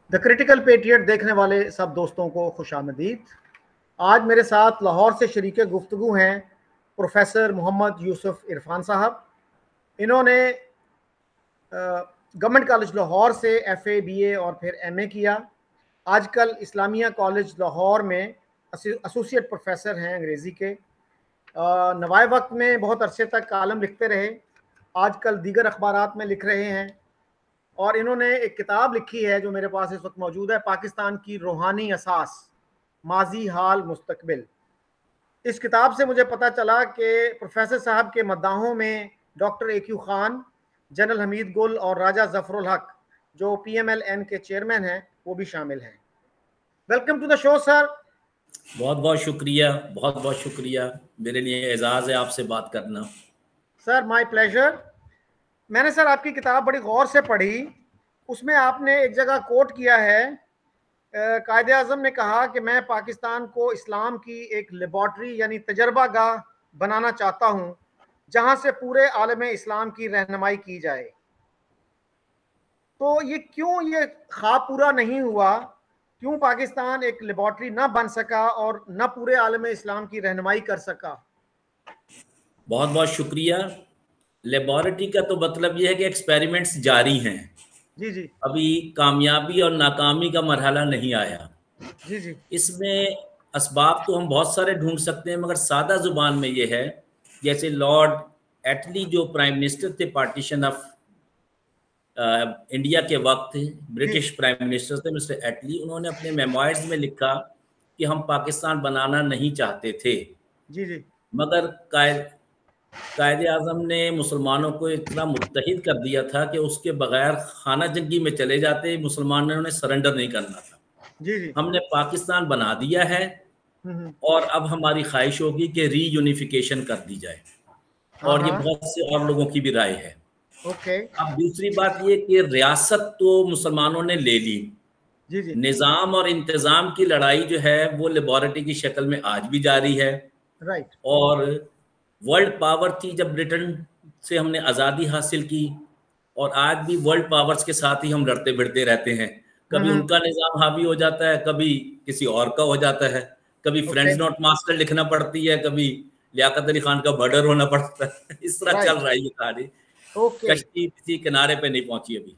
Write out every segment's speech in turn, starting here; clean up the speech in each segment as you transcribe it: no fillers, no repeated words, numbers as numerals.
The critical patriot देखने वाले सब दोस्तों को खुशामदीद। आज मेरे साथ लाहौर से शरीके गुफ्तगू हैं प्रोफेसर मोहम्मद यूसुफ इरफान साहब। इन्होंने गवर्नमेंट कॉलेज लाहौर से FA BA और फिर MA किया। आजकल इस्लामिया कॉलेज लाहौर में एसोसिएट प्रोफेसर हैं अंग्रेज़ी के। नवाए वक्त में बहुत अरसे तक कालम लिखते रहे, आजकल दीगर अखबारात में लिख रहे हैं और इन्होंने एक किताब लिखी है जो मेरे पास इस वक्त मौजूद है, पाकिस्तान की रूहानी असास, माजी हाल मुस्तकबिल। इस किताब से मुझे पता चला कि प्रोफेसर साहब के मद्दाहों में doctor AQ Khan, general Hamid गुल और राजा जफरुल हक जो PMLN के चेयरमैन हैं वो भी शामिल हैं। Welcome to the show sir. बहुत बहुत शुक्रिया, बहुत बहुत शुक्रिया। मेरे लिए एजाज़ है आपसे बात करना। Sir my pleasure. मैंने सर आपकी किताब बड़ी गौर से पढ़ी। उसमें आपने एक जगह कोट किया है, कायदे आज़म ने कहा कि मैं पाकिस्तान को इस्लाम की एक लेबॉर्ट्री यानी तजर्बा गाह बनाना चाहता हूं जहां से पूरे आलम इस्लाम की रहनुमाई की जाए। तो ये क्यों ये ख्वाब पूरा नहीं हुआ? क्यों पाकिस्तान एक लेबॉर्ट्री ना बन सका और ना पूरे आलम इस्लाम की रहनुमाई कर सका? बहुत बहुत शुक्रिया। लेबॉरेटरी का तो मतलब यह है कि एक्सपेरिमेंट्स जारी हैं। जी जी। अभी कामयाबी और नाकामी का मरहला नहीं आया। जी जी। इसमें असबाब तो हम बहुत सारे ढूंढ सकते हैं, मगर सादा जुबान में यह है, जैसे लॉर्ड एटली जो प्राइम मिनिस्टर थे पार्टीशन ऑफ इंडिया के वक्त, ब्रिटिश प्राइम मिनिस्टर थे मिस्टर एटली, उन्होंने अपने मेमोइर्स में लिखा कि हम पाकिस्तान बनाना नहीं चाहते थे। जी जी। मगर कायदे आज़म ने मुसलमानों को इतना मुत्तहिद कर दिया था कि उसके बगैर खाना जंगी में चले जाते, मुसलमानों ने सरेंडर नहीं करना था। जी जी। हमने पाकिस्तान बना दिया है और अब हमारी ख्वाहिश होगी कि रीयूनिफिकेशन कर दी जाए, और ये बहुत से और लोगों की भी राय है। ओके। अब दूसरी बात ये कि रियासत तो मुसलमानों ने ले ली, जी जी। निज़ाम और इंतज़ाम की लड़ाई जो है वो लेबॉरेटरी की शक्ल में आज भी जारी है। राइट। और वर्ल्ड पावर थी जब ब्रिटेन से हमने आज़ादी हासिल की, और आज भी वर्ल्ड पावर्स के साथ ही हम लड़ते भिड़ते रहते हैं। कभी उनका निज़ाम हावी हो जाता है, कभी किसी और का हो जाता है, कभी फ्रेंड्स नॉट मास्टर लिखना पड़ती है, कभी लियाकत अली खान का मर्डर होना पड़ता है। इस तरह चल रहा है ये कहानी। कश्ती किसी किनारे पे नहीं पहुंची अभी।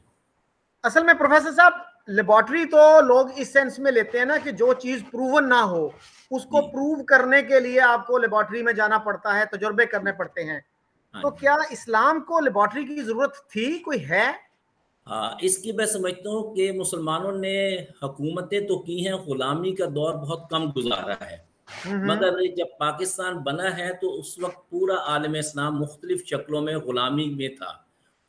असल में प्रोफेसर साहब, लेबॉर्ट्री तो लोग इस सेंस में लेते हैं ना कि जो चीज प्रूवन ना हो उसको प्रूव करने के लिए आपको लेबॉर्ट्री में जाना पड़ता है, तजुर्बे करने पड़ते हैं। तो क्या इस्लाम को लेबॉर्ट्री की जरूरत थी, कोई है? इसकी मैं समझता हूँ कि मुसलमानों ने हुकूमतें तो की हैं, गुलामी का दौर बहुत कम गुजारा है। मगर जब पाकिस्तान बना है तो उस वक्त पूरा आलम इस्लाम मुख्तलिफ शक्लों में गुलामी में था,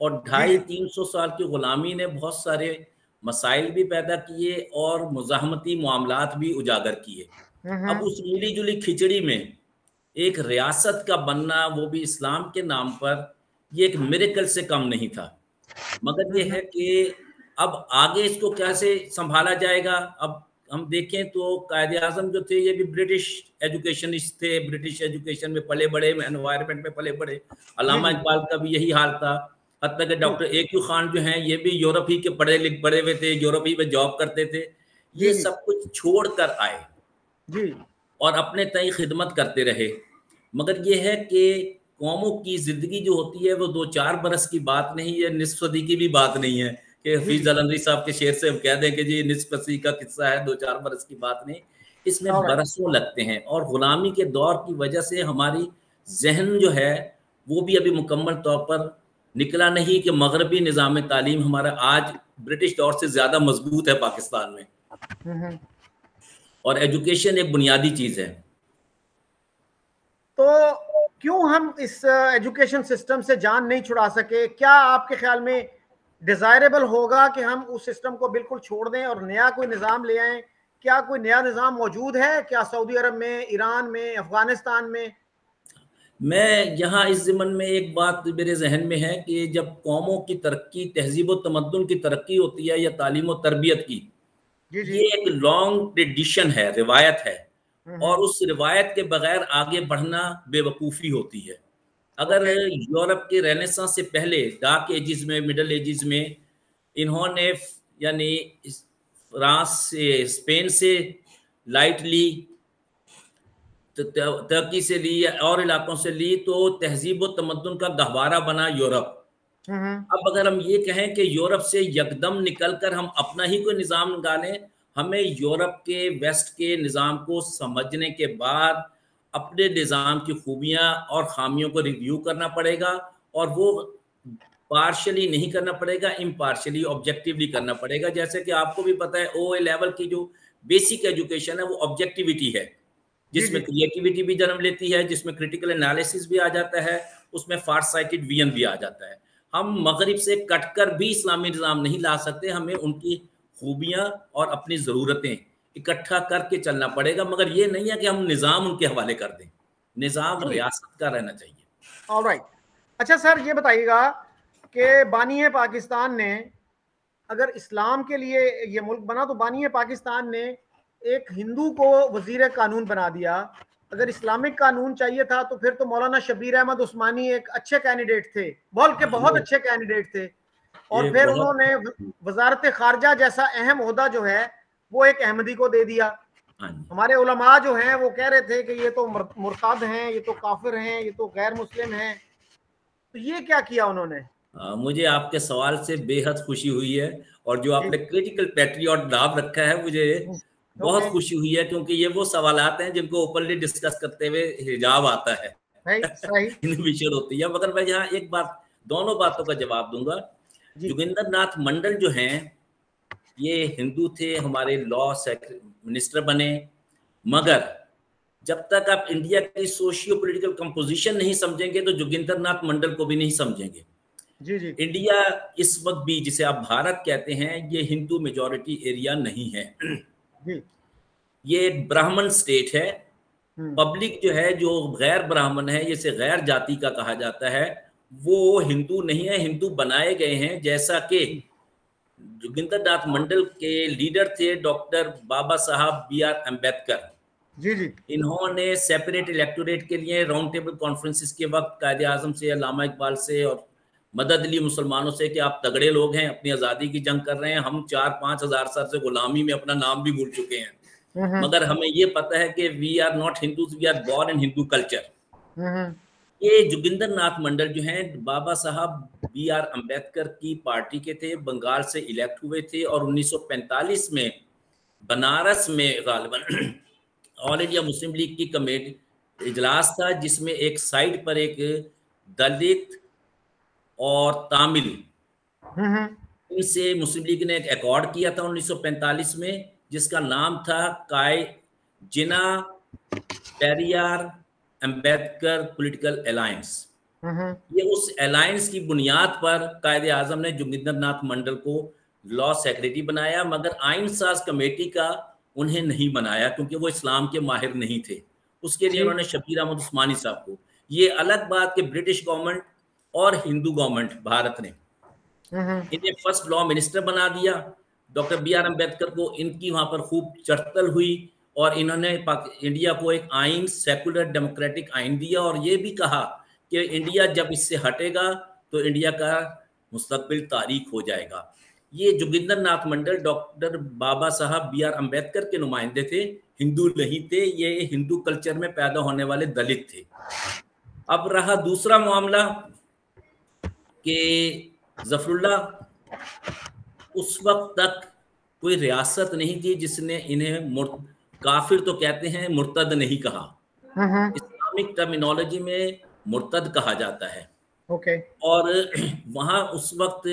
और 250-300 साल की गुलामी ने बहुत सारे मसाइल भी पैदा किए और मुज़ाहमती मामलात भी उजागर किए। अब उस मिली जुली खिचड़ी में एक रियासत का बनना, वो भी इस्लाम के नाम पर, ये एक मिरेकल से कम नहीं था। मगर ये है कि अब आगे इसको कैसे संभाला जाएगा। अब हम देखें तो कायदे आज़म जो थे ये भी ब्रिटिश एजुकेशनिस्ट थे, ब्रिटिश एजुकेशन में पले बड़े, एनवायरनमेंट में पले बड़े। अल्लामा इकबाल का भी यही हाल था। हत्ता कि डॉक्टर AQ खान जो हैं ये भी यूरोप ही के पढ़े हुए थे, यूरोप ही में जॉब करते थे। ये सब कुछ छोड़ कर आए जी, और अपने तय खिदमत करते रहे। मगर ये है कि कौमों की जिंदगी जो होती है वो 2-4 बरस की बात नहीं है, निस्फ सदी की भी बात नहीं है कि हफीज जलंधरी साहब के शेर से हम कह दें कि जी निस्फ सदी का किस्सा है, 2-4 बरस की बात नहीं। इसमें बरसों लगते हैं, और गुलामी के दौर की वजह से हमारी जहन जो है वो भी अभी मुकम्मल तौर पर निकला नहीं कि मगरबी निज़ाम तालीम हमारा आज ब्रिटिश दौर से ज़्यादा मजबूत है पाकिस्तान में, और एजुकेशन एक बुनियादी चीज़ है। तो क्यों हम इस एजुकेशन सिस्टम से जान नहीं छुड़ा सके? क्या आपके ख्याल में डिजायरेबल होगा कि हम उस सिस्टम को बिल्कुल छोड़ दें और नया कोई निज़ाम ले आएं? क्या कोई नया निज़ाम मौजूद है क्या सऊदी अरब में, ईरान में, अफगानिस्तान में? मैं यहाँ इस ज़िमन में एक बात मेरे जहन में है कि जब कौमों की तरक्की, तहजीब व तमद्दुन की तरक्की होती है या तालीम व तरबियत की, ये एक लॉन्ग ट्रेडिशन है, रिवायत है, और उस रिवायत के बगैर आगे बढ़ना बेवकूफ़ी होती है। अगर यूरोप के रेनेसांस से पहले डार्क एजिस में, मिडल एजिस में, इन्होंने यानी फ्रांस से, स्पेन से लाइट ली, तुर्की से ली और इलाकों से ली, तो तहजीब व तमद्दुन का गहवारा बना यूरोप। अब अगर हम ये कहें कि यूरोप से यकदम निकलकर हम अपना ही कोई निज़ाम निकालें, हमें यूरोप के, वेस्ट के निज़ाम को समझने के बाद अपने निज़ाम की खूबियां और खामियों को रिव्यू करना पड़ेगा, और वो पार्शली नहीं करना पड़ेगा, इम्पार्शली, ऑब्जेक्टिवली करना पड़ेगा। जैसे कि आपको भी पता है OA लेवल की जो बेसिक एजुकेशन है वो ऑब्जेक्टिविटी है, जिसमें क्रिएटिविटी भी जन्म लेती है, जिसमें क्रिटिकल एनालिसिस भी आ जाता है, उसमें फार साइटेड विजन भी आ जाता है। हम मगरिब से कटकर भी इस्लामी निज़ाम नहीं ला सकते, हमें उनकी खूबियां और अपनी ज़रूरतें इकट्ठा करके चलना पड़ेगा, मगर ये नहीं है कि हम निज़ाम उनके हवाले कर दें। निज़ाम रियासत का रहना चाहिए। ऑलराइट। अच्छा सर, ये बताइएगा कि बानी पाकिस्तान ने, अगर इस्लाम के लिए ये मुल्क बना, तो बानी पाकिस्तान ने एक हिंदू को वजीर कानून बना दिया। अगर इस्लामिक कानून चाहिए था तो फिर तो मौलाना शबीर अहमद उस्मानी एक अच्छे कैंडिडेट थे, बोल के बहुत अच्छे कैंडिडेट थे, और फिर उन्होंने वजारत खारजा जैसा अहम ओहदा जो है वो एक अहमदी को दे दिया। हमारे उलमा जो हैं वो कह रहे थे कि ये तो मुर्ताद हैं, ये तो काफिर हैं, ये तो गैर मुस्लिम हैं। तो ये क्या किया उन्होंने? मुझे आपके सवाल से बेहद खुशी हुई है, और जो आपने क्रिटिकल पैट्रियट नाम रखा है मुझे बहुत खुशी हुई है, क्योंकि ये वो सवालात हैं जिनको ओपनली डिस्कस करते हुए हिजाब आता है, इनहिबिशन होती है। मगर मैं यहाँ एक बात, दोनों बातों का जवाब दूंगा। जोगिंदर नाथ मंडल जो हैं ये हिंदू थे, हमारे लॉ मिनिस्टर बने, मगर जब तक आप इंडिया की सोशियो पॉलिटिकल कंपोजिशन नहीं समझेंगे तो जोगिंदर नाथ मंडल को भी नहीं समझेंगे। जी। इंडिया इस वक्त भी, जिसे आप भारत कहते हैं, ये हिंदू मेजॉरिटी एरिया नहीं है जी। ये एक ब्राह्मण स्टेट है। पब्लिक जो है, जो गैर ब्राह्मण है, जिसे गैर जाति का कहा जाता है, वो हिंदू नहीं है, हिंदू बनाए गए हैं। जैसा कि जोगिंदर नाथ मंडल के लीडर थे डॉक्टर बाबा साहब BR अम्बेडकर जी। इन्होंने सेपरेट इलेक्टोरेट के लिए राउंड टेबल कॉन्फ्रेंसिस के वक्त कायदे आजम से, अल्लामा इकबाल से और मदद ली मुसलमानों से कि आप तगड़े लोग हैं, अपनी आज़ादी की जंग कर रहे हैं, हम 4-5 हज़ार साल से गुलामी में अपना नाम भी भूल चुके हैं, मगर हमें ये पता है कि we are not Hindus, we are born in Hindu culture. ये जोगिंदर नाथ मंडल जो हैं बाबा साहब BR अम्बेडकर की पार्टी के थे, बंगाल से इलेक्ट हुए थे, और 1945 में बनारस में गालिबन ऑल इंडिया मुस्लिम लीग की कमेटी इजलास था, जिसमें एक साइड पर एक दलित और तामिल, इनसे मुस्लिम लीग ने एक अकॉर्ड किया था 1945 में, जिसका नाम था जिना पेरियार अम्बेडकर पॉलिटिकल अलायंस। ये उस अलायंस की बुनियाद पर कायदे आजम ने जोगिंदर नाथ मंडल को लॉ सेक्रेटरी बनाया, मगर आइन साज कमेटी का उन्हें नहीं बनाया, क्योंकि वो इस्लाम के माहिर नहीं थे। उसके लिए उन्होंने शबीर अहमद उस्मानी साहब को, ये अलग बात कि ब्रिटिश गवर्नमेंट और हिंदू गवर्नमेंट भारत ने इन्हें फर्स्ट लॉ मिनिस्टर बना दिया। डॉक्टर BR अम्बेडकर को इनकी वहां पर खूब चर्चल हुई, और इन्होंने इंडिया को एक आइन, सेकुलर डेमोक्रेटिक आइन दिया, और ये भी कहा कि इंडिया जब इससे हटेगा तो इंडिया का मुस्तकबिल तारीख हो जाएगा। ये जोगिंदर नाथ मंडल डॉक्टर बाबा साहब BR अम्बेडकर के नुमाइंदे थे, हिंदू नहीं थे, ये हिंदू कल्चर में पैदा होने वाले दलित थे। अब रहा दूसरा मामला कि जफरुल्लाह, उस वक्त तक कोई रियासत नहीं थी जिसने इन्हें काफिर तो कहते हैं, मुर्तद नहीं कहा। इस्लामिक टर्मिनोलॉजी में मुर्तद कहा जाता है। और वहां उस वक्त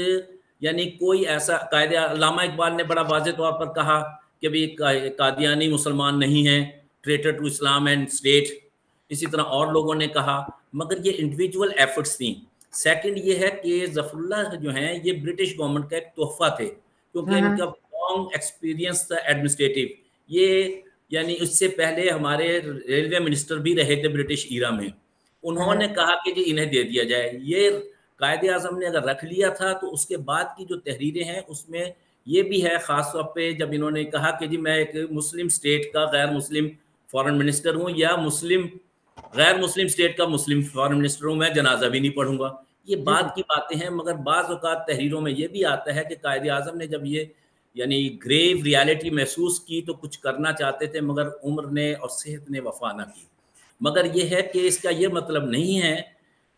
यानी कोई ऐसा कायदे, अल्लामा इकबाल ने बड़ा वाज़ेह तौर पर कहा कि भाई कादियानी मुसलमान नहीं है, traitor to Islam and state. इसी तरह और लोगों ने कहा, मगर ये इंडिविजुअल एफर्ट्स थी। सेकंड ये है कि जफरुल्लाह जो हैं ये ब्रिटिश गवर्नमेंट का एक तोहफा थे, क्योंकि इनका लॉन्ग एक्सपीरियंस था एडमिनिस्ट्रेटिव। ये यानी उससे पहले हमारे रेलवे मिनिस्टर भी रहे थे ब्रिटिश ईरा में। उन्होंने कहा कि जी इन्हें दे दिया जाए। ये कायदे आज़म ने अगर रख लिया था तो उसके बाद की जो तहरीरें हैं उसमें ये भी है, ख़ास तौर पे जब इन्होंने कहा कि जी मैं एक मुस्लिम स्टेट का गैर मुस्लिम फॉरेन मिनिस्टर हूँ, या गैर मुस्लिम स्टेट का मुस्लिम फॉरेन मिनिस्टर हूँ, मैं जनाजा भी नहीं पढ़ूंगा। ये बाद की बातें हैं, मगर बाज़ औक़ात तहरीरों में ये भी आता है कि कायदे आज़म ने जब ये यानी ग्रेव रियलिटी महसूस की तो कुछ करना चाहते थे, मगर उम्र ने और सेहत ने वफा ना की। मगर ये है कि इसका ये मतलब नहीं है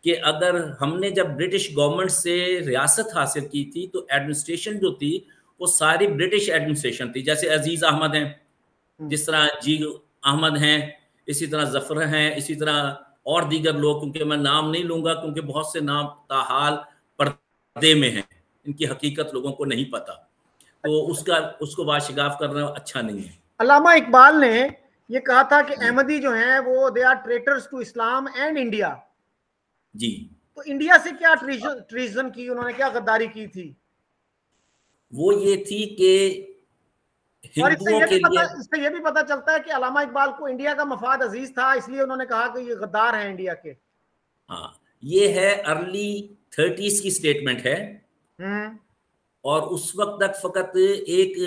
कि अगर हमने जब ब्रिटिश गवर्नमेंट से रियासत हासिल की थी तो एडमिनिस्ट्रेशन जो थी वो सारी ब्रिटिश एडमिनिस्ट्रेशन थी। जैसे अजीज़ अहमद हैं, जिस तरह जी अहमद हैं, इसी तरह जफर हैं, इसी तरह और दीगर लोग, क्योंकि मैं नाम नहीं लूँगा क्योंकि बहुत से नाम ताहाल पर्दे में हैं, इनकी हकीकत लोगों को नहीं पता, तो उसको वाशिगाफ करना अच्छा नहीं है। अल्लामा इकबाल ने ये कहा था कि अहमदी जो हैं वो they are traitors to Islam and India. जी, तो इंडिया से क्या ट्रीजन की, उन्होंने क्या गद्दारी की थी? वो ये थी कि और हिंदुओं के लिए, इससे ये भी पता चलता है कि अल्लामा इकबाल को इंडिया का मफाद अजीज था, इसलिए उन्होंने कहा कि ये गद्दार है इंडिया के। हाँ, ये है अर्ली 30s की स्टेटमेंट है। और उस वक्त तक फकत एक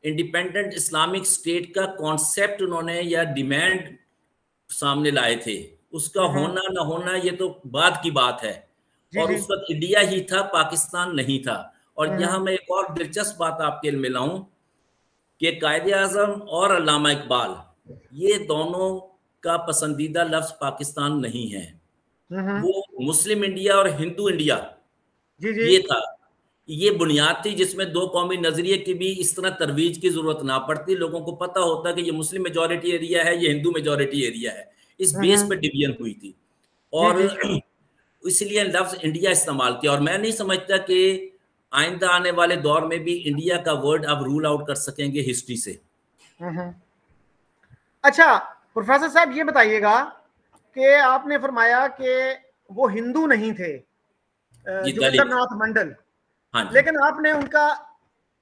इंडिपेंडेंट इस्लामिक स्टेट का कॉन्सेप्ट उन्होंने या डिमांड सामने लाए थे, उसका होना ना होना ये तो बाद की बात है। और उस वक्त इंडिया ही था, पाकिस्तान नहीं था। और यहाँ मैं एक और दिलचस्प बात आपके लिए लाऊं कि कायदे आजम और अल्लामा इकबाल ये दोनों का पसंदीदा लफ्ज पाकिस्तान नहीं है, वो मुस्लिम इंडिया और हिंदू इंडिया ये था। ये बुनियाद थी जिसमें दो कौमी नजरिए की भी इस तरह तरवीज की जरूरत ना पड़ती, लोगों को पता होता कि ये मुस्लिम मेजॉरिटी एरिया है, ये हिंदू मेजॉरिटी एरिया है, इस बेस पे डिवीजन हुई थी। और इसलिए लफ्ज इंडिया इस्तेमाल किया। और मैं नहीं समझता कि आइंदा आने वाले दौर में भी इंडिया का वर्ड अब रूल आउट कर सकेंगे हिस्ट्री से। अच्छा प्रोफेसर साहब, ये बताइएगा कि आपने फरमाया कि वो हिंदू नहीं थे, जोगिंदर नाथ मंडल, लेकिन आपने उनका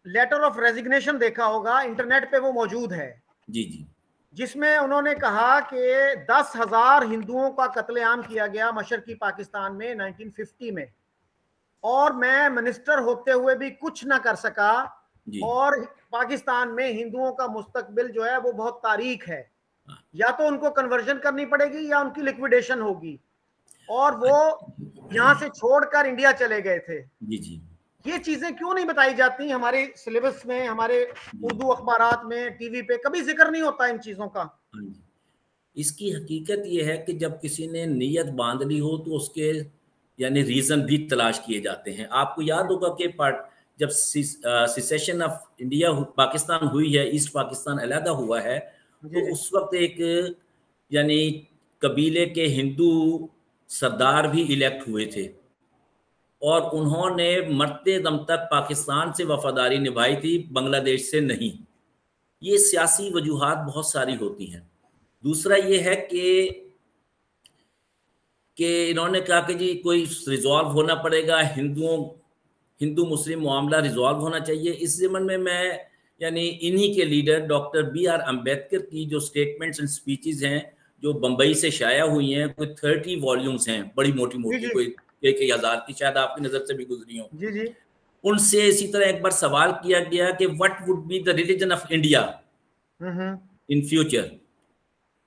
लेटर ऑफ रेजिग्नेशन देखा होगा, इंटरनेट पे वो मौजूद है। जी जी, जिसमें उन्होंने कहा कि 10,000 हिंदुओं का कत्लेआम किया गया मशरकी पाकिस्तान में 1950 में, और मैं मिनिस्टर होते हुए भी कुछ ना कर सका, और पाकिस्तान में हिंदुओं का मुस्तकबिल जो है वो बहुत तारीख है, या तो उनको कन्वर्जन करनी पड़ेगी या उनकी लिक्विडेशन होगी। और वो यहाँ से छोड़कर इंडिया चले गए थे। जी जी, ये चीजें क्यों नहीं बताई जाती हमारे सिलेबस में, हमारे उर्दू अखबारात में, टीवी पे कभी जिक्र नहीं होता इन चीजों का? इसकी हकीकत ये है कि जब किसी ने नीयत बांध ली हो तो उसके यानी रीजन भी तलाश किए जाते हैं। आपको याद होगा कि जब सिसेशन ऑफ इंडिया पाकिस्तान हुई है, ईस्ट पाकिस्तान अलहदा हुआ है, तो उस वक्त एक यानी कबीले के हिंदू सरदार भी इलेक्ट हुए थे, और उन्होंने मरते दम तक पाकिस्तान से वफादारी निभाई थी, बांग्लादेश से नहीं। ये सियासी वजूहात बहुत सारी होती हैं। दूसरा ये है कि इन्होंने कहा कि जी कोई रिजॉल्व होना पड़ेगा, हिंदू मुस्लिम मामला रिजॉल्व होना चाहिए। इस ज़मन में मैं यानी इन्हीं के लीडर डॉक्टर B.R. अम्बेडकर की जो स्टेटमेंट्स एंड स्पीचेस हैं जो बम्बई से शाया हुई हैं, कोई 30 वॉल्यूम्स हैं, बड़ी मोटी मोटी, कोई 1,000 की, शायद आपकी नज़र से भी गुजरी हो। जी जी। उनसे इसी तरह एक बार सवाल किया गया कि what would be the religion of India in future,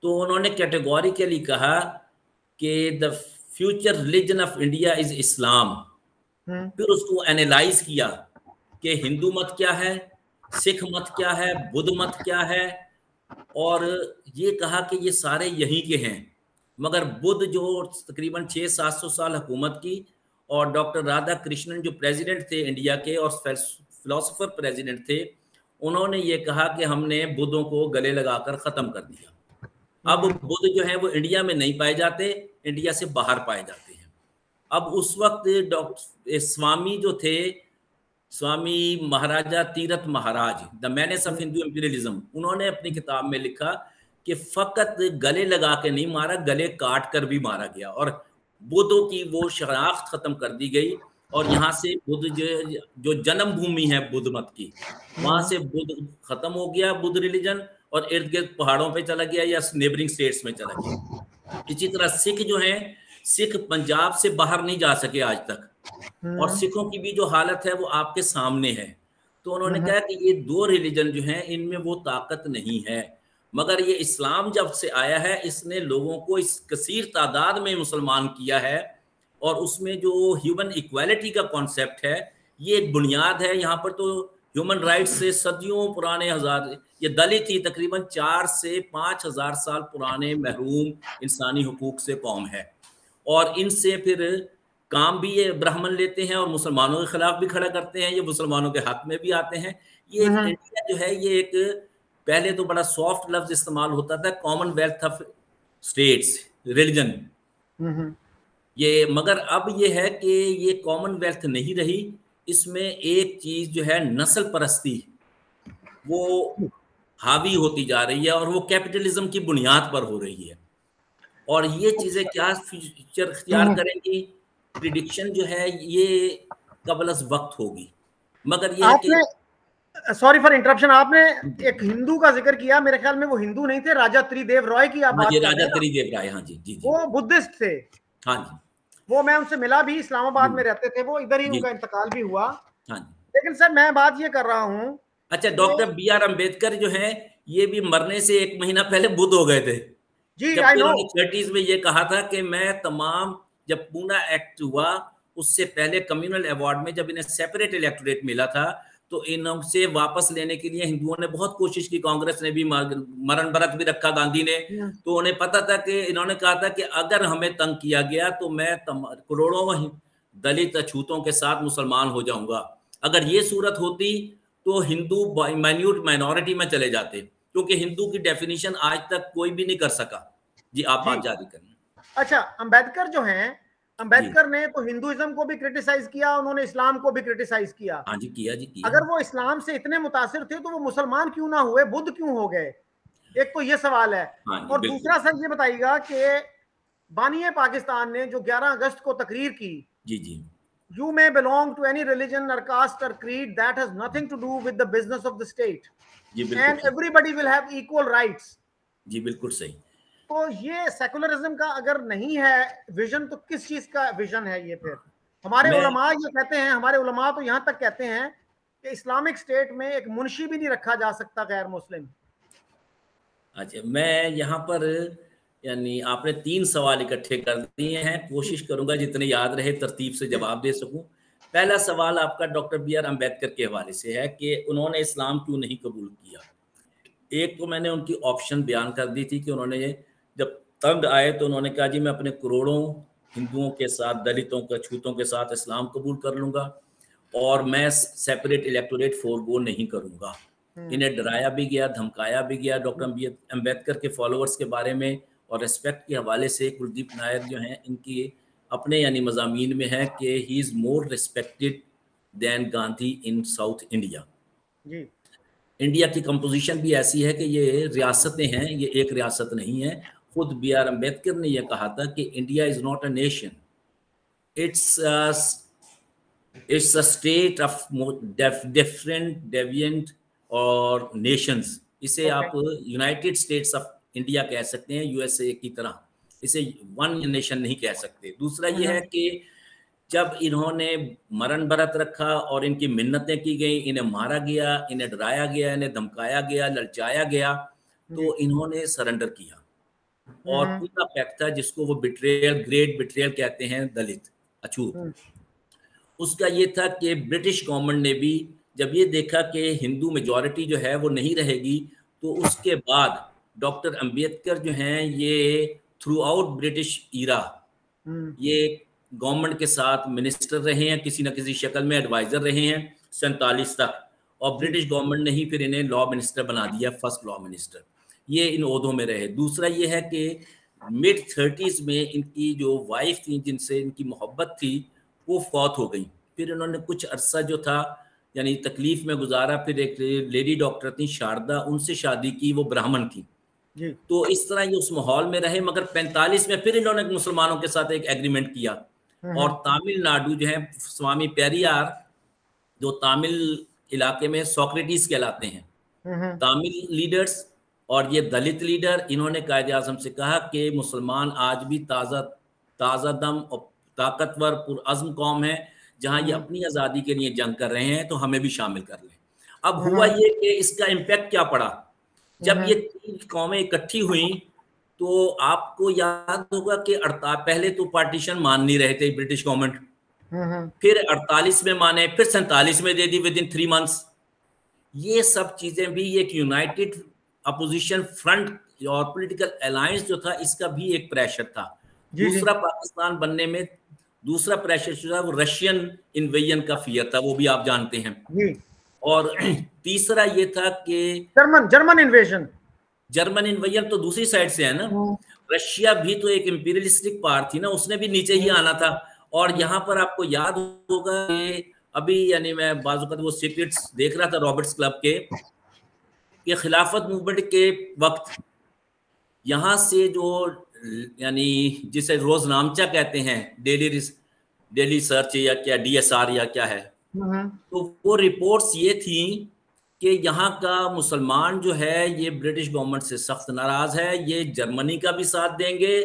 तो उन्होंने कैटेगोरिकली कहा कि the future religion of India is इस्लाम। फिर उसको एनालाइज किया कि हिंदू मत क्या है, सिख मत क्या है, बुद्ध मत क्या है, और ये कहा कि ये सारे यहीं के हैं, मगर बुद्ध जो तकरीबन 600-700 साल हुकूमत की, और डॉक्टर राधा कृष्णन जो प्रेसिडेंट थे इंडिया के और फिलोसोफर प्रेसिडेंट थे, उन्होंने ये कहा कि हमने बुद्धों को गले लगाकर ख़त्म कर दिया। अब बुद्ध जो है वो इंडिया में नहीं पाए जाते, इंडिया से बाहर पाए जाते हैं। अब उस वक्त डॉक्टर स्वामी जो थे, Swami Maharaja Tirath Maharaj, the menace of Hindu imperialism, उन्होंने अपनी किताब में लिखा कि फ़कत गले लगा के नहीं मारा, गले काट कर भी मारा गया, और बुद्धों की वो शनाख्त ख़त्म कर दी गई। और यहाँ से बुद्ध जो जन्मभूमि है बुद्ध मत की, वहाँ से बुद्ध ख़त्म हो गया, बुद्ध रिलीजन, और इर्द गिर्द पहाड़ों पे चला गया या नेबरिंग स्टेट्स में चला गया। इसी तरह सिख जो हैं, सिख पंजाब से बाहर नहीं जा सके आज तक, और सिखों की भी जो हालत है वो आपके सामने है। तो उन्होंने कहा कि ये दो रिलीजन जो हैं इनमें वो ताकत नहीं है, मगर ये इस्लाम जब से आया है इसने लोगों को इस कसीर तादाद में मुसलमान किया है, और उसमें जो ह्यूमन इक्वालिटी का कॉन्सेप्ट है ये एक बुनियाद है। यहाँ पर तो ह्यूमन राइट्स से सदियों पुराने हजार, ये दलित ही तकरीबन 4 से 5,000 साल पुराने महरूम इंसानी हुकूक से कौम है। और इनसे फिर काम भी ये ब्राह्मण लेते हैं और मुसलमानों के खिलाफ भी खड़ा करते हैं, ये मुसलमानों के हक में भी आते हैं। ये एक इंडिया जो है, ये एक पहले तो बड़ा सॉफ्ट लफ्ज इस्तेमाल होता था, कॉमनवेल्थ ऑफ स्टेट्स रिलीजन, ये, मगर अब ये है कि ये कॉमनवेल्थ नहीं रही, इसमें एक चीज जो है नस्ल परस्ती वो हावी होती जा रही है और वो कैपिटलिज्म की बुनियाद पर हो रही है। और ये चीजें क्या फ्यूचर इख्तियार करेंगी, प्रिडिक्शन जो है ये कबल अज़ वक्त होगी। मगर ये आपने, सॉरी फॉर इंटरप्शन, आपने एक हिंदू का जिक्र किया, मेरे ख्याल में वो हिंदू नहीं थे, राजा त्रिदेव रॉय की आप बात कर रहे हैं? राजा त्रिदेव राय, हाँ जी जी जी, वो बुद्धिस्ट थे। हाँ जी, वो मैं उनसे मिला भी, इस्लामाबाद में रहते थे वो, इधर ही उनका इंतकाल भी हुआ। हाँ जी। लेकिन सर मैं बात ये कर रहा हूँ, अच्छा, डॉक्टर बी आर अम्बेडकर जो है, ये भी मरने से 1 महीना पहले बुद्ध हो गए थे। जी, जबकि उन्होंने 30s में ये कहा था कि मैं तमाम, जब पूना एक्ट हुआ उससे पहले कम्युनल अवार्ड में जब इन्हें सेपरेट इलेक्टोरेट मिला था, तो इनसे वापस लेने के लिए हिंदुओं ने बहुत कोशिश की, कांग्रेस ने भी मरण व्रत भी रखा, गांधी ने। तो उन्हें पता था कि, इन्होंने कहा था कि अगर हमें तंग किया गया तो मैं करोड़ों दलित अछूतों के साथ मुसलमान हो जाऊंगा। अगर ये सूरत होती तो हिंदू माइन्यूट माइनॉरिटी में चले जाते, क्योंकि हिंदू की डेफिनेशन आज तक कोई भी नहीं कर सका। जी, आप बात जारी करें। अच्छा, अंबेडकर जो हैं, अंबेडकर ने तो हिंदुइज्म को भी क्रिटिसाइज किया, उन्होंने इस्लाम को भी क्रिटिसाइज किया। हाँ जी, किया जी, किया। अगर वो इस्लाम से इतने मुतासिर थे तो वो मुसलमान क्यों ना हुए, बुद्ध क्यों हो गए? एक तो ये सवाल है। और दूसरा सर ये बताइएगा कि बानिए पाकिस्तान ने जो 11 अगस्त को तकरीर की, जी जी, You may belong to any religion or caste or creed, that has nothing to do with the business of the state, and everybody will have equal rights. जी बिल्कुल सही। तो ये सेकुलरिज्म का अगर नहीं है विजन, तो किस चीज का विजन है ये? फिर हमारे उलमा ये कहते हैं, हमारे उलमा तो यहाँ तक कहते हैं कि इस्लामिक स्टेट में एक मुंशी भी नहीं रखा जा सकता गैर मुस्लिम। अच्छा, मैं यहाँ पर, यानी आपने 3 सवाल इकट्ठे कर दिए हैं, कोशिश करूंगा जितने याद रहे तरतीब से जवाब दे सकूं। पहला सवाल आपका डॉक्टर बी आर अम्बेडकर के हवाले से है कि उन्होंने इस्लाम क्यों नहीं कबूल किया। एक तो मैंने उनकी ऑप्शन बयान कर दी थी कि उन्होंने जब तंग आए तो उन्होंने कहा जी मैं अपने करोड़ों हिंदुओं के साथ, दलितों के छूतों के साथ इस्लाम कबूल कर लूंगा और मैं सेपरेट इलेक्टोरेट फोरगो नहीं करूंगा। इन्हें डराया भी गया, धमकाया भी गया। डॉक्टर अम्बेडकर के फॉलोअर्स के बारे में और रेस्पेक्ट के हवाले से कुलदीप नायर जो हैं, इनकी अपने यानी मज़ामीन में है कि he is more respected than Gandhi in South India. India की कंपोजिशन भी ऐसी है कि ये रियासतें हैं, ये एक रियासत नहीं है। खुद बी आर अम्बेडकर ने यह कहा था कि India is not a nation, it's a state of different deviant और नेशंस। इसे आप यूनाइटेड स्टेट्स ऑफ इंडिया कह सकते हैं, यूएसए की तरह। इसे वन नेशन नहीं कह सकते। दूसरा ये है कि जब इन्होंने मरण व्रत रखा और इनकी मिन्नतें की गई, इन्हें मारा गया, इन्हें डराया गया, इन्हें धमकाया गया, ललचाया गया, तो इन्होंने सरेंडर किया। और पूरा पैक्ट था जिसको वो बिट्रेयल, ग्रेट बिट्रेयल कहते हैं, दलित अछूत, उसका ये था कि ब्रिटिश गवर्नमेंट ने भी जब ये देखा कि हिंदू मेजॉरिटी जो है वो नहीं रहेगी, तो उसके बाद डॉक्टर अम्बेडकर जो हैं ये थ्रू आउट ब्रिटिश ईरा ये गवर्नमेंट के साथ मिनिस्टर रहे हैं, किसी न किसी शक्ल में एडवाइजर रहे हैं 47 तक, और ब्रिटिश गवर्नमेंट ने ही फिर इन्हें लॉ मिनिस्टर बना दिया, फर्स्ट लॉ मिनिस्टर। ये इन ओहदों में रहे। दूसरा ये है कि मिड 30s में इनकी जो वाइफ थी, जिनसे इनकी मोहब्बत थी, वो फौत हो गई। फिर इन्होंने कुछ अरसा जो था यानी तकलीफ में गुजारा। फिर एक लेडी डॉक्टर थी शारदा, उनसे शादी की, वो ब्राह्मण थी। तो इस तरह ये उस माहौल में रहे। मगर 45 में फिर इन्होंने मुसलमानों के साथ एक एग्रीमेंट किया और तमिलनाडु जो है स्वामी पेरियार, जो तमिल इलाके में सोक्रेटिस कहलाते हैं, तमिल लीडर्स और ये दलित लीडर, इन्होंने कायदे आज़म से कहा कि मुसलमान आज भी ताज़ा दम और ताकतवर पुरअज़्म कौम है, जहां ये अपनी आज़ादी के लिए जंग कर रहे हैं, तो हमें भी शामिल कर लें। अब हुआ ये कि इसका इम्पैक्ट क्या पड़ा, जब ये 3 कौमें इकट्ठी हुई तो आपको याद होगा कि पहले तो पार्टीशन मान नहीं रहे थे ब्रिटिश गवर्नमेंट, फिर 48 में माने, फिर 47 में दे दी विद इन 3 मंथ्स। ये सब चीजें भी एक यूनाइटेड अपोजिशन फ्रंट और पॉलिटिकल अलायंस जो था, इसका भी एक प्रेशर था। दूसरा पाकिस्तान बनने में दूसरा प्रेशर जो था वो रशियन इन्वेजन का फियर था, वो भी आप जानते हैं जी। और तीसरा ये था कि जर्मन इन्वेजन तो दूसरी साइड से है ना, रशिया भी तो एक इंपीरियलिस्टिक पावर थी ना, उसने भी नीचे ही आना था। और यहाँ पर आपको याद होगा कि अभी यानी मैं बाज़ वो सीक्रेट्स देख रहा था रॉबर्ट्स क्लब के, कि खिलाफत मूवमेंट के वक्त यहाँ से जो यानी जिसे रोजनामचा कहते हैं, डेली सर्च या क्या DSR या क्या है, तो वो रिपोर्ट्स ये थी कि यहाँ का मुसलमान जो है ये ब्रिटिश गवर्नमेंट से सख्त नाराज है, ये जर्मनी का भी साथ देंगे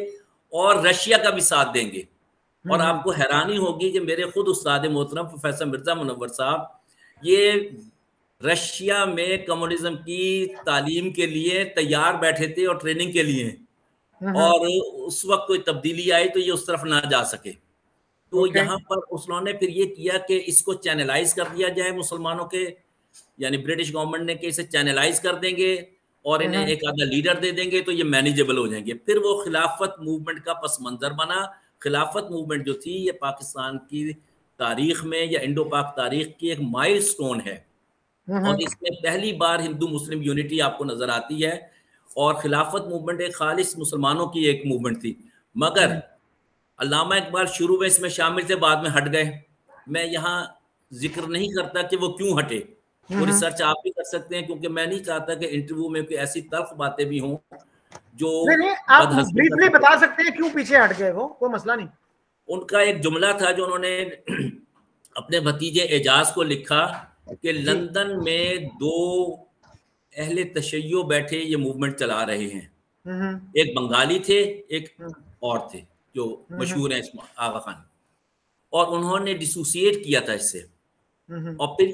और रशिया का भी साथ देंगे। और आपको हैरानी होगी कि मेरे खुद उस्ताद मोहतरम प्रोफेसर मिर्जा मुनव्वर साहब ये रशिया में कम्युनिज्म की तालीम के लिए तैयार बैठे थे और ट्रेनिंग के लिए, और उस वक्त कोई तब्दीली आई तो ये उस तरफ ना जा सके। तो यहाँ पर उन्होंने फिर ये किया कि इसको चैनलाइज कर दिया जाए मुसलमानों के, यानी ब्रिटिश गवर्नमेंट ने कि इसे चैनलाइज कर देंगे और इन्हें एक आधा लीडर दे देंगे तो ये मैनेजेबल हो जाएंगे। फिर वो खिलाफत मूवमेंट का पस मंजर बना। खिलाफत मूवमेंट जो थी ये पाकिस्तान की तारीख में या इंडो पाक तारीख की एक माइलस्टोन है, और इसमें पहली बार हिंदू मुस्लिम यूनिटी आपको नजर आती है। और खिलाफत मूवमेंट एक खालिस मुसलमानों की एक मूवमेंट थी, मगर अल्लामा इकबाल शुरू में इसमें शामिल थे, बाद में हट गए। मैं यहाँ जिक्र नहीं करता कि वो क्यों हटे, वो रिसर्च आप भी कर सकते हैं, क्योंकि मैं नहीं चाहता कि इंटरव्यू में कोई ऐसी तल्ख बातें भी हों जो नहीं, आप ब्रीफली बता सकते हैं क्यों पीछे हट गए, वो कोई मसला नहीं। उनका एक जुमला था जो उन्होंने अपने भतीजे एजाज को लिखा कि लंदन में 2 अहले तशय्यो बैठे ये मूवमेंट चला रहे हैं, एक बंगाली थे, एक और थे जो मशहूर हैं आगा खान, और उन्होंने डिसोसिएट किया था इससे। और फिर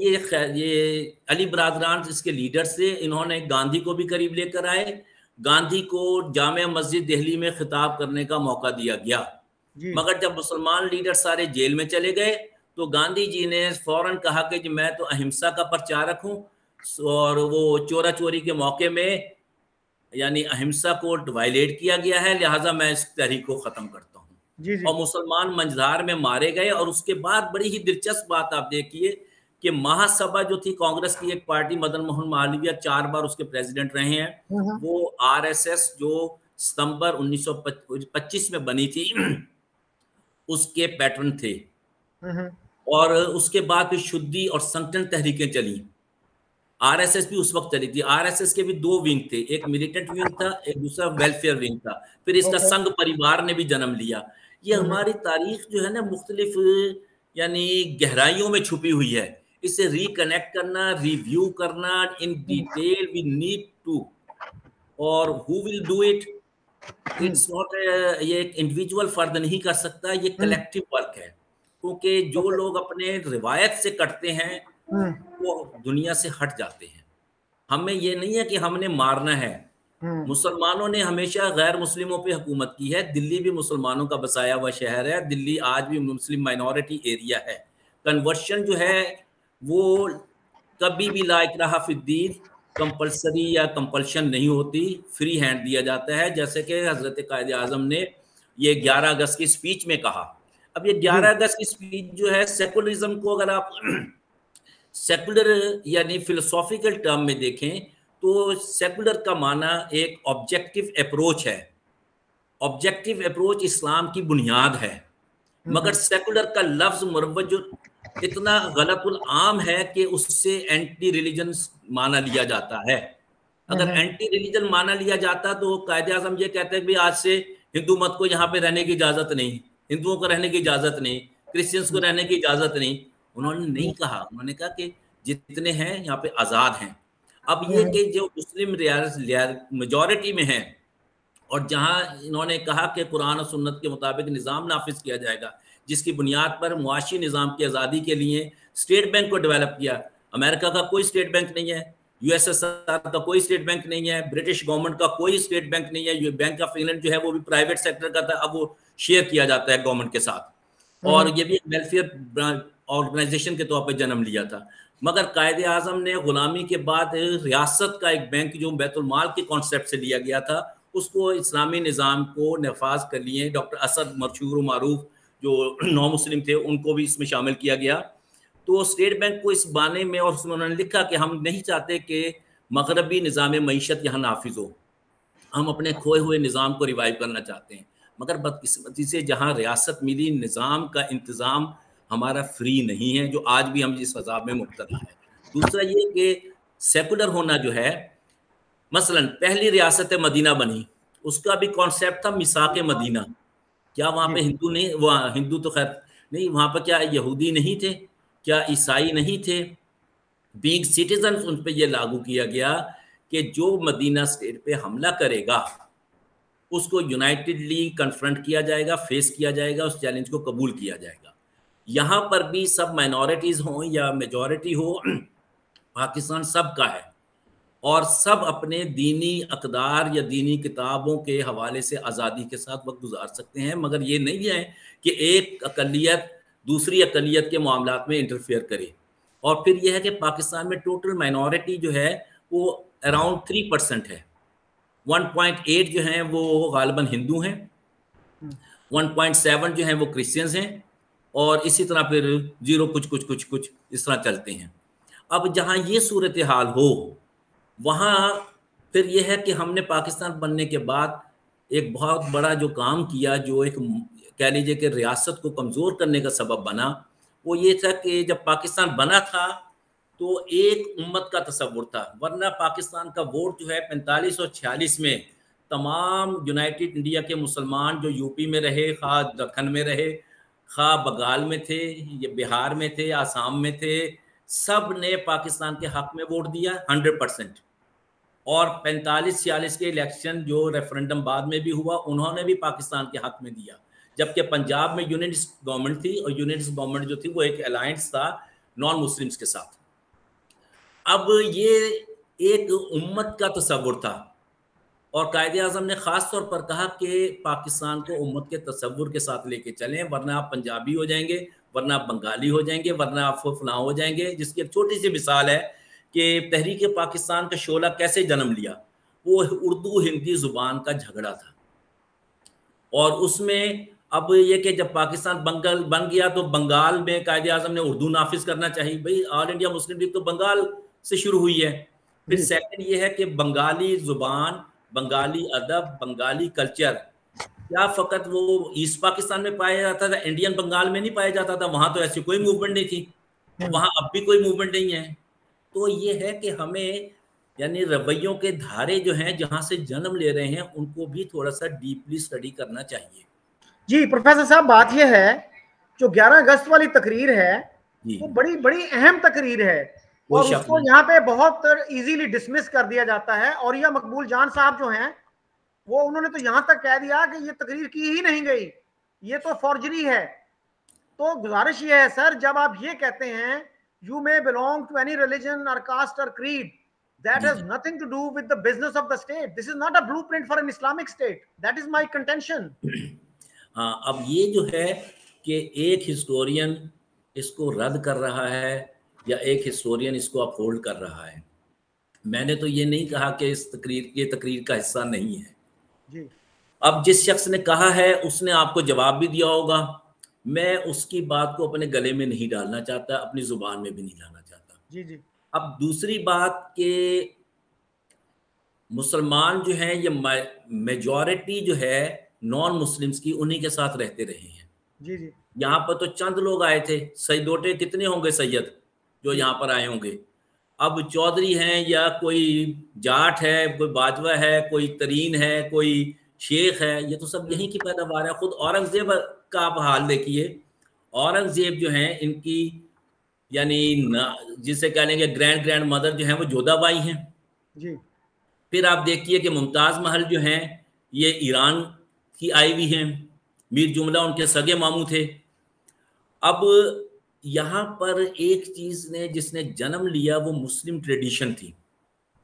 ये अली बरादरान इसके लीडर से, इन्होंने गांधी को भी करीब लेकर आए। गांधी को जामिया मस्जिद दिल्ली में खिताब करने का मौका दिया गया, मगर जब मुसलमान लीडर सारे जेल में चले गए तो गांधी जी ने फौरन कहा कि मैं तो अहिंसा का प्रचारक हूँ, और वो चोरा चोरी के मौके में यानी अहिंसा को वायलेट किया गया है, लिहाजा मैं इस तहरीक को ख़त्म करता हूँ। और मुसलमान मंझधार में मारे गए। और उसके बाद बड़ी ही दिलचस्प बात आप देखिए कि महासभा जो थी कांग्रेस की एक पार्टी, मदन मोहन मालवीय 4 बार उसके प्रेसिडेंट रहे हैं, वो RSS जो सितंबर 1925 में बनी थी उसके पैटर्न थे। और उसके बाद फिर शुद्धि और संगठन तहरीकें चली। RSS भी उस वक्त चली थी। RSS के भी 2 विंग थे, एक मिलिटेंट विंग था, एक दूसरा वेलफेयर विंग था। फिर इसका संघ परिवार ने भी जन्म लिया। ये हमारी तारीख जो है ना मुख्तलिफ यानी गहराइयों में छुपी हुई है, इसे रिकनेक्ट करना, रिव्यू करना in detail we need to. और who will do it? It's not ये एक इंडिविजुअल फर्द नहीं कर सकता, ये कलेक्टिव वर्क है, क्योंकि जो लोग अपने रिवायत से कटते हैं वो दुनिया से हट जाते हैं। हमें ये नहीं है कि हमने मारना है। मुसलमानों ने हमेशा गैर मुस्लिमों पे हुकूमत की है। दिल्ली भी मुसलमानों का बसाया हुआ शहर है, दिल्ली आज भी मुस्लिम माइनॉरिटी एरिया है। कन्वर्शन जो है वो कभी भी ला इकराहा फिद्दीन कंपल्सरी या कंपल्शन नहीं होती, फ्री हैंड दिया जाता है, जैसे कि हजरत कायद आजम ने ये 11 अगस्त की स्पीच में कहा। अब ये 11 अगस्त की स्पीच जो है, सेकुलरिज्म को अगर आप सेकुलर यानी फिलोसॉफिकल टर्म में देखें तो सेकुलर का माना एक ऑब्जेक्टिव अप्रोच है। ऑब्जेक्टिव अप्रोच इस्लाम की बुनियाद है, मगर सेकुलर का लफ्ज मुरव्वज जो इतना गलतुल आम है कि उससे एंटी रिलीजन माना लिया जाता है। अगर एंटी रिलीजन माना लिया जाता तो कायदे आज़म ये कहते हैं कि आज से हिंदू मत को यहाँ पे रहने की इजाजत नहीं, हिंदुओं को रहने की इजाजत नहीं, क्रिश्चियंस को रहने की इजाजत नहीं। उन्होंने नहीं कहा, उन्होंने कहा कि जितने हैं यहाँ पे आज़ाद हैं। अब ये कि जो मुस्लिम मेजॉरिटी में हैं और जहाँ इन्होंने कहा कि कुरान और सुन्नत के मुताबिक निज़ाम नाफिज किया जाएगा, जिसकी बुनियाद पर मुआशी निज़ाम की आज़ादी के लिए स्टेट बैंक को डेवलप किया। अमेरिका का कोई स्टेट बैंक नहीं है, USSR का कोई स्टेट बैंक नहीं है, ब्रिटिश गवर्नमेंट का कोई स्टेट बैंक नहीं है। बैंक ऑफ इंग्लैंड जो है वो भी प्राइवेट सेक्टर का था, अब वो शेयर किया जाता है गवर्नमेंट के साथ। और ये भी वेलफेयर ऑर्गेनाइजेशन के तौर पर जन्म लिया था, मगर कायदे आज़म ने गुलामी के बाद रियासत का एक बैंक जो बैतुल माल के कॉन्सेप्ट से लिया गया था, उसको इस्लामी निज़ाम को नफाज कर लिए। डॉक्टर असद मशहूर मारूफ जो नौ मुस्लिम थे उनको भी इसमें शामिल किया गया। तो स्टेट बैंक को इस बाने में, और उसमें उन्होंने लिखा कि हम नहीं चाहते कि मगरबी निज़ाम मईशत यहाँ नाफिज हो, हम अपने खोए हुए निज़ाम को रिवाइव करना चाहते हैं। मगर बदकिस्मती से जहाँ रियासत मिली, निज़ाम का इंतज़ाम हमारा फ्री नहीं है, जो आज भी हम जिस अजाब में मुब्तला है। दूसरा ये कि सेकुलर होना जो है, मसलन पहली रियासत मदीना बनी, उसका भी कॉन्सेप्ट था मिसाक मदीना। क्या वहाँ पे हिंदू नहीं, वहाँ हिंदू तो खैर नहीं, वहाँ पर क्या यहूदी नहीं थे, क्या ईसाई नहीं थे? बीइंग सिटीजन उन पर यह लागू किया गया कि जो मदीना स्टेट पे हमला करेगा उसको यूनाइटेडली कन्फ्रंट किया जाएगा, फेस किया जाएगा, उस चैलेंज को कबूल किया जाएगा। यहाँ पर भी सब माइनॉरिटीज हों या मेजॉरिटी हो, पाकिस्तान सबका है और सब अपने दीनी अक़दार या दीनी किताबों के हवाले से आज़ादी के साथ वक्त गुजार सकते हैं। मगर ये नहीं है कि एक अक़लियत दूसरी अक़लियत के मामलात में इंटरफेयर करे। और फिर यह है कि पाकिस्तान में टोटल माइनॉरिटी जो है वो अराउंड 3% है। 1.8 जो हैं वो गालिबन हिंदू हैं, 1.7 जो हैं वो क्रिश्चियंस हैं, और इसी तरह फिर 0 कुछ इस तरह चलते हैं। अब जहाँ ये सूरत हाल हो, वहाँ फिर यह है कि हमने पाकिस्तान बनने के बाद एक बहुत बड़ा जो काम किया, जो एक कह लीजिए कि रियासत को कमज़ोर करने का सबब बना, वो ये था कि जब पाकिस्तान बना था तो एक उम्मत का तस्वुर था। वरना पाकिस्तान का वोट जो है 45 और 46 में तमाम यूनाइटेड इंडिया के मुसलमान जो यूपी में रहे, खा दक्खन में रहे, खा बंगाल में थे, ये बिहार में थे, आसाम में थे, सब ने पाकिस्तान के हक में वोट दिया 100%। और 45-46 के इलेक्शन जो रेफरेंडम बाद में भी हुआ, उन्होंने भी पाकिस्तान के हक में दिया। जबकि पंजाब में यूनिटिस्ट गवर्नमेंट थी, और यूनिटिस्ट गवर्नमेंट जो थी वो एक अलायंस था नॉन मुस्लिम्स के साथ। अब ये एक उम्मत का तस्वुर था, और कायदे आज़म ने ख़ास तौर पर कहा कि पाकिस्तान को उम्मत के तस्वुर के साथ लेके चलें, वरना आप पंजाबी हो जाएंगे, वरना आप बंगाली हो जाएंगे, वरना आप फलां हो जाएंगे। जिसकी एक छोटी सी मिसाल है कि तहरीक पाकिस्तान का शोला कैसे जन्म लिया। वो उर्दू हिंदी ज़ुबान का झगड़ा था, और उसमें अब ये कि जब पाकिस्तान बंगाल बन गया तो बंगाल में कायदे आज़म ने उर्दू नाफिज करना चाहिए। भाई ऑल इंडिया मुस्लिम लीग तो बंगाल से शुरू हुई है। फिर सेकंड ये है कि बंगाली ज़ुबान, बंगाली अदब, बंगाली कल्चर क्या फ़कत वो ईस्ट पाकिस्तान में पाया जाता था, इंडियन बंगाल में नहीं पाया जाता था? वहाँ तो ऐसी कोई मूवमेंट नहीं थी, वहाँ अब भी कोई मूवमेंट नहीं है। तो ये है कि हमें यानी रवैयों के धारे जो हैं जहाँ से जन्म ले रहे हैं उनको भी थोड़ा सा डीपली स्टडी करना चाहिए। जी प्रोफेसर साहब, बात यह है जो 11 अगस्त वाली तकरीर है वो बड़ी बड़ी अहम तकरीर है, और उसको यहाँ पे बहुत इजीली डिसमिस कर दिया जाता है। और यह मकबूल जान साहब जो हैं वो उन्होंने तो यहाँ तक कह दिया कि ये तकरीर की ही नहीं गई, ये तो फॉर्जरी है। तो गुजारिश ये है सर, जब आप ये कहते हैं you may belong to any religion और कास्ट और creed, that has nothing to do with the business of the state. This is not a blueprint for an Islamic state. That is my contention. हाँ, अब ये जो है कि एक historian इसको रद्द कर रहा है या एक हिस्टोरियन इसको अपहोल्ड कर रहा है। मैंने तो ये नहीं कहा कि इस तकरीर का हिस्सा नहीं है जी। अब जिस शख्स ने कहा है उसने आपको जवाब भी दिया होगा, मैं उसकी बात को अपने गले में नहीं डालना चाहता, अपनी जुबान में भी नहीं लाना चाहता। जी जी। अब दूसरी बात कि मुसलमान जो हैं ये मेजॉरिटी जो है नॉन मुस्लिम्स की उन्हीं के साथ रहते रहे हैं। जी जी। यहाँ पर तो चंद लोग आए थे, सैयदोटे कितने होंगे सैयद जो यहाँ पर आए होंगे। अब चौधरी हैं या कोई जाट है, कोई बाजवा है, कोई तरीन है, कोई शेख है, ये तो सब यहीं की पैदावार है। खुद औरंगजेब का आप हाल देखिए, औरंगजेब जो हैं इनकी यानी जिसे कह लेंगे ग्रैंड मदर जो है वो जोधाबाई हैं जी। फिर आप देखिए कि मुमताज़ महल जो हैं ये ईरान की आई हुई हैं, मीर जुमला उनके सगे मामू थे। अब यहाँ पर एक चीज़ ने जिसने जन्म लिया वो मुस्लिम ट्रेडिशन थी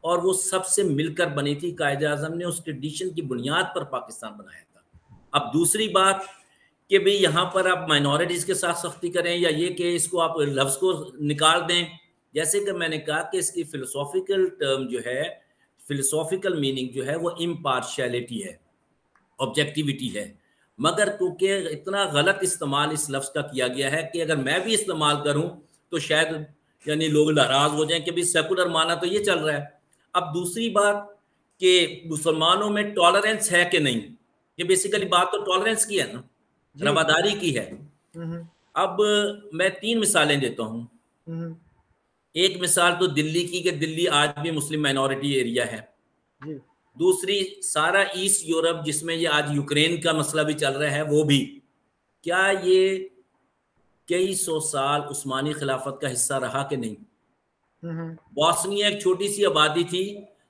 और वो सबसे मिलकर बनी थी। कायदे आज़म ने उस ट्रेडिशन की बुनियाद पर पाकिस्तान बनाया था। अब दूसरी बात कि भाई यहाँ पर आप माइनॉरिटीज के साथ सख्ती करें, या ये कि इसको आप लफ्ज को निकाल दें। जैसे कि मैंने कहा कि इसकी फिलोसॉफिकल टर्म जो है, फिलोसॉफिकल मीनिंग जो है वो इम्पार्शियलिटी है, ऑब्जेक्टिविटी है। मगर क्योंकि इतना गलत इस्तेमाल इस लफ्ज़ का किया गया है कि अगर मैं भी इस्तेमाल करूं तो शायद यानी लोग नाराज हो जाएं कि भाई सेकुलर माना तो ये चल रहा है। अब दूसरी बात कि मुसलमानों में टॉलरेंस है कि नहीं, ये बेसिकली बात तो टॉलरेंस की है ना, जी। रवादारी की है। अब मैं 3 मिसालें देता हूँ। एक मिसाल तो दिल्ली की, कि दिल्ली आज भी मुस्लिम माइनॉरिटी एरिया है। जी। दूसरी सारा ईस्ट यूरोप, जिसमें ये आज यूक्रेन का मसला भी चल रहा है, वो भी क्या ये कई सौ साल उस्मानी खिलाफत का हिस्सा रहा कि नहीं। बॉस्निया एक छोटी सी आबादी थी,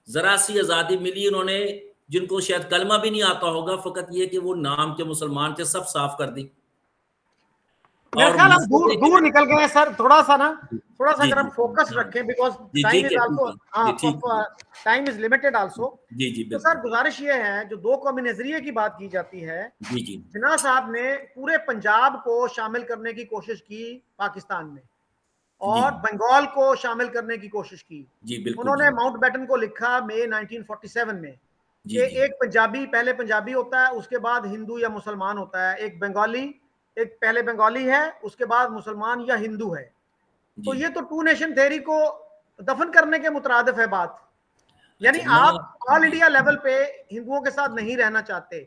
जरा सी आज़ादी मिली, उन्होंने जिनको शायद कलमा भी नहीं आता होगा, फकत ये कि वो नाम के मुसलमान थे, सब साफ कर दी। मेरा ख्याल हम दूर दूर निकल गए हैं सर, थोड़ा सा अगर हम फोकस रखें, because time is also time is limited also. तो सर गुजारिश ये है, जो दो कौमी नजरिए की बात की जाती है, जिन्ना साहब ने पूरे पंजाब को शामिल करने की कोशिश की पाकिस्तान में, और बंगाल को शामिल करने की कोशिश की। उन्होंने माउंटबेटन को लिखा मई 1947 में कि एक पंजाबी पहले पंजाबी होता है, उसके बाद हिंदू या मुसलमान होता है, एक बंगाली एक पहले बंगाली है, उसके बाद मुसलमान या हिंदू है। तो ये तो टू नेशन थ्योरी को दफन करने के मुतरादिफ है बात। यानी आप ऑल इंडिया लेवल पे हिंदुओं के साथ नहीं रहना चाहते,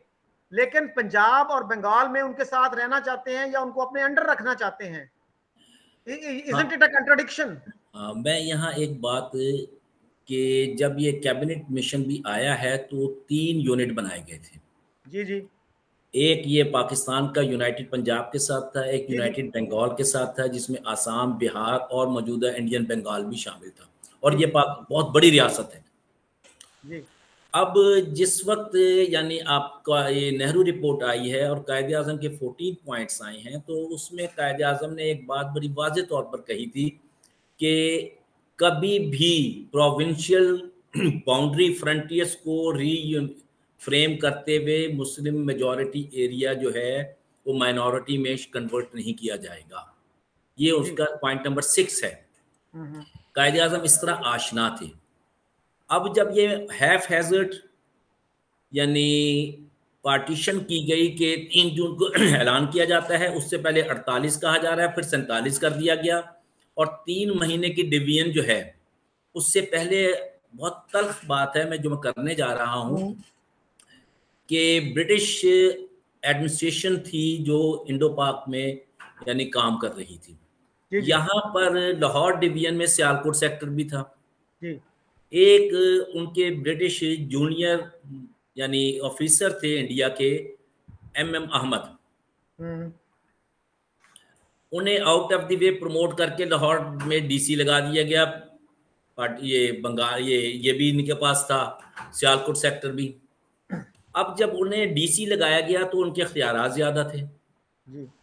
लेकिन पंजाब और बंगाल में उनके साथ रहना चाहते हैं या उनको अपने अंडर रखना चाहते हैं। Isn't it a contradiction? मैं यहाँ एक बात कि जब ये कैबिनेट मिशन भी आया है तो 3 यूनिट बनाए गए थे। जी जी। एक ये पाकिस्तान का यूनाइटेड पंजाब के साथ था, एक यूनाइटेड बंगाल के साथ था, जिसमें आसाम, बिहार और मौजूदा इंडियन बंगाल भी शामिल था, और ये बहुत बड़ी रियासत है जी। अब जिस वक्त यानी आपका ये नेहरू रिपोर्ट आई है और कायदे आज़म के 14 पॉइंट्स आए हैं, तो उसमें कायदे आज़म ने एक बात बड़ी वाज़ेह तौर पर कही थी कि कभी भी प्रोविंशियल बाउंड्री फ्रंटियर्स को फ्रेम करते हुए मुस्लिम मेजॉरिटी एरिया जो है वो माइनॉरिटी में कन्वर्ट नहीं किया जाएगा। ये उसका पॉइंट नंबर 6 है। कायदे आज़म इस तरह आशना थे। अब जब ये हैफ हैजर्ड यानी पार्टीशन की गई कि 3 जून को ऐलान किया जाता है, उससे पहले 48 कहा जा रहा है, फिर 47 कर दिया गया, और 3 महीने की डिवीजन जो है उससे पहले बहुत तल्ख बात है मैं जो मैं करने जा रहा हूँ कि ब्रिटिश एडमिनिस्ट्रेशन थी जो इंडो पाक में यानी काम कर रही थी। यहाँ पर लाहौर डिवीजन में सियालकोट सेक्टर भी था। एक उनके ब्रिटिश जूनियर यानी ऑफिसर थे इंडिया के MM अहमद, उन्हें out of the way promote करके लाहौर में DC लगा दिया गया। ये बंगाल ये भी इनके पास था, सियालकोट सेक्टर भी। अब जब उन्हें DC लगाया गया तो उनके इख्तियारात ज़्यादा थे।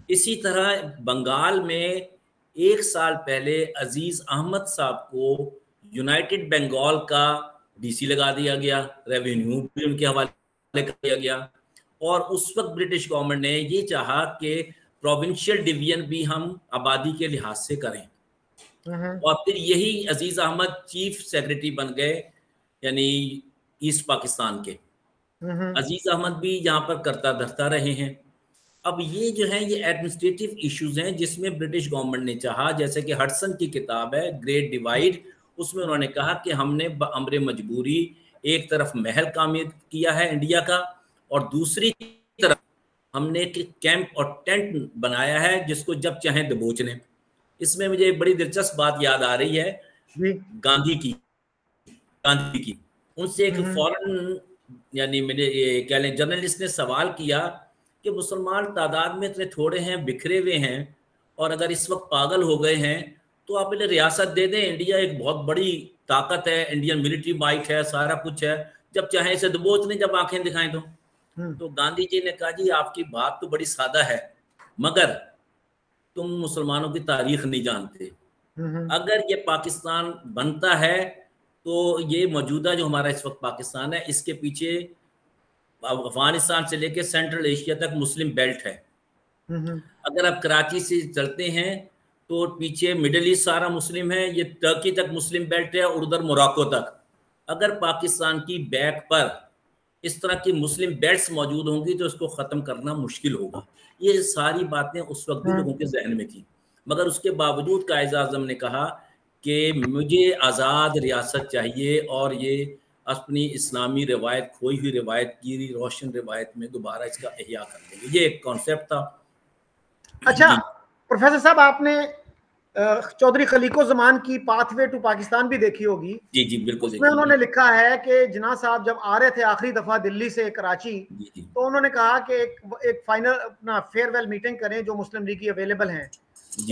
इसी तरह बंगाल में 1 साल पहले अजीज़ अहमद साहब को यूनाइटेड बंगाल का DC लगा दिया गया, रेवेन्यू भी उनके हवाले कर दिया गया, और उस वक्त ब्रिटिश गवर्नमेंट ने ये चाहा कि प्रोविंशियल डिवीजन भी हम आबादी के लिहाज से करें, और फिर यही अजीज़ अहमद चीफ सेक्रेटरी बन गए यानी ईस्ट पाकिस्तान के। अजीज़ अहमद भी यहाँ पर करता धरता रहे हैं। अब ये जो है ये एडमिनिस्ट्रेटिव इश्यूज हैं जिसमें ब्रिटिश गवर्नमेंट ने चाहा, जैसे कि हडसन की किताब है ग्रेट डिवाइड, उसमें उन्होंने कहा कि हमने अमरे मजबूरी एक तरफ महल कामिल किया है इंडिया का, और दूसरी तरफ हमने एक कैंप और टेंट बनाया है जिसको जब चाहें दबोच लें। इसमें मुझे एक बड़ी दिलचस्प बात याद आ रही है गांधी की। उनसे एक फॉरेन यानी मेरे कह लें जर्नलिस्ट ने सवाल किया कि मुसलमान तादाद में इतने थोड़े हैं, बिखरे हुए हैं, और अगर इस वक्त पागल हो गए हैं तो आप इन्हें रियासत दे दें, इंडिया एक बहुत बड़ी ताकत है, इंडियन मिलिट्री माइट है, सारा कुछ है, जब चाहें इसे दबोच लें, जब आंखें दिखाएं तो गांधी जी ने कहा जी आपकी बात तो बड़ी सादा है, मगर तुम मुसलमानों की तारीख नहीं जानते। अगर ये पाकिस्तान बनता है तो ये मौजूदा जो हमारा इस वक्त पाकिस्तान है, इसके पीछे अफगानिस्तान से लेकर सेंट्रल एशिया तक मुस्लिम बेल्ट है, अगर आप कराची से चलते हैं तो पीछे मिडिल ईस्ट सारा मुस्लिम है, ये टर्की तक मुस्लिम बेल्ट है और उधर मोरक्को तक। अगर पाकिस्तान की बैक पर इस तरह की मुस्लिम बेल्ट्स मौजूद होंगी तो इसको ख़त्म करना मुश्किल होगा। ये सारी बातें उस वक्त भी लोगों के जहन में थी, मगर उसके बावजूद कायद आज़म ने कहा कि मुझे आज़ाद रियासत चाहिए और ये अपनी इस्लामी रिवायत, खोई हुई रिवायत की रोशन रिवायत में दोबारा इसका एहया कर देंगे। ये एक कॉन्सेप्ट था। अच्छा प्रोफेसर साहब, आपने चौधरी खलीकुज़्ज़मान की पाथवे टू पाकिस्तान भी देखी होगी। जी जी बिल्कुल। उसमें उन्होंने लिखा है कि जिन्ना साहब जब आ रहे थे आखिरी दफा दिल्ली से कराची, तो उन्होंने कहा कि एक फाइनल अपना फेयरवेल मीटिंग करें जो मुस्लिम लीग की अवेलेबल हैं।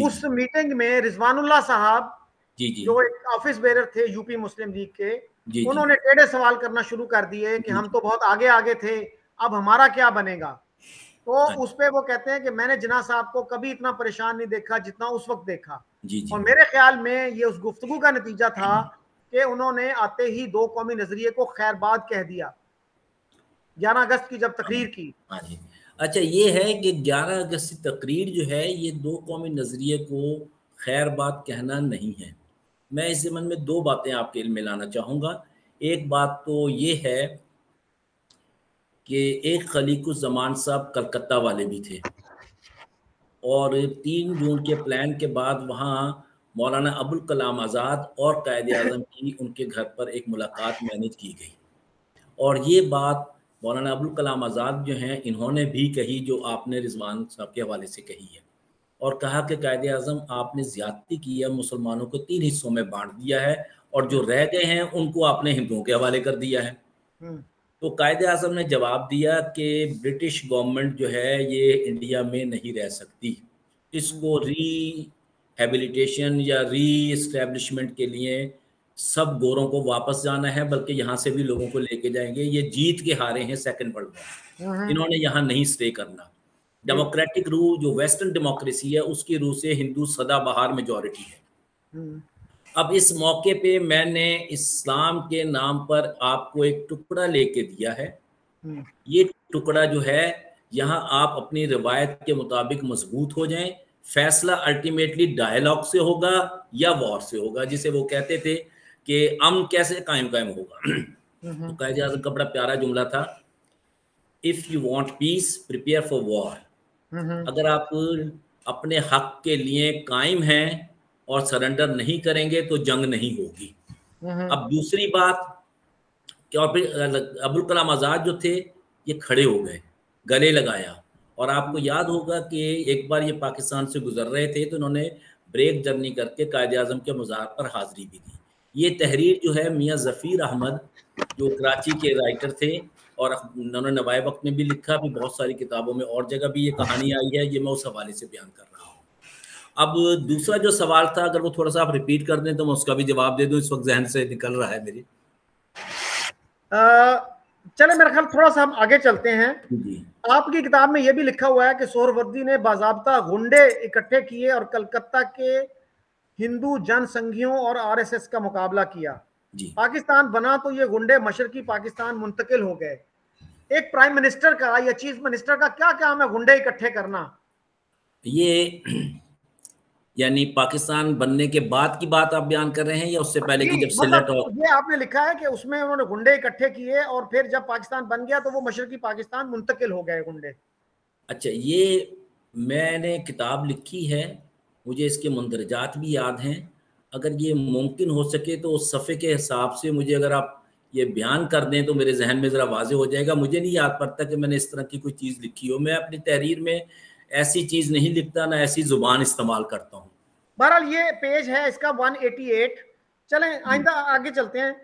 उस मीटिंग में रिजवानुल्लाह साहब जो एक ऑफिस बेरर थे यूपी मुस्लिम लीग के, उन्होंने टेढ़े सवाल करना शुरू कर दिए कि हम तो बहुत आगे आगे थे, अब हमारा क्या बनेगा। तो उस पे वो कहते हैं कि मैंने जिन्ना साहब को कभी इतना परेशान नहीं देखा जितना उस वक्त देखा। और मेरे ख्याल में ये उस गुफ्तगू का नतीजा था कि उन्होंने आते ही 2 कौमी नजरिए को खैरबाद कह दिया 11 अगस्त की जब तकरीर की। अच्छा, ये है कि 11 अगस्त की तकरीर जो है ये 2 कौमी नजरिए को खैरबाद कहना नहीं है। मैं इस ज़मन में 2 बातें आपके इल्म में लाना चाहूँगा। एक बात तो ये है कि एक खलीकुज़्ज़मान साहब कलकत्ता वाले भी थे और 3 जून के प्लान के बाद वहाँ मौलाना अबुल कलाम आज़ाद और कायद आज़म की उनके घर पर एक मुलाकात मैनेज की गई। और ये बात मौलाना अबुल कलाम आज़ाद जो हैं इन्होंने भी कही जो आपने रिजवान साहब के हवाले से कही है, और कहा कि कायद आज़म आपने ज़्यादती की है, मुसलमानों को 3 हिस्सों में बांट दिया है और जो रह गए हैं उनको आपने हिंदुओं के हवाले कर दिया है। तो कायद आज़म ने जवाब दिया कि ब्रिटिश गवर्नमेंट जो है ये इंडिया में नहीं रह सकती, इसको रिहेबिलिटेशन या री एस्टेब्लिशमेंट के लिए सब गोरों को वापस जाना है, बल्कि यहाँ से भी लोगों को लेके जाएंगे। ये जीत के हारे हैं सेकंड वर्ल्ड वॉर, इन्होंने यहाँ नहीं स्टे करना। डेमोक्रेटिक रू जो वेस्टर्न डेमोक्रेसी है उसकी रू से हिंदू सदाबहार मेजॉरिटी है। अब इस मौके पे मैंने इस्लाम के नाम पर आपको एक टुकड़ा लेके दिया है। ये टुकड़ा जो है यहाँ आप अपनी रिवायत के मुताबिक मजबूत हो जाएं। फैसला अल्टीमेटली डायलॉग से होगा या वॉर से होगा, जिसे वो कहते थे कि अमन कैसे कायम होगा। तो कायद आज़म का बड़ा प्यारा जुमला था, if you want piece prepare for war. अगर आप अपने हक के लिए कायम हैं और सरेंडर नहीं करेंगे तो जंग नहीं होगी। अब दूसरी बात कि और फिर अबुल कलाम आज़ाद जो थे ये खड़े हो गए, गले लगाया, और आपको याद होगा कि एक बार ये पाकिस्तान से गुजर रहे थे तो उन्होंने ब्रेक जर्नी करके कायद आज़म के मज़ार पर हाज़िरी भी दी। ये तहरीर जो है मियाँ ज़फ़ीर अहमद जो कराची के राइटर थे और उन्होंने नवाए वक्त में भी लिखा, भी बहुत सारी किताबों में और जगह भी ये कहानी आई है, ये मैं उस हवाले से बयान कर रहा हूँ। अब दूसरा जो सवाल था अगर वो थोड़ा सा आप रिपीट कर दें तो मैं उसका भी जवाब दे दूं, इस वक्त जहन से निकल रहा है मेरी। चले मेरे ख्याल थोड़ा सा हम आगे चलते हैं। आपकी किताब में यह भी लिखा हुआ है कि सोहरवर्दी ने बाज़ाब्ता गुंडे इकट्ठे किए और कलकत्ता के हिंदू जनसंघियों और आरएसएस का मुकाबला किया। पाकिस्तान बना तो ये गुंडे मशरकी पाकिस्तान मुंतकिल हो गए। एक प्राइम मिनिस्टर का या चीफ मिनिस्टर का क्या काम है गुंडे इकट्ठे करना? ये यानी पाकिस्तान बनने के बाद की बात आप बयान कर रहे हैं या उससे पहले की जब सिलेट और ये आपने लिखा है कि उसमें उन्होंने गुंडे इकट्ठे किए और फिर जब पाकिस्तान बन गया तो वो मशरकी पाकिस्तान मुंतकिल हो गए गुंडे। अच्छा, ये मैंने किताब लिखी है, मुझे इसके मंदरजात भी याद हैं। अगर ये मुमकिन हो सके तो उस सफ़े के हिसाब से मुझे अगर आप ये बयान कर दें तो मेरे जहन में ज़रा वाज़े हो जाएगा। मुझे नहीं याद पड़ता कि मैंने इस तरह की कोई चीज़ लिखी हो। मैं अपनी तहरीर में ऐसी चीज़ नहीं लिखता, ना ऐसी ज़ुबान इस्तेमाल करता हूँ। बहरहाल ये पेज है इसका 188। चलें आइंदा आगे चलते हैं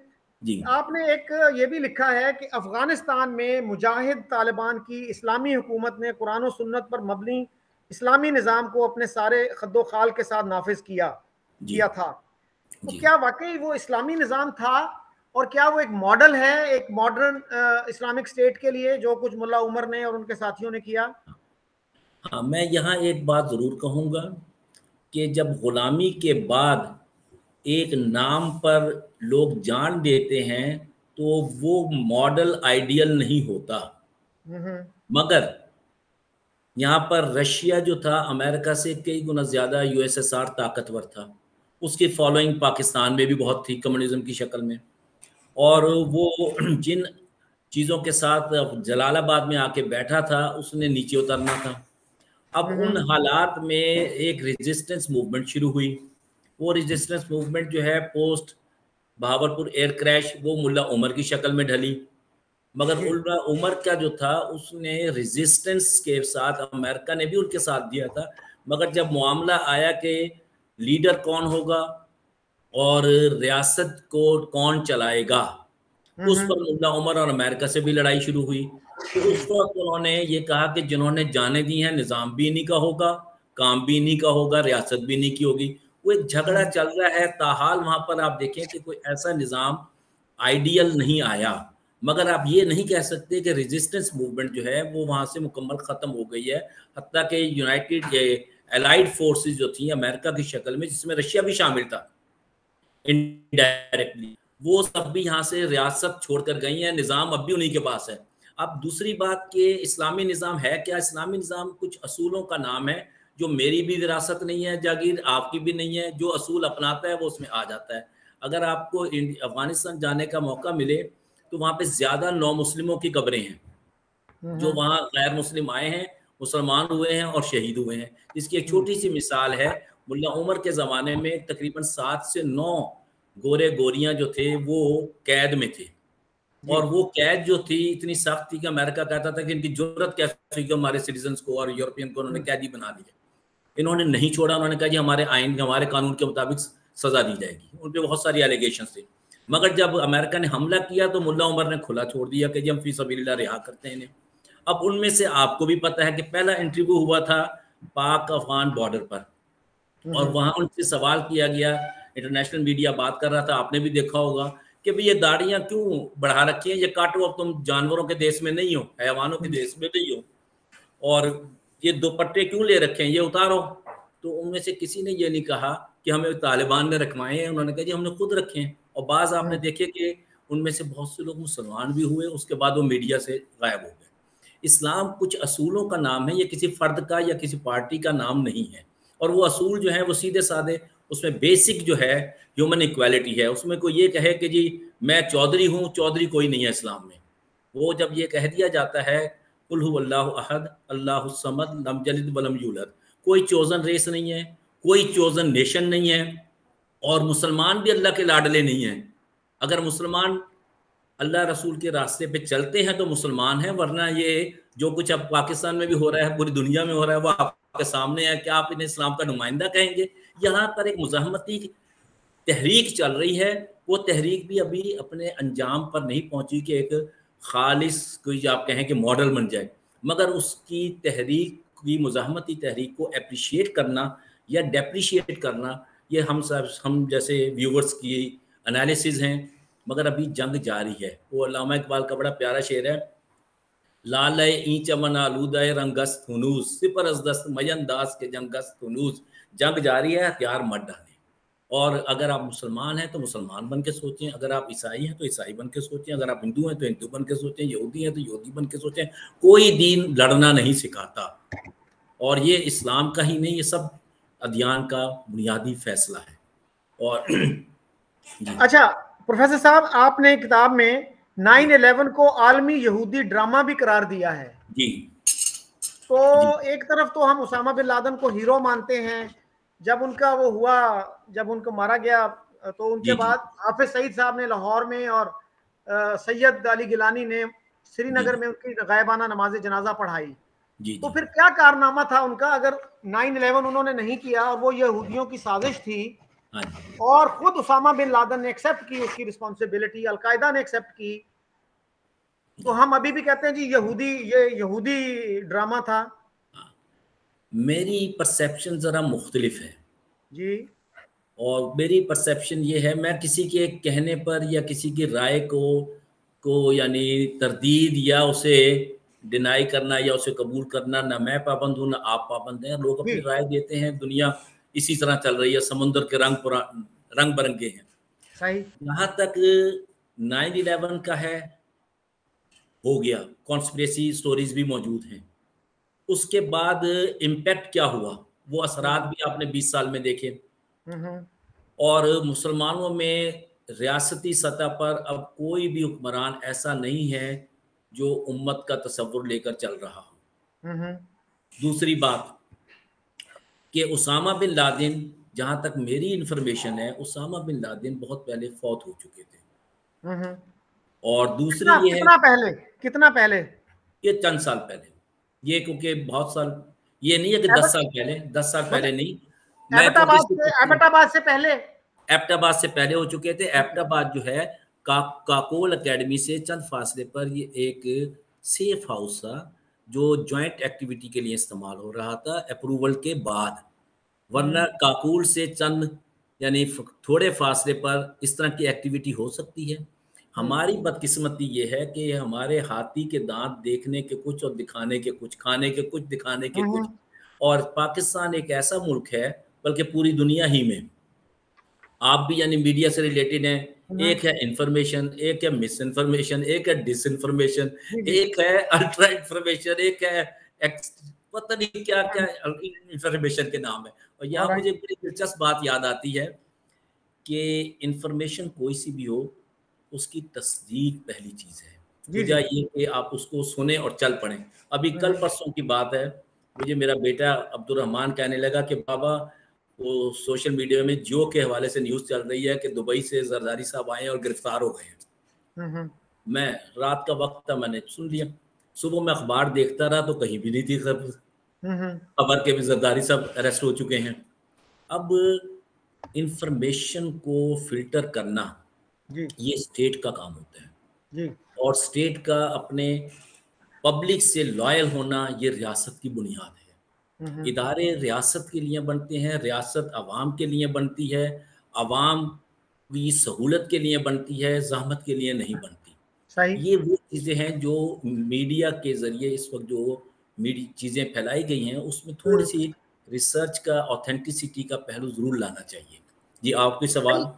जी। आपने एक ये भी लिखा है कि अफगानिस्तान में मुजाहिद तालिबान की इस्लामी हुकूमत ने कुरान और सुन्नत पर मबनी इस्लामी निज़ाम को अपने सारे खद्दो खाल के साथ नाफिज किया था। तो क्या वाकई वो इस्लामी निज़ाम था और क्या वो एक मॉडल है एक मॉडर्न इस्लामिक स्टेट के लिए जो कुछ मुल्ला उमर ने और उनके साथियों ने किया? हाँ, मैं यहाँ एक बात ज़रूर कहूँगा कि जब गुलामी के बाद एक नाम पर लोग जान देते हैं तो वो मॉडल आइडियल नहीं होता, मगर यहाँ पर रशिया जो था अमेरिका से कई गुना ज़्यादा यूएसएसआर ताकतवर था। उसकी फॉलोइंग पाकिस्तान में भी बहुत थी कम्युनिज्म की शक्ल में। और वो जिन चीज़ों के साथ जलालाबाद में आके बैठा था उसने नीचे उतरना था। अब उन हालात में एक रेजिस्टेंस मूवमेंट शुरू हुई। वो रेजिस्टेंस मूवमेंट जो है पोस्ट बहावलपुर एयर क्रैश वो मुल्ला उमर की शक्ल में ढली। मगर मुल्ला उमर का जो था उसने रेजिस्टेंस के साथ अमेरिका ने भी उनके साथ दिया था। मगर जब मामला आया कि लीडर कौन होगा और रियासत को कौन चलाएगा, उस पर मुल्ला उमर और अमेरिका से भी लड़ाई शुरू हुई। तो उस वक्त उन्होंने ये कहा कि जिन्होंने जाने दी हैं निज़ाम भी इन्हीं का होगा, काम भी इन्हीं का होगा, रियासत भी इन्हीं की होगी। वो एक झगड़ा चल रहा है। ताहाल वहाँ पर आप देखें कि कोई ऐसा निज़ाम आइडियल नहीं आया। मगर आप ये नहीं कह सकते कि रेजिस्टेंस मूवमेंट जो है वो वहाँ से मुकम्मल ख़त्म हो गई है। हत्ता कि यूनाइटेड एलाइड फोर्सेस जो थी अमेरिका की शक्ल में, जिसमें रशिया भी शामिल था इनडायरेक्टली, वो सब भी यहाँ से रियासत छोड़कर गई हैं। निज़ाम अब भी उन्हीं के पास है। अब दूसरी बात कि इस्लामी निज़ाम है क्या? इस्लामी निज़ाम कुछ असूलों का नाम है जो मेरी भी विरासत नहीं है जागीर, आपकी भी नहीं है। जो असूल अपनाता है वो उसमें आ जाता है। अगर आपको अफगानिस्तान जाने का मौका मिले तो वहाँ पे ज़्यादा नौ मुस्लिमों की कब्रें हैं जो वहाँ गैर मुस्लिम आए हैं, मुसलमान हुए हैं और शहीद हुए हैं। इसकी एक छोटी सी मिसाल है, मुल्ला उमर के ज़माने में तकरीबन 7 से 9 गोरे गोरियां जो थे वो कैद में थे। और वो कैद जो थी इतनी सख्त थी कि अमेरिका कहता था कि इनकी जरूरत कैसे हुई कि हमारे सिटीजन्स को और यूरोपियन को उन्होंने कैदी बना दिया। इन्होंने नहीं छोड़ा। उन्होंने कहा जी हमारे आइन हमारे कानून के मुताबिक सजा दी जाएगी। उन पर बहुत सारी एलिगेशन थे। मगर जब अमेरिका ने हमला किया तो मुल्ला उमर ने खुला छोड़ दिया कि जी हम फी सबीलिल्लाह रिहा करते हैं इन्हें। अब उनमें से आपको भी पता है कि पहला इंटरव्यू हुआ था पाक अफगान बॉर्डर पर, और वहां उनसे सवाल किया गया, इंटरनेशनल मीडिया बात कर रहा था, आपने भी देखा होगा कि भाई ये दाढ़ियां क्यों बढ़ा रखी हैं, ये काटो, अब तुम जानवरों के देश में नहीं हो, हैवानों के देश में नहीं हो, और ये दुपट्टे क्यों ले रखे हैं, ये उतारो। तो उनमें से किसी ने ये नहीं कहा कि हमें तालिबान ने रखवाए हैं, उन्होंने कहा जी हमने खुद रखे हैं। और बाज आपने देखे कि उनमें से बहुत से लोग मुसलमान भी हुए, उसके बाद वो मीडिया से गायब हो गए। इस्लाम कुछ असूलों का नाम है, ये किसी फर्द का या किसी पार्टी का नाम नहीं है। और वो असूल जो है वो सीधे साधे, उसमें बेसिक जो है ह्यूमन इक्वालिटी है। उसमें कोई ये कहे कि जी मैं चौधरी हूँ, चौधरी कोई नहीं है इस्लाम में। वो जब ये कह दिया जाता है कुल हु अल्लाहु अहद अल्लाहु समद लम यलिद वलम यूलद, कोई चोजन रेस नहीं है, कोई चोजन नेशन नहीं है, और मुसलमान भी अल्लाह के लाडले नहीं हैं। अगर मुसलमान अल्लाह रसूल के रास्ते पे चलते हैं तो मुसलमान हैं, वरना ये जो कुछ अब पाकिस्तान में भी हो रहा है, पूरी दुनिया में हो रहा है, वो आपके सामने है। क्या आप इन्हें इस्लाम का नुमाइंदा कहेंगे? यहाँ पर एक मुज़ाहमती तहरीक चल रही है। वो तहरीक भी अभी अपने अंजाम पर नहीं पहुंची कि एक खालिस कोई आप कहें कि मॉडल बन जाए। मगर उसकी तहरीक की मुज़ाहमती तहरीक को अप्रिशिएट करना या डेप्रिशिएट करना, ये हम जैसे व्यूवर्स की एनालिसिस हैं। मगर अभी जंग जारी है। वो अल्लामा इकबाल का बड़ा प्यारा शेर है, लाल ई चमन आलूदा रंगस्त हुनूस सिपर अजदस्त मयन दास के जंगस्त हुनूस। जंग जारी है, हथियार मत डालें। और अगर आप मुसलमान हैं तो मुसलमान बन के सोचें, अगर आप ईसाई हैं तो ईसाई बन के सोचें, अगर आप हिंदू हैं तो हिंदू बन के सोचें, यहूदी हैं तो यहूदी बन के सोचें। कोई दीन लड़ना नहीं सिखाता, और ये इस्लाम का ही नहीं, ये सब अदियान का बुनियादी फैसला है। और अच्छा प्रोफेसर साहब, आपने किताब में 9/11 को आलमी यहूदी ड्रामा भी करार दिया है। जी तो जी एक तरफ तो हम उसामा बिन लादेन को हीरो मानते हैं, जब उनका वो हुआ, जब उनको मारा गया, तो उनके जी जी बाद हाफिज सईद साहब ने लाहौर में और सैयद अली गिलानी ने जी श्रीनगर में उनकी गायबाना नमाज जनाजा पढ़ाई। जी तो जी फिर क्या कारनामा था उनका? अगर 9/11 उन्होंने नहीं किया और वो यहूदियों की साजिश थी, हाँ जी और खुद उसामा बिन लादेन ने एक्सेप्ट की उसकी रिस्पॉन्सिबिलिटी, अलकायदा ने एक्सेप्ट की, तो जी। हम अभी भी कहते हैं जी ये यहूदी ड्रामा था। मेरी परसेप्शन ज़रा मुख्तलिफ है। जी और मेरी परसेप्शन ये है, मैं किसी के कहने पर या किसी की राय को यानी तरदीद या उसे डिनाई करना या उसे कबूल करना, ना मैं पाबंद हूँ ना आप पाबंद हैं। लोग जी अपनी राय देते हैं। दुनिया इसी तरह चल रही है, समुद्र के रंग बिरंगे हैं। सही। जहाँ तक 9/11 का है, हो गया, कॉन्स्पिरेसी स्टोरीज भी मौजूद हैं। उसके बाद इम्पैक्ट क्या हुआ, वो असरात भी आपने 20 साल में देखे। और मुसलमानों में रियासती सतह पर अब कोई भी हुक्मरान ऐसा नहीं है जो उम्मत का तसव्वुर लेकर चल रहा हो। दूसरी बात कि उसामा बिन लादेन, जहां तक मेरी इंफॉर्मेशन है, उसामा बिन लादेन बहुत पहले फौत हो चुके थे। और दूसरी ये कितना पहले, कितना पहले? ये चंद साल पहले, ये क्योंकि बहुत साल, ये नहीं है कि 10 साल पहले, 10 साल पहले नहीं, मैं एबटाबाद से पहले, एबटाबाद से पहले हो चुके थे। एबटाबाद जो है काकोल एकेडमी से चंद फासले पर ये एक सेफ हाउस था जो जॉइंट एक्टिविटी के लिए इस्तेमाल हो रहा था अप्रूवल के बाद, वरना काकोल से चंद यानी थोड़े फासले पर इस तरह की एक्टिविटी हो सकती है। हमारी बदकिस्मती ये है कि हमारे हाथी के दांत देखने के कुछ और दिखाने के कुछ, खाने के कुछ, दिखाने के कुछ। और पाकिस्तान एक ऐसा मुल्क है, बल्कि पूरी दुनिया ही में, आप भी यानी मीडिया से रिलेटेड हैं, एक है इंफॉर्मेशन, एक है मिस इन्फॉर्मेशन, एक है डिस इन्फॉर्मेशन, एक है अल्ट्रा इन्फॉर्मेशन, एक है पता नहीं क्या क्या इंफॉर्मेशन के नाम है। और यहाँ मुझे बड़ी दिलचस्प बात याद आती है कि इंफॉर्मेशन कोई सी भी हो, उसकी तस्दीक पहली चीज है, वजह ये कि आप उसको सुने और चल पड़े। अभी कल परसों की बात है, मुझे मेरा बेटा अब्दुर्रहमान कहने लगा कि बाबा वो सोशल मीडिया में जियो के हवाले से न्यूज़ चल रही है कि दुबई से जरदारी साहब आए और गिरफ्तार हो गए हैं। मैं रात का वक्त था, मैंने सुन लिया। सुबह मैं अखबार देखता रहा तो कहीं भी नहीं थी खबर के भी जरदारी साहब अरेस्ट हो चुके हैं। अब इंफॉर्मेशन को फिल्टर करना ये स्टेट का काम होता है, और स्टेट का अपने पब्लिक से लॉयल होना ये रियासत की बुनियाद है। इदारे रियासत के लिए बनते हैं, रियासत अवाम के लिए बनती है, अवाम की सहूलत के लिए बनती है, ज़हमत के लिए नहीं बनती। सही। ये वो चीज़ें हैं जो मीडिया के ज़रिए इस वक्त जो चीज़ें फैलाई गई हैं, उसमें थोड़ी सी रिसर्च का, ऑथेंटिसिटी का पहलू ज़रूर लाना चाहिए। जी, आपके सवाल।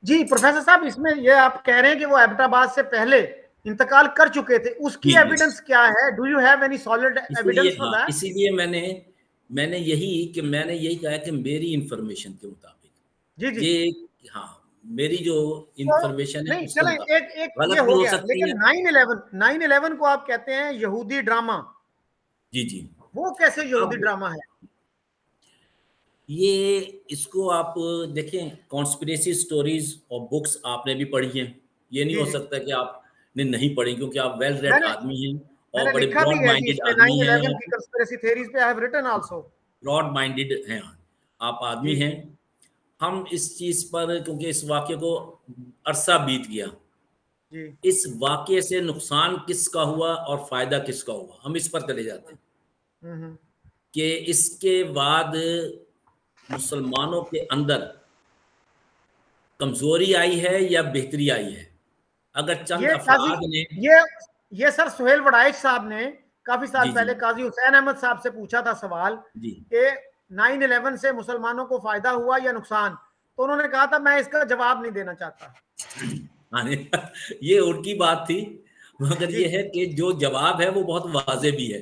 जी प्रोफेसर साहब, इसमें ये आप कह रहे हैं कि वो एबटाबाद से पहले इंतकाल कर चुके थे, उसकी एविडेंस क्या है? Do you have any solid evidence for that? इसीलिए मैंने यही कहा कि मेरी इंफॉर्मेशन के मुताबिक जी ये, हाँ, मेरी जो इंफॉर्मेशन है नहीं, चलें, एक गलत ये भी हो हो गया, सकती है। लेकिन 9/11 को आप कहते हैं यहूदी ड्रामा। जी, वो कैसे यहूदी ड्रामा है? ये इसको आप देखें, कॉन्स्पिरेसी स्टोरीज और बुक्स आपने भी पढ़ी हैं, ये नहीं हो सकता कि आपने नहीं पढ़ी, क्योंकि आप वेल रेड आदमी हैं और बड़े ब्रॉड माइंडेड आदमी हैं। 9/11 की कंस्पिरेसी थ्योरीज पे I have written also. Broad minded हैं आप आदमी हैं। हम इस चीज पर, क्योंकि इस वाक्य को अरसा बीत गया, इस वाक्य से नुकसान किसका हुआ और फायदा किसका हुआ, हम इस पर चले जाते हैं कि इसके बाद मुसलमानों के अंदर कमजोरी आई है या बेहतरी आई है। अगर चंद अफराद ने ये सर सुहेल वड़ाइच साहब ने काफी साल पहले काजी हुसैन अहमद साहब से पूछा था सवाल कि 9/11 से मुसलमानों को फायदा हुआ या नुकसान, तो उन्होंने कहा था मैं इसका जवाब नहीं देना चाहता। ये उनकी बात थी, मगर ये है कि जो जवाब है वो बहुत वाज़ेह भी है।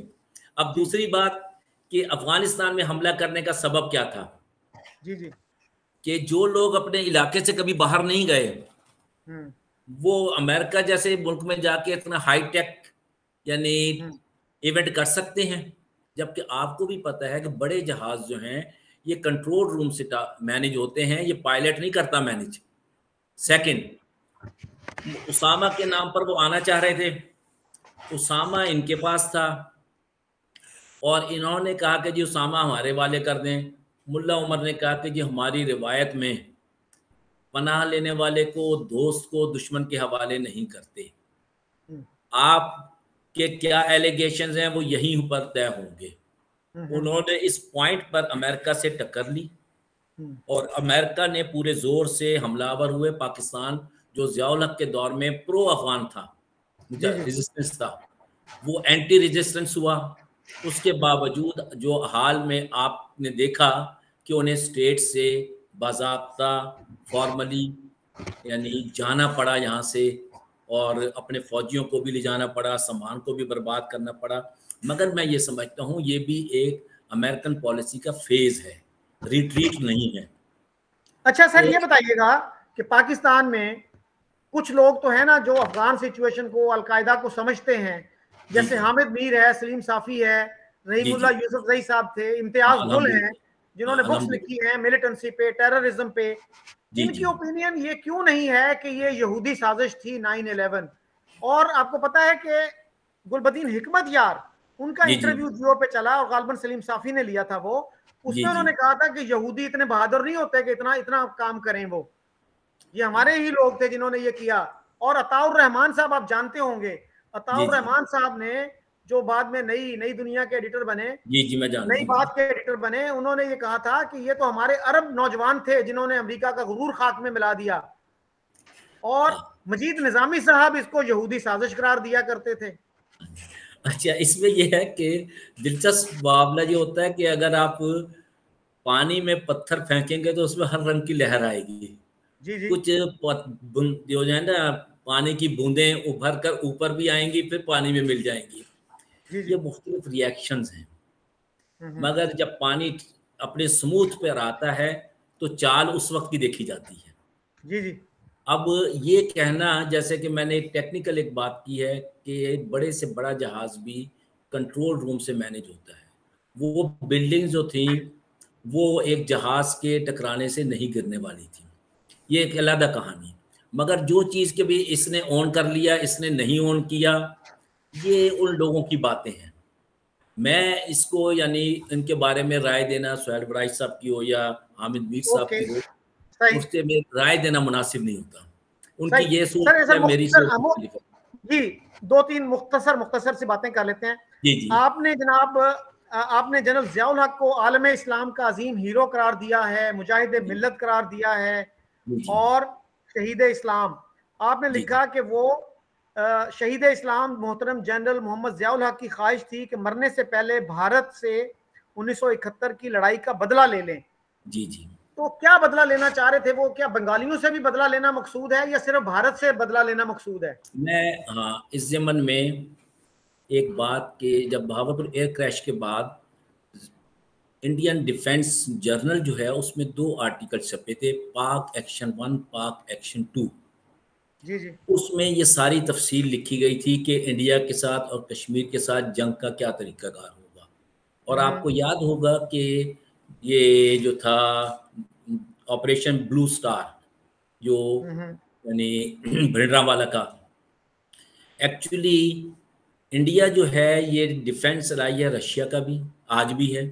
अब दूसरी बात कि अफगानिस्तान में हमला करने का सबब क्या था? जी कि जो लोग अपने इलाके से कभी बाहर नहीं गए, वो अमेरिका जैसे मुल्क में जाके इतना हाईटेक यानी इवेंट कर सकते हैं, जबकि आपको भी पता है कि बड़े जहाज जो हैं ये कंट्रोल रूम से मैनेज होते हैं, ये पायलट नहीं करता मैनेज। सेकंड, उसामा के नाम पर वो आना चाह रहे थे, उसामा इनके पास था और इन्होंने कहा कि जी उसामा हमारे वाले कर दें। मुल्ला उमर ने कहा कि जी हमारी रिवायत में पनाह लेने वाले को, दोस्त को दुश्मन के हवाले नहीं करते, आपके क्या एलिगेशंस हैं वो यहीं पर तय होंगे। उन्होंने इस पॉइंट पर अमेरिका से टक्कर ली और अमेरिका ने पूरे जोर से हमलावर हुए। पाकिस्तान जो ज़ियाउल हक के दौर में प्रो अफगान था, रेजिस्टेंस था, वो एंटी रेजिस्टेंस हुआ। उसके बावजूद जो हाल में आपने देखा कि उन्हें स्टेट से बाज़ाब्ता फॉर्मली यानी जाना पड़ा यहाँ से, और अपने फौजियों को भी ले जाना पड़ा, सामान को भी बर्बाद करना पड़ा। मगर मैं ये समझता हूँ ये भी एक अमेरिकन पॉलिसी का फेज है, रिट्रीट नहीं है। अच्छा सर, तो ये बताइएगा कि पाकिस्तान में कुछ लोग तो है ना जो अफगान सिचुएशन को, अलकायदा को समझते हैं, जी जैसे जी हामिद मीर है, सलीम साफी है, जी रहीमुल्ला जी। यूसुफ जई साहब थे, हाँ इम्तियाज गुल हैं, अल्हम्दुलिल्लाह, जिन्होंने हाँ बुक्स अल्हम्दुलिल्लाह। लिखी हैं मिलिटेंसी पे, टेररिज्म पे। जी इनकी जी ओपिनियन ये क्यों नहीं है कि ये यहूदी साजिश थी 9/11? और आपको पता है कि गुलबदीन हिकमत यार, उनका जी जी इंटरव्यू जियो पे चला और गालबन सलीम साफी ने लिया था वो, जी उसमें जी। उन्होंने कहा था कि यहूदी इतने बहादुर नहीं होते कि इतना इतना काम करें, वो ये हमारे ही लोग थे जिन्होंने ये किया। और अताउर रहमान साहब आप जानते होंगे, जी अताउर जी रहमान साहब ने जो बाद में नई नई दुनिया के एडिटर बने, जी जी, मैं जानता नई हूँ। बात के एडिटर बने, उन्होंने ये कहा था कि ये तो हमारे अरब नौजवान थे जिन्होंने अमेरिका का गुरूर खाक में मिला दिया। और हाँ। मजीद निजामी साहब इसको यहूदी साजिश करार दिया करते थे। अच्छा, इसमें ये है कि दिलचस्प मामला ये होता है कि अगर आप पानी में पत्थर फेंकेंगे तो उसमें हर रंग की लहर आएगी। जी जी कुछ जो है ना, पानी की बूंदें उभर कर ऊपर भी आएंगी, फिर पानी में मिल जाएंगी। जी ये जी। मुख्तलिफ रिएक्शंस हैं। हम्म। मगर जब पानी अपने स्मूथ पर आता है तो चाल उस वक्त की देखी जाती है। जी जी। अब ये कहना, जैसे कि मैंने एक टेक्निकल एक बात की है कि बड़े से बड़ा जहाज भी कंट्रोल रूम से मैनेज होता है। वो बिल्डिंग जो थी वो एक जहाज के टकराने से नहीं गिरने वाली थी, ये एक अलग कहानी। मगर जो चीज़ के भी इसने ऑन कर लिया, इसने नहीं ऑन किया, ये उन लोगों की बातें हैं। मैं इसको यानी इनके बारे में राय देना, सुहैल वराइच साहब की हो या हामिद मीर साहब ओके। की हो, सही। उससे में राय देना मुनासिब नहीं होता। उनकी सही। ये सोच सर सर है, मेरी मुख्तसर सोच मुख्तलिफ है। जी, दो तीन मुख्तसर मुख्तसर सी बातें कर लेते हैं। जी जी आपने जनाब आपने जनरल ज़ियाउल हक को आलम इस्लाम का अजीम हीरो करार दिया है, मुजाहिद जी मिल्लत करार दिया है, जी जी और शहीद इस्लाम। आपने जी जी लिखा कि वो शहीद इस्लाम मोहतरम जनरल मोहम्मद ज़ियाउल हक की ख्वाहिश थी कि मरने से पहले भारत से 1971 की लड़ाई का बदला ले लें। जी जी। तो क्या बदला लेना चाह रहे थे वो? क्या बंगालियों से भी बदला लेना मकसूद है या सिर्फ भारत से बदला लेना मकसूद है? मैं, हाँ, इस ज़मन में एक बात कि जब भावलपुर एयर क्रैश के बाद इंडियन डिफेंस जर्नल जो है उसमें 2 आर्टिकल छपे थे, पाक एक्शन 1, पाक एक्शन 2। जी जी। उसमें ये सारी तफसील लिखी गई थी कि इंडिया के साथ और कश्मीर के साथ जंग का क्या तरीक़ाकार होगा। और हम्म आपको याद होगा कि ये जो था ऑपरेशन ब्लू स्टार, जो हम्म यानी भिंडरांवाला का, एक्चुअली इंडिया जो है ये डिफेंस एलाई है, रशिया का भी आज भी है,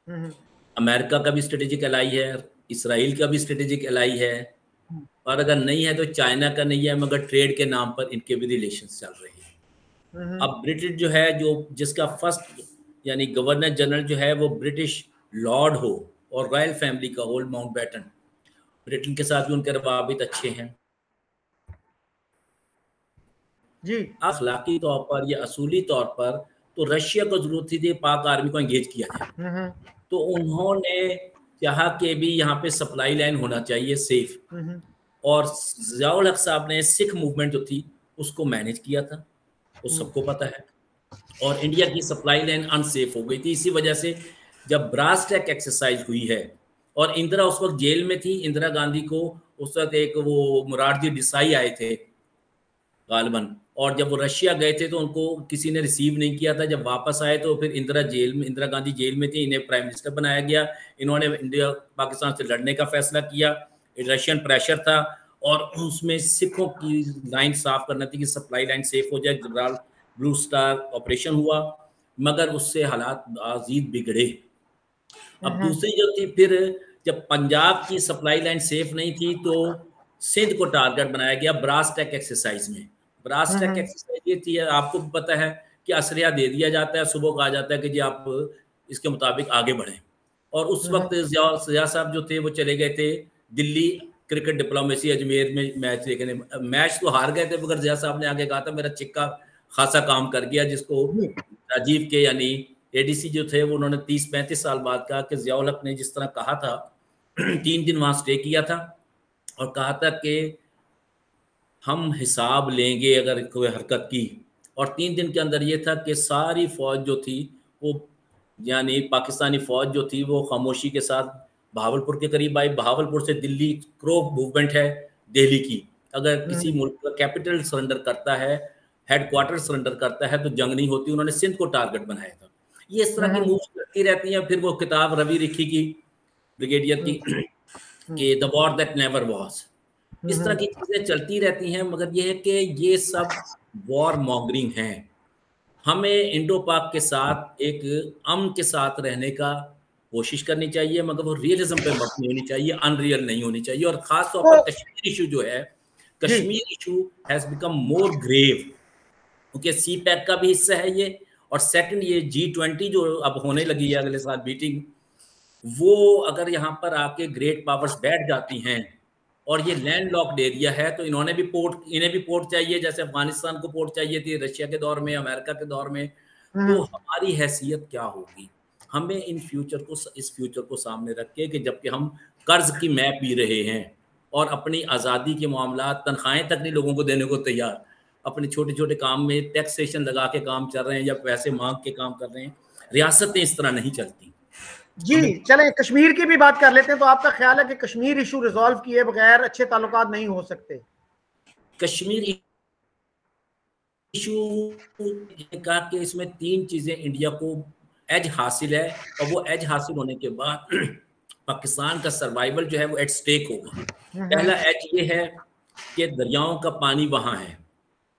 हम्म अमेरिका का भी स्ट्रेटेजिक एलाई है, इसराइल का भी स्ट्रेटेजिक एलाई है, और अगर नहीं है तो चाइना का नहीं है, मगर ट्रेड के नाम पर इनके भी रिलेशंस चल रहे हैं। हम्म अब ब्रिटिश जो है, जो जिसका फर्स्ट यानी गवर्नर जनरल जो है वो ब्रिटिश लॉर्ड हो, और रॉयल फैमिली का होल माउंटबेटन, ब्रिटेन के साथ भी उनके रवाबित अच्छे हैं। जी। अखलाकी तौर पर या असूली तौर पर तो रशिया को जरूरत थी पाक आर्मी को एंगेज किया जाए। हम्म तो उन्होंने चाहा कि भी यहाँ पे सप्लाई लाइन होना चाहिए सेफ, हम्म और ज़ियाउल हक साहब ने सिख मूवमेंट जो थी उसको मैनेज किया था, वो सबको पता है। और इंडिया की सप्लाई लाइन अनसेफ हो गई थी इसी वजह से। जब ब्रास टैक एक्सरसाइज हुई है, और इंदिरा उस वक्त जेल में थी, इंदिरा गांधी को उस वक्त एक वो मुरारजी देसाई आए थे गालिबन, और जब वो रशिया गए थे तो उनको किसी ने रिसीव नहीं किया था। जब वापस आए तो फिर इंदिरा गांधी जेल में थी, इन्हें प्राइम मिनिस्टर बनाया गया। इन्होंने इंडिया पाकिस्तान से लड़ने का फैसला किया, रशियन प्रेशर था, और उसमें सिखों की लाइन साफ करना थी कि सप्लाई लाइन सेफ हो जाए। जबराल ब्लू स्टार ऑपरेशन हुआ, मगर उससे हालात अजीब बिगड़े। अब हम्म दूसरी जो थी, फिर जब पंजाब की सप्लाई लाइन सेफ नहीं थी तो सिंध को टारगेट बनाया गया ब्रास टैक एक्सरसाइज में। ब्रास टैक हम्म एक्सरसाइज ये थी, आपको भी पता है कि असरिया दे दिया जाता है, सुबह कहा जाता है कि जी आप इसके मुताबिक आगे बढ़ें। और उस वक्त ज़िया साहब जो थे वो चले गए थे दिल्ली क्रिकेट डिप्लोमेसी अजमेर में मैच देखने। मैच तो हार गए थे, मगर ज़िया साहब ने आगे कहा था मेरा चिक्का खासा काम कर गया, जिसको जी। राजीव के यानी एडीसी जो थे वो उन्होंने 30-35 साल बाद कहा कि ज़ियाउल हक ने जिस तरह कहा था 3 दिन वहाँ स्टे किया था और कहा था कि हम हिसाब लेंगे अगर कोई हरकत की। और 3 दिन के अंदर ये था कि सारी फ़ौज जो थी वो, यानी पाकिस्तानी फ़ौज जो थी वो खामोशी के साथ बहावलपुर के करीब आई। बहावलपुर से दिल्ली क्रो मूवमेंट है दिल्ली की। अगर किसी मुल्क का कैपिटल सरेंडर करता है, हेडक्वार्टर सरेंडर करता है, तो जंग नहीं होती। उन्होंने सिंध को टारगेट बनाया था। ये इस तरह की मूव्स करती रहती हैं। फिर वो किताब रवि रिखी की, ब्रिगेडियर की, कि the war that never was, इस तरह की चीजें चलती रहती हैं। मगर ये है कि ये सब वॉर मॉन्गरिंग हैं। हमें इंडो पाक के साथ एक अमन के साथ रहने का कोशिश करनी चाहिए, मगर वो रियलिज्म पे मबनी होनी चाहिए, अनरियल नहीं होनी चाहिए। और खास तौर पर कश्मीर इशू जो है, Kashmir issue has become more grave, क्योंकि सी पैक का भी हिस्सा है ये। और सेकंड, ये G20 जो अब होने लगी है अगले साल मीटिंग, वो अगर यहाँ पर आके ग्रेट पावर्स बैठ जाती हैं, और ये लैंड लॉक्ड एरिया है, तो इन्हें भी पोर्ट चाहिए, जैसे अफगानिस्तान को पोर्ट चाहिए थी रशिया के दौर में, अमेरिका के दौर में। तो हमारी हैसियत क्या होगी? हमें इस फ्यूचर को सामने रख के, कि जबकि हम कर्ज की मैप पी रहे हैं और अपनी आज़ादी के मामला, तनख्वाहें तक नहीं लोगों को देने को तैयार, अपने छोटे छोटे काम में टैक्सेशन लगा के काम चल रहे हैं या पैसे मांग के काम कर रहे हैं। रियासतें इस तरह नहीं चलती। जी चलें, कश्मीर की भी बात कर लेते हैं। तो आपका ख्याल है कि कश्मीर इशू रिजॉल्व किए बगैर अच्छे ताल्लुकात नहीं हो सकते? कश्मीर इशू कहा कि इसमें 3 चीजें इंडिया को एज हासिल है, और वो एज हासिल होने के बाद पाकिस्तान का सर्वाइवल जो है वो एट स्टेक होगा। पहला एज ये है कि दरियाओं का पानी वहां है।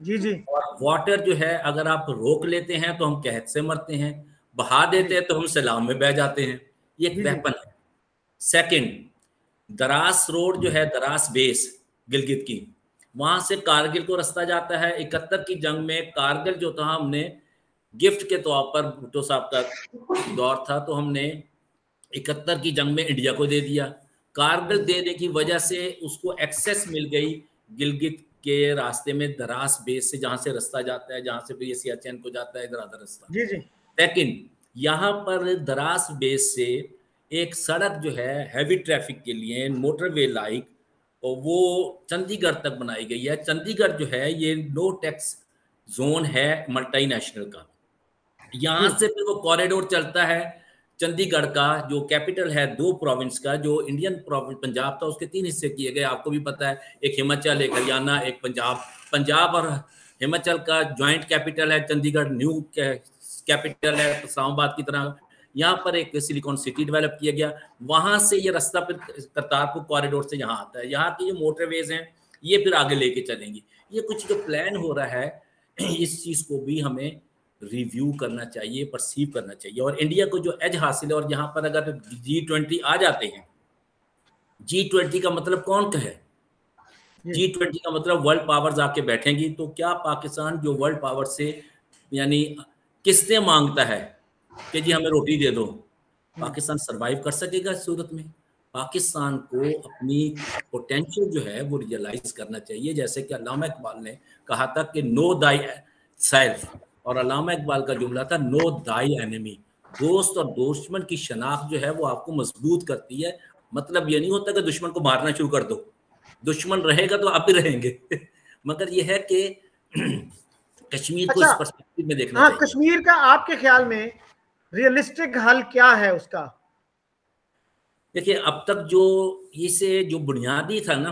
जी जी। और वाटर जो है, अगर आप रोक लेते हैं तो हम कहत से मरते हैं, बहा देते हैं तो हम सैलाब में बह जाते हैं। ये एक वेपन है। सेकंड, दरास रोड जो है, दरास बेस गिलगित की, वहां से कारगिल को रास्ता जाता है। 71 की जंग में कारगिल जो था, हमने गिफ्ट के तौर पर, भुट्टो साहब का दौर था, तो हमने 71 की जंग में इंडिया को दे दिया। कारगिल देने की वजह से उसको एक्सेस मिल गई गिलगित के रास्ते में, दरास बेस से, जहां से रास्ता जाता है, जहां से भी सियाचिन को जाता है, इधर उधर रास्ता। जी जी। सेकंड, यहाँ पर दरास बेस से एक सड़क जो है हैवी ट्रैफिक के लिए, मोटरवे लाइक, और वो चंडीगढ़ तक बनाई गई है। चंडीगढ़ जो है ये नो टैक्स जोन है मल्टीनेशनल का। यहाँ से फिर वो कॉरिडोर चलता है चंडीगढ़ का, जो कैपिटल है 2 प्रोविंस का, जो इंडियन प्रोविंस पंजाब था उसके 3 हिस्से किए गए, आपको भी पता है, एक हिमाचल, एक हरियाणा, एक पंजाब। पंजाब और हिमाचल का जॉइंट कैपिटल है चंडीगढ़, न्यू कैपिटल है इस्लामाबाद की तरह। यहाँ पर एक सिलिकॉन सिटी डेवलप किया गया, वहां से ये रास्ता फिर करतारपुर कॉरिडोर से यहाँ आता है। यहाँ की जो मोटरवेज हैं ये फिर आगे लेके चलेंगी। ये कुछ जो प्लान हो रहा है, इस चीज को भी हमें रिव्यू करना चाहिए, परसीव करना चाहिए। और इंडिया को जो एज हासिल है, और यहाँ पर अगर G20 आ जाते हैं, G20 का मतलब कौन का है? G20 का मतलब वर्ल्ड पावर्स आके बैठेंगी। तो क्या पाकिस्तान जो वर्ल्ड पावर से यानी किस्तें मांगता है कि जी हमें रोटी दे दो, पाकिस्तान सरवाइव कर सकेगा इस सूरत में? पाकिस्तान को अपनी पोटेंशियल जो है वो रियलाइज करना चाहिए। जैसे कि अल्लामा इकबाल ने कहा था कि नो दाई सेल्फ, और अल्लामा इकबाल का जुमला था नो दाई एनिमी। दोस्त और दुश्मन की शनाख्त जो है वो आपको मजबूत करती है। मतलब ये नहीं होता कि दुश्मन को मारना शुरू कर दो, दुश्मन रहेगा तो आप भी रहेंगे। मगर ये है कि कश्मीर को इस पर्सपेक्टिव में देखना चाहिए। कश्मीर का आपके ख्याल में रियलिस्टिक हल क्या है उसका? देखिए, अब तक जो इसे जो बुनियादी था ना,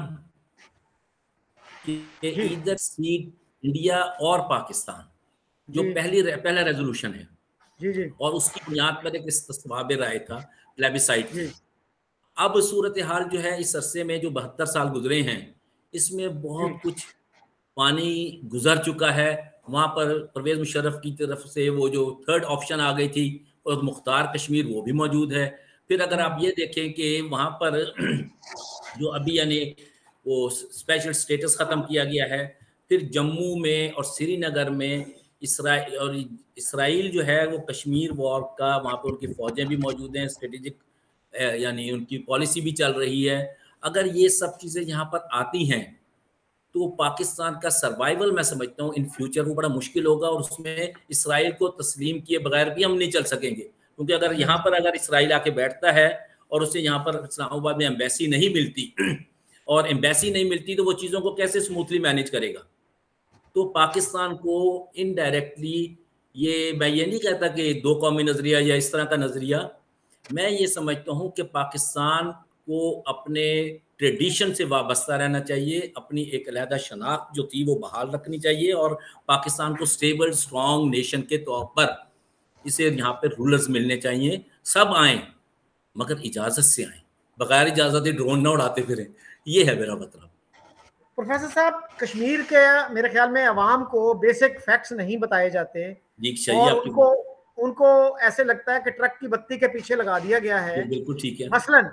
कि इधर सीट इंडिया और पाकिस्तान, जो पहला रेजोल्यूशन है, जी जी, और उसकी बुनियाद पर एक इस्तेमाल राय था, प्लेबिसाइट थी। अब सूरत हाल जो है, इस अरसे में जो 72 साल गुजरे हैं, इसमें बहुत कुछ पानी गुजर चुका है। वहां पर परवेज मुशर्रफ की तरफ से वो जो 3rd ऑप्शन आ गई थी, और मुख्तार कश्मीर वो भी मौजूद है। फिर अगर आप ये देखें कि वहां पर जो अभी यानी वो स्पेशल स्टेटस खत्म किया गया है, फिर जम्मू में और श्रीनगर में इसराइल जो है वो कश्मीर वॉर का, वहां पर उनकी फौजें भी मौजूद हैं, स्ट्रेटेजिक यानी उनकी पॉलिसी भी चल रही है। अगर ये सब चीजें यहाँ पर आती हैं तो पाकिस्तान का सर्वाइवल, मैं समझता हूँ इन फ्यूचर वो बड़ा मुश्किल होगा। और उसमें इसराइल को तस्लीम किए बगैर भी हम नहीं चल सकेंगे, क्योंकि अगर यहाँ पर अगर इसराइल आके बैठता है और उसे यहाँ पर इस्लामाबाद में एम्बेसी नहीं मिलती, और एम्बेसी नहीं मिलती तो वो चीज़ों को कैसे स्मूथली मैनेज करेगा। तो पाकिस्तान को इनडायरेक्टली, ये मैं ये नहीं कहता कि दो कौमी नज़रिया या इस तरह का नज़रिया, मैं ये समझता हूँ कि पाकिस्तान को अपने ट्रेडिशन से वाबस्ता रहना चाहिए, अपनी एक अलहदा शनाख्त जो थी वो बहाल रखनी चाहिए, और पाकिस्तान को स्टेबल स्ट्रॉन्ग नेशन के तौर पर इसे यहाँ पर रूलर्स मिलने चाहिए। सब आएँ मगर इजाज़त से आएँ, बगैर इजाज़त ड्रोन ना उड़ाते फिरें। ये है मेरा मतलब। प्रोफेसर साहब, कश्मीर के मेरे ख्याल में अवाम को बेसिक फैक्ट्स नहीं बताए जाते और उनको ऐसे लगता है कि ट्रक की बत्ती के पीछे लगा दिया गया है। बिल्कुल ठीक है। मसलन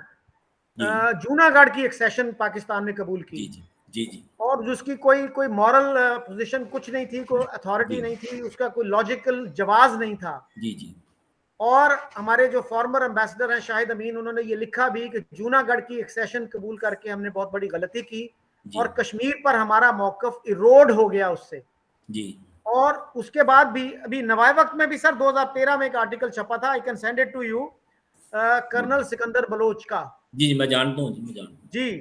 जूनागढ़ की एक्सेशन पाकिस्तान ने कबूल की। जी जी। और जिसकी कोई मॉरल पोजीशन कुछ नहीं थी, कोई अथॉरिटी नहीं थी, उसका कोई लॉजिकल जवाब नहीं था। जी जी। और हमारे जो फॉर्मर एम्बेसडर हैं शाहिद अमीन, उन्होंने ये लिखा भी कि जूनागढ़ की एक्सेशन कबूल करके हमने बहुत बड़ी गलती की और कश्मीर पर हमारा मौकफ इरोड हो गया उससे जी। और उसके बाद भी अभी नवाए वक्त में भी सर 2013 में एक आर्टिकल छपा था, I can send it to you, colonel Sikandar Baloch का। जी मैं जानता हूँ जी।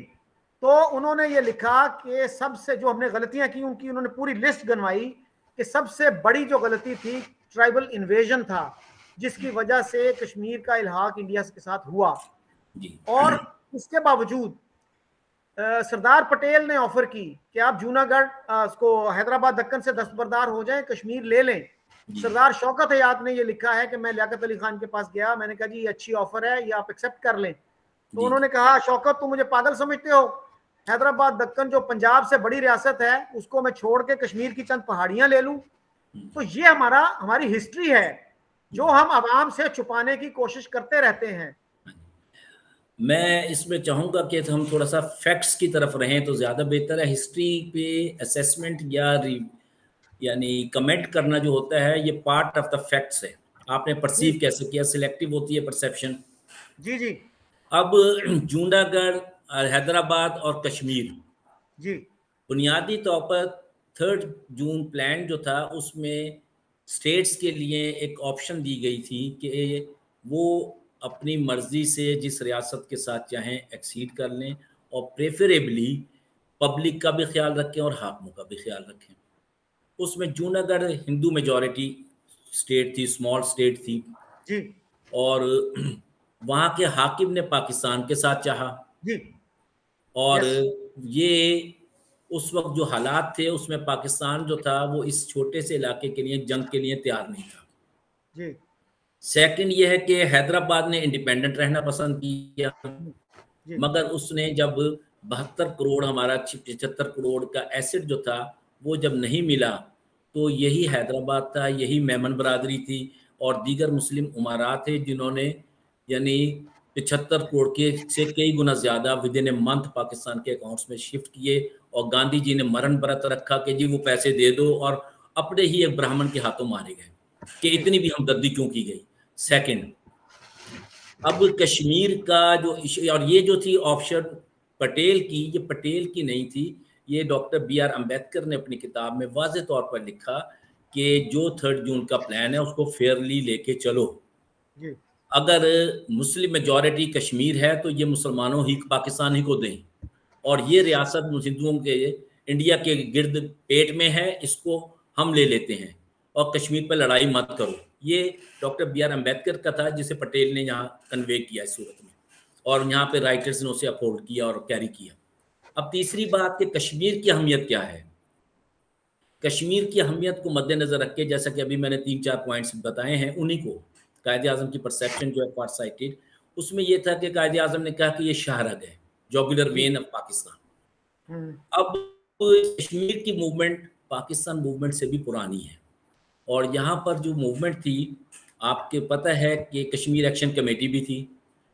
तो उन्होंने ये लिखा कि सबसे जो हमने गलतियां की उनकी उन्होंने पूरी लिस्ट गिनवाई कि सबसे बड़ी जो गलती थी ट्राइबल इन्वेजन था, जिसकी वजह से कश्मीर का इल्हाक इंडिया के साथ हुआ। जी। और इसके बावजूद सरदार पटेल ने ऑफर की कि आप जूनागढ़ उसको हैदराबाद दक्कन से दस्तबरदार हो जाएं, कश्मीर ले लें। सरदार शौकत हयात ने ये लिखा है कि मैं लियाकत अली खान के पास गया, मैंने कहा जी ये अच्छी ऑफर है, ये आप एक्सेप्ट कर लें। तो उन्होंने कहा शौकत तुम मुझे पागल समझते हो, हैदराबाद दक्कन जो पंजाब से बड़ी रियासत है उसको मैं छोड़ के कश्मीर की चंद पहाड़ियां ले लूं। तो ये हमारी हिस्ट्री है जो हम आवाम से छुपाने की कोशिश करते रहते हैं। मैं इसमें चाहूँगा कि हम थोड़ा सा फैक्ट्स की तरफ रहें तो ज़्यादा बेहतर है। हिस्ट्री पे असेसमेंट यानी कमेंट करना जो होता है ये पार्ट ऑफ द फैक्ट्स है। आपने परसीव कैसे किया, सिलेक्टिव होती है परसेप्शन। जी जी। अब जूनागढ़, हैदराबाद और कश्मीर जी बुनियादी तौर पर 3 जून प्लान जो था उसमें स्टेट्स के लिए एक ऑप्शन दी गई थी कि वो अपनी मर्जी से जिस रियासत के साथ चाहें एक्सीड कर लें और प्रेफरेबली पब्लिक का भी ख्याल रखें और हाकिमों का भी ख्याल रखें। उसमें जूनागढ़ हिंदू मेजॉरिटी स्टेट थी, स्मॉल स्टेट थी जी। और वहाँ के हाकिम ने पाकिस्तान के साथ चाहा जी। और ये उस वक्त जो हालात थे उसमें पाकिस्तान जो था वो इस छोटे से इलाके के लिए जंग के लिए तैयार नहीं था। जी। सेकंड ये है कि हैदराबाद ने इंडिपेंडेंट रहना पसंद किया, मगर उसने जब 72 करोड़ हमारा 75 करोड़ का एसेट जो था वो जब नहीं मिला तो यही हैदराबाद था, यही मेमन बरादरी थी और दीगर मुस्लिम उमारात थे जिन्होंने यानी 75 करोड़ के से कई गुना ज़्यादा with in a month Pakistan के अकाउंट्स में शिफ्ट किए और गांधी जी ने मरण व्रत रखा कि जी वो पैसे दे दो और अपने ही एक ब्राह्मण के हाथों मारे गए कि इतनी भी हमदर्दी क्यों की गई। सेकंड, अब कश्मीर का जो इशू और ये जो थी ऑप्शन पटेल की, ये पटेल की नहीं थी, ये डॉक्टर BR अम्बेडकर ने अपनी किताब में वाज़ेह तौर पर लिखा कि जो 3 जून का प्लान है उसको फेयरली लेके चलो। अगर मुस्लिम मेजॉरिटी कश्मीर है तो ये मुसलमानों ही पाकिस्तान ही को दें और ये रियासत हिंदुओं के इंडिया के गिर्द पेट में है, इसको हम ले लेते हैं और कश्मीर पर लड़ाई मत करो। ये डॉक्टर BR अम्बेडकर का था जिसे पटेल ने यहाँ कन्वे किया इस सूरत में और यहाँ पे राइटर्स ने उसे अफोर्ड किया और कैरी किया। अब तीसरी बात कि कश्मीर की अहमियत क्या है। कश्मीर की अहमियत को मद्देनजर रख के जैसा कि अभी मैंने 3-4 पॉइंट्स बताए हैं उन्हीं को कायदे आज़म की परसेप्शन जो है फार साइटेड, उसमें यह था कि कायदे आज़म ने कहा कि ये शाहरग है, जॉगुलर वेन ऑफ पाकिस्तान। अब कश्मीर की मूवमेंट पाकिस्तान मूवमेंट से भी पुरानी है और यहाँ पर जो मूवमेंट थी आपके पता है कि कश्मीर एक्शन कमेटी भी थी,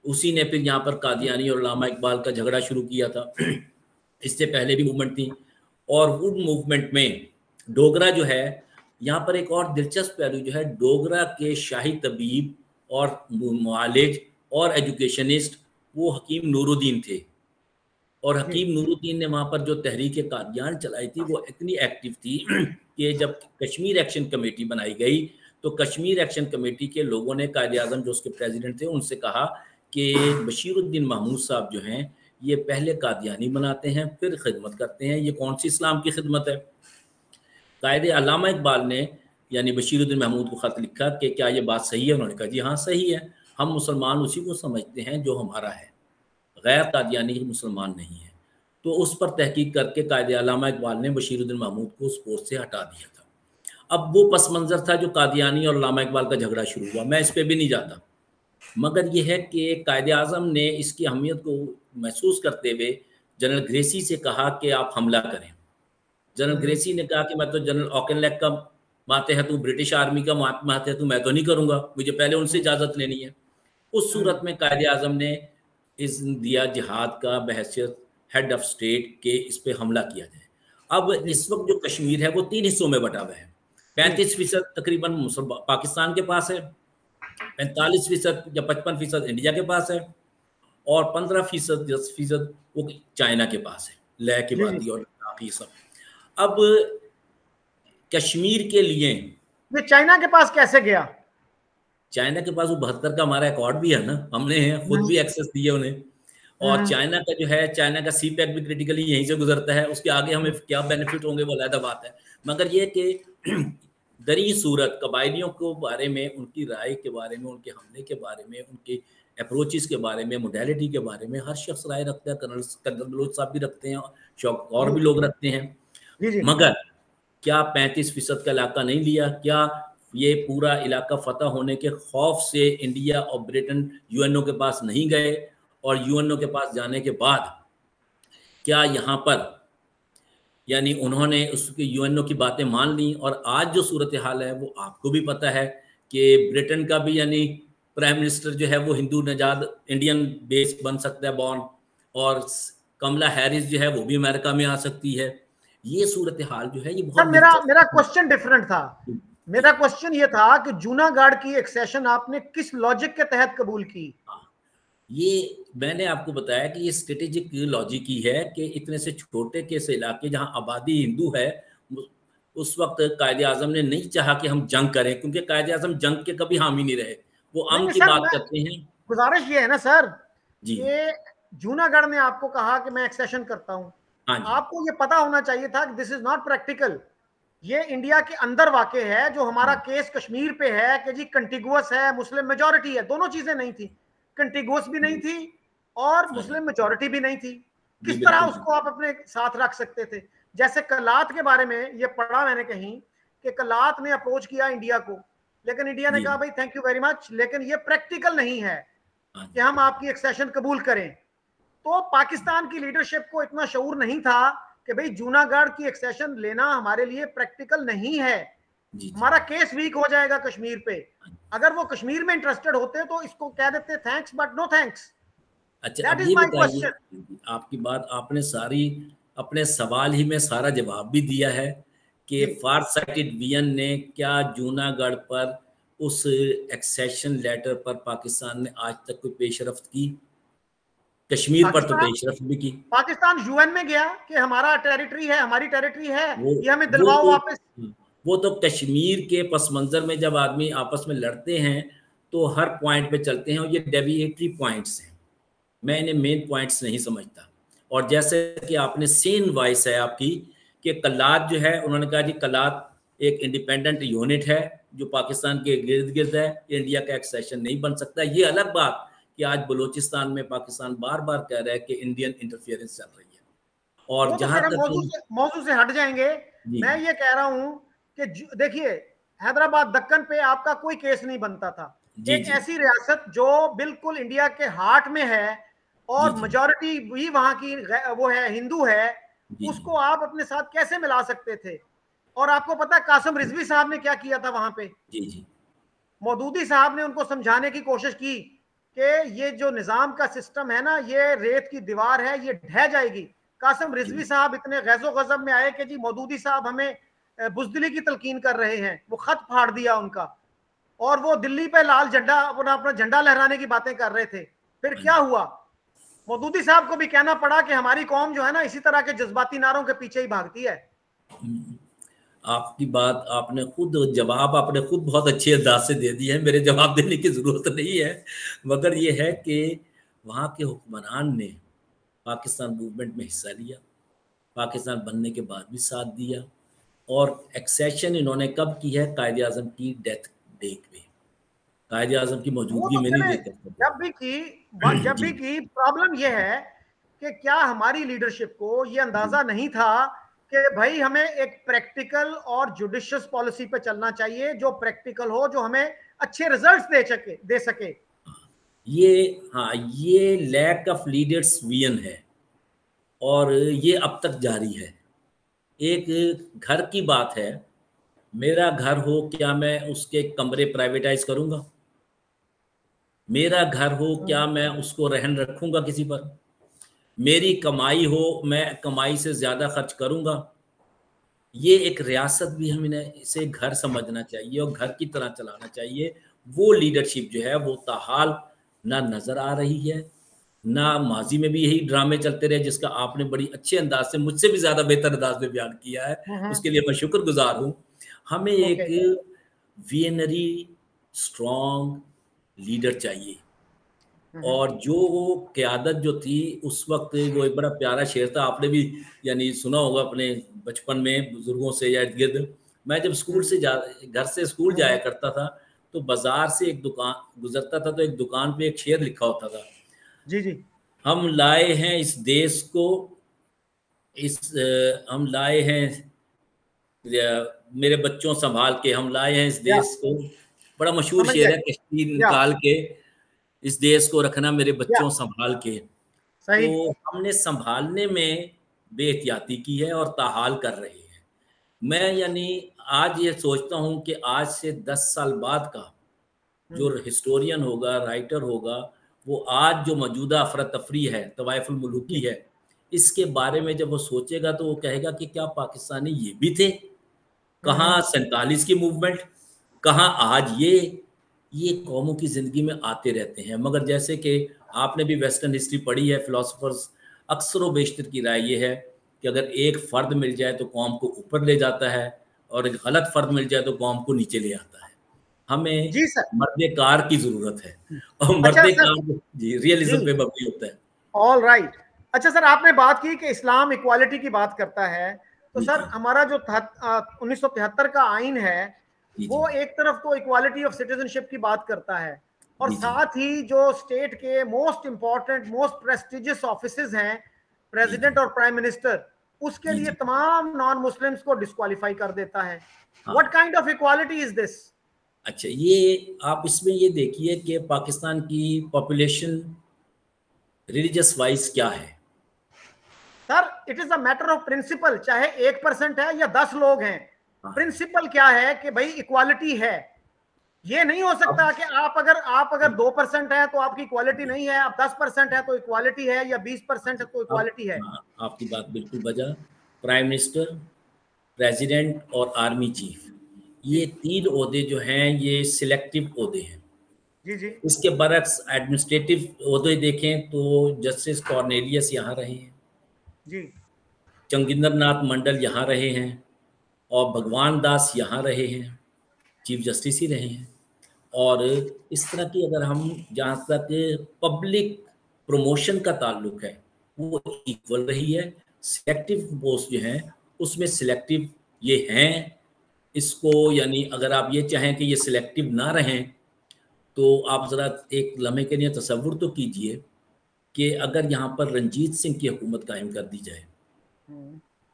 उसी ने फिर यहाँ पर कादियानी और लामा इकबाल का झगड़ा शुरू किया था। इससे पहले भी मूवमेंट थी और उन मूवमेंट में डोगरा जो है, यहाँ पर एक और दिलचस्प पहलू जो है, डोगरा के शाही तबीब और मुआलिज और एजुकेशनिस्ट वो हकीम नूरुद्दीन थे और हकीम नूरुद्दीन ने वहाँ पर जो तहरीक कादियान चलाई थी वो इतनी एक्टिव थी कि जब कश्मीर एक्शन कमेटी बनाई गई तो कश्मीर एक्शन कमेटी के लोगों ने कायदे आज़म जो उसके प्रेसिडेंट थे उनसे कहा कि बशीरुद्दीन महमूद साहब जो हैं ये पहले कादियानी बनाते हैं फिर खिदमत करते हैं। ये कौन सी इस्लाम की खिदमत है? कायदे अल्लामा इकबाल ने यानी बशीरुद्दीन महमूद को ख़त लिखा कि क्या ये बात सही है? उन्होंने कहा जी हाँ सही है, हम मुसलमान उसी को समझते हैं जो हमारा है, गैर कादियानी मुसलमान नहीं है। तो उस पर तहकीक करके कायदे अल्लामा इकबाल ने बशीरुद्दीन महमूद को उस पोस्ट से हटा दिया था। अब वो पस मंज़र था जो कादियानी और अल्लामा इकबाल का झगड़ा शुरू हुआ, मैं इस पर भी नहीं जाता, मगर ये है कि कायदे आज़म ने इसकी अहमियत को महसूस करते हुए जनरल ग्रेसी से कहा कि आप हमला करें। जनरल ग्रेसी ने कहा कि मैं तो जनरल ऑकनलेक का मातहत हूँ, ब्रिटिश आर्मी का मातहत हूँ, मैं तो नहीं करूँगा, मुझे पहले उनसे इजाज़त लेनी है। उस सूरत में कायदे आज़म ने इज़्न दिया जिहाद का बहैसियत हेड ऑफ स्टेट के इस पे हमला किया जाए। अब इस वक्त जो कश्मीर है वो 3 हिस्सों में बटा हुआ है। 35% तकरीबन पाकिस्तान के पास है, 45% या 55% इंडिया के पास है, और 15% 10% वो चाइना के पास है, लेह की वादी और ये सब। अब कश्मीर के लिए ये चाइना के पास कैसे गया? चाइना के पास वो 72 का हमारा रिकॉर्ड भी है ना, हमने खुद भी एक्सेस दिया उन्हें। और चाइना का जो है, चाइना का सी पैक भी क्रिटिकली यहीं से गुजरता है, उसके आगे हमें क्या बेनिफिट होंगे वो अलग बात है। मगर ये कि दरी सूरत कबायलियों के बारे में, उनकी राय के बारे में, उनके हमले के बारे में, उनके अप्रोचेस के बारे में, मोडालिटी के बारे में हर शख्स राय रखता है। कर्नल बलोच साहब भी रखते हैं और भी लोग रखते हैं। मगर क्या 35% का इलाका नहीं लिया? क्या ये पूरा इलाका फतह होने के खौफ से इंडिया और ब्रिटेन यूएनओ के पास नहीं गए? और यूएनओ के पास जाने के बाद क्या यहाँ पर यानी उन्होंने उसकी यूएनओ की बातें मान ली? और आज जो सूरत हाल है वो आपको भी पता है कि ब्रिटेन का भी यानी प्राइम मिनिस्टर जो है वो हिंदू नजाद इंडियन बेस बन सकता है बॉर्न, और कमला हैरिस जो है वो भी अमेरिका में आ सकती है। ये सूरत हाल जो है ये बहुत मेरा क्वेश्चन डिफरेंट था। मेरा क्वेश्चन ये था कि जूनागढ़ की एक्सेशन आपने किस लॉजिक के तहत कबूल की? ये मैंने आपको बताया कि ये स्ट्रेटेजिक लॉजिक ही है कि इतने से छोटे के से इलाके जहां आबादी हिंदू है, उस वक्त कायदे आजम ने नहीं चाहा कि हम जंग करें, क्योंकि कायदे आजम जंग के कभी हामी नहीं रहे, वो अमन की बात करते हैं। गुजारिश ये है ना सर कि जूनागढ़ ने आपको कहा कि मैं एक्सेशन करता हूं, आपको ये पता होना चाहिए था कि दिस इज नॉट प्रैक्टिकल, ये इंडिया के अंदर वाकई है। जो हमारा केस कश्मीर पे है कि जी कंटिगुअस है, मुस्लिम मेजॉरिटी है, दोनों चीजें नहीं थी, कंटिगुअस भी नहीं थी और मुस्लिम मेजॉरिटी भी नहीं थी। किस तरह उसको आप अपने साथ रख सकते थे? जैसे कलात के बारे में ये पढ़ा मैंने कहीं कि कलात ने अप्रोच किया इंडिया को, लेकिन इंडिया ने कहा भाई थैंक यू वेरी मच, लेकिन ये प्रैक्टिकल नहीं है कि हम आपकी एक्सेशन कबूल करें। तो पाकिस्तान की लीडरशिप को इतना शऊर नहीं था कि भाई जूनागढ़ की एक्सेशन लेना हमारे लिए प्रैक्टिकल नहीं है, हमारा केस वीक हो जाएगा कश्मीर पे। अगर वो कश्मीर में इंटरेस्टेड होते तो इसको कह देते थैंक्स बट नो थैंक्स। अच्छा, अब ये बताइए, आपकी बात आपने सारी अपने सवाल ही में सारा जवाब भी दिया है कि फार साइटेड वियन ने क्या जूनागढ़ पर उस एक्सेशन लेटर पर पाकिस्तान ने आज तक कोई पेशरफ्त की? कश्मीर पर तो पेशरफ्त भी की। पाकिस्तान यूएन में गया कि हमारा टेरिटरी है, हमारी टेरिटरी है, ये हमें दिलवाओ वापस। वो तो कश्मीर के पस मंजर में जब आदमी आपस में लड़ते हैं तो हर पॉइंट पे चलते हैं, और ये डेविएटरी पॉइंट्स हैं, मैं इन्हें मेन पॉइंट्स नहीं समझता। और जैसे कि आपने सेम वॉइस है आपकी कि कलात जो है, उन्होंने कहा जी कलात एक इंडिपेंडेंट यूनिट है जो पाकिस्तान के गिर्द गिर्द है, इंडिया का एक्सेशन नहीं बन सकता। ये अलग बात कि आज बलूचिस्तान में पाकिस्तान बार बार कह रहा है कि इंडियन इंटरफियरेंस चल रही है। और जहां तक मौजू से हट जाएंगे, मैं ये कह रहा हूं कि देखिए हैदराबाद दक्कन पे आपका कोई केस नहीं बनता था। एक ऐसी रियासत जो बिल्कुल इंडिया के हार्ट में है और मेजॉरिटी भी वहां की वो है, हिंदू है, उसको आप अपने साथ कैसे मिला सकते थे? और आपको पता है कासिम रिजवी साहब ने क्या किया था वहां पे? मौदूदी साहब ने उनको समझाने की कोशिश की कि ये जो निजाम का सिस्टम है ना, ये रेत की दीवार है, ये ढह जाएगी। कासिम रिजवी साहब इतने गैज़ो गज़ब में आए कि जी मौदूदी साहब हमें बुज़दिली की तलकीन कर रहे हैं, वो खत फाड़ दिया उनका, और वो दिल्ली पे लाल झंडा अपना झंडा लहराने की बातें कर रहे थे। फिर क्या हुआ? मौदूदी साहब को भी कहना पड़ा कि हमारी कौम जो है ना इसी तरह के जज्बाती नारों के पीछे ही भागती है। आपकी बात आपने खुद जवाब आपने खुद बहुत अच्छे अंदाज से दे दिया है, मेरे जवाब देने की जरूरत नहीं है। मगर ये है कि वहाँ के हुक्मरान ने पाकिस्तान मूवमेंट में हिस्सा लिया, पाकिस्तान बनने के बाद भी साथ दिया, और एक्सेशन इन्होंने कब की है? कायद आज़म की डेथ डे पे, कायद आज़म की वो मौजूदगी तो में नहीं चले, दे सकते। जब भी जी की प्रॉब्लम ये है कि क्या हमारी लीडरशिप को ये अंदाजा नहीं था कि भाई हमें एक प्रैक्टिकल और जुडिशियस पॉलिसी पे चलना चाहिए, जो प्रैक्टिकल हो, जो हमें अच्छे रिजल्ट्स दे सके। ये, हाँ, ये लैक ऑफ लीडर्स विजन है और ये अब तक जारी है। एक घर की बात है, मेरा घर हो, क्या मैं उसके कमरे प्राइवेटाइज करूंगा? मेरा घर हो, क्या मैं उसको रहन रखूंगा किसी पर? मेरी कमाई हो, मैं कमाई से ज्यादा खर्च करूंगा? ये एक रियासत भी हम इन्हें इसे घर समझना चाहिए और घर की तरह चलाना चाहिए। वो लीडरशिप जो है वो ताहाल ना नजर आ रही है, ना माजी में भी यही ड्रामे चलते रहे जिसका आपने बड़ी अच्छे अंदाज से, मुझसे भी ज्यादा बेहतर अंदाज में बयान किया है, उसके लिए मैं शुक्रगुजार हूँ। हमें एक ओके। वियनरी स्ट्रॉन्ग लीडर चाहिए, और जो वो क़यादत जो थी उस वक्त, वो एक बड़ा प्यारा शेर था, आपने भी यानी सुना होगा अपने बचपन में बुजुर्गों से या इर्द गिर्द। मैं जब स्कूल से घर से स्कूल जाया करता था तो बाजार से एक दुकान गुजरता था, तो एक दुकान पे एक शेर लिखा होता था, जी जी। हम लाए हैं इस देश को, हम लाए हैं मेरे बच्चों संभाल के, हम लाए हैं इस या देश को। बड़ा मशहूर समझ शेर गए। है, कश्ती या निकाल के इस देश को रखना मेरे या बच्चों संभाल के। सही। तो हमने संभालने में बेहतियाती की है और ताहाल कर रहे हैं। मैं यानी आज ये सोचता हूँ कि आज से 10 साल बाद का जो हिस्टोरियन होगा, राइटर होगा, वो आज जो मौजूदा अफरा तफरी है, तवाइफुल मुल्की जी। है, इसके बारे में जब वो सोचेगा तो वो कहेगा कि क्या पाकिस्तानी ये भी थे? कहाँ 47 की मूवमेंट, कहाँ आज ये कौमों की ज़िंदगी में आते रहते हैं। मगर जैसे कि आपने भी वेस्टर्न हिस्ट्री पढ़ी है, फिलोसफर्स अक्सर व बेशतर की राय ये है कि अगर एक फ़र्द मिल जाए तो कौम को ऊपर ले जाता है, और एक गलत फ़र्द मिल जाए तो कौम को नीचे ले आता है। हमें जी सर। मर्द कार की ज़रूरत है, और अच्छा मर्द सर। कार जी जी। रियलिज़्म पे मबनी होता है। All right. अच्छा सर, आपने बात की कि इस्लाम इक्वालिटी की बात करता है, तो जी, सर जी। हमारा जो 1973 का आइन है, जी, जी। वो एक तरफ तो इक्वालिटी ऑफ सिटीजनशिप की बात करता है, और जी, जी। साथ ही जो स्टेट के most important, most prestigious offices हैं, जी, जी। प्रेसिडेंट और प्राइम मिनिस्टर, उसके जी, लिए जी। तमाम नॉन मुस्लिम्स को डिस्क्वालीफाई कर देता है। व्हाट हाँ। Kind of equality is this? अच्छा, ये आप इसमें ये देखिए कि पाकिस्तान की पॉपुलेशन रिलीजियस वाइज क्या है। Sir it is a matter of principle, चाहे 1% है या 10 लोग हैं, हाँ। प्रिंसिपल क्या है कि भाई इक्वालिटी है। ये नहीं हो सकता अब कि आप अगर 2% है तो आपकी इक्वालिटी नहीं है, आप 10% है तो इक्वालिटी है, या 20% है तो अब इक्वालिटी है। हाँ, आपकी बात बिल्कुल बजा। प्राइम मिनिस्टर, प्रेसिडेंट और आर्मी चीफ, जी ये 3 ओहदे जो हैं ये सिलेक्टिव ओहदे हैं। जी जी इसके बरक्स एडमिनिस्ट्रेटिव ओहदे देखें तो जस्टिस कॉर्नेलियस यहाँ रहे हैं, जी चंगिंदर नाथ मंडल यहाँ रहे हैं, और भगवान दास यहाँ रहे हैं, चीफ जस्टिस ही रहे हैं। और इस तरह की अगर हम, जहाँ तक पब्लिक प्रमोशन का ताल्लुक है, वो इक्वल रही है। सिलेक्टिव पोस्ट जो हैं उसमें सिलेक्टिव ये हैं। इसको यानी अगर आप ये चाहें कि ये सिलेक्टिव ना रहें, तो आप ज़रा एक लम्हे के लिए तसव्वुर तो कीजिए कि अगर यहाँ पर रंजीत सिंह की हुकूमत कायम कर दी जाए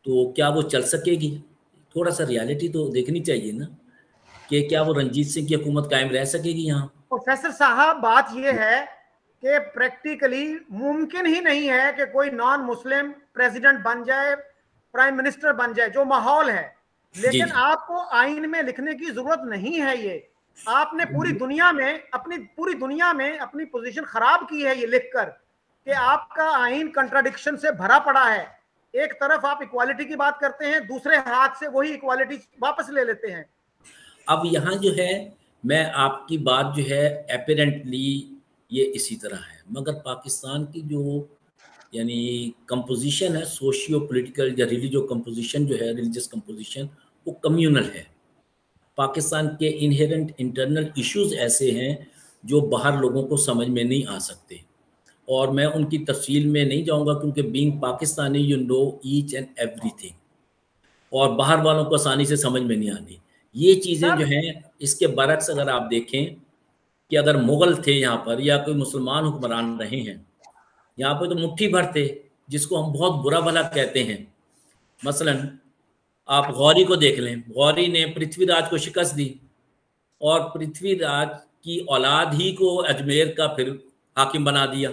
तो क्या वो चल सकेगी? थोड़ा सा रियलिटी तो देखनी चाहिए ना, कि क्या वो रंजीत सिंह की हुकूमत कायम रह सकेगी यहाँ? प्रोफेसर साहब, बात यह है कि प्रैक्टिकली मुमकिन ही नहीं है कि कोई नॉन मुस्लिम प्रेसिडेंट बन जाए, प्राइम मिनिस्टर बन जाए, जो माहौल है। जी, लेकिन जी। आपको आइन में लिखने की जरूरत नहीं है ये। आपने पूरी दुनिया में अपनी पोजीशन खराब की है ये लिखकर कि आपका आइन कंट्राडिक्शन से भरा पड़ा है। एक तरफ आप इक्वालिटी की बात करते हैं, दूसरे हाथ से वही इक्वालिटी वापस ले लेते हैं। अब यहाँ जो है, मैं आपकी बात जो है एपरेंटली ये इसी तरह है, मगर पाकिस्तान की जो यानी कंपोजिशन है, सोशियो पॉलिटिकल या रिलीजियो कंपोजिशन जो है, रिलीजियस कंपोजिशन, वो कम्युनल है। पाकिस्तान के इनहेरेंट इंटरनल इश्यूज ऐसे हैं जो बाहर लोगों को समझ में नहीं आ सकते। और मैं उनकी तफसील में नहीं जाऊंगा क्योंकि being Pakistani you know each and everything, और बाहर वालों को आसानी से समझ में नहीं आनी ये चीज़ें जो सर हैं। इसके बरक्स अगर आप देखें कि अगर मुग़ल थे यहाँ पर या कोई मुसलमान हुक्मरान रहे हैं, यहाँ पर तो मुट्ठी भर थे जिसको हम बहुत बुरा भला कहते हैं। मसलन आप गौरी को देख लें, गौरी ने पृथ्वीराज को शिकस्त दी और पृथ्वीराज की औलाद ही को अजमेर का फिर हाकिम बना दिया।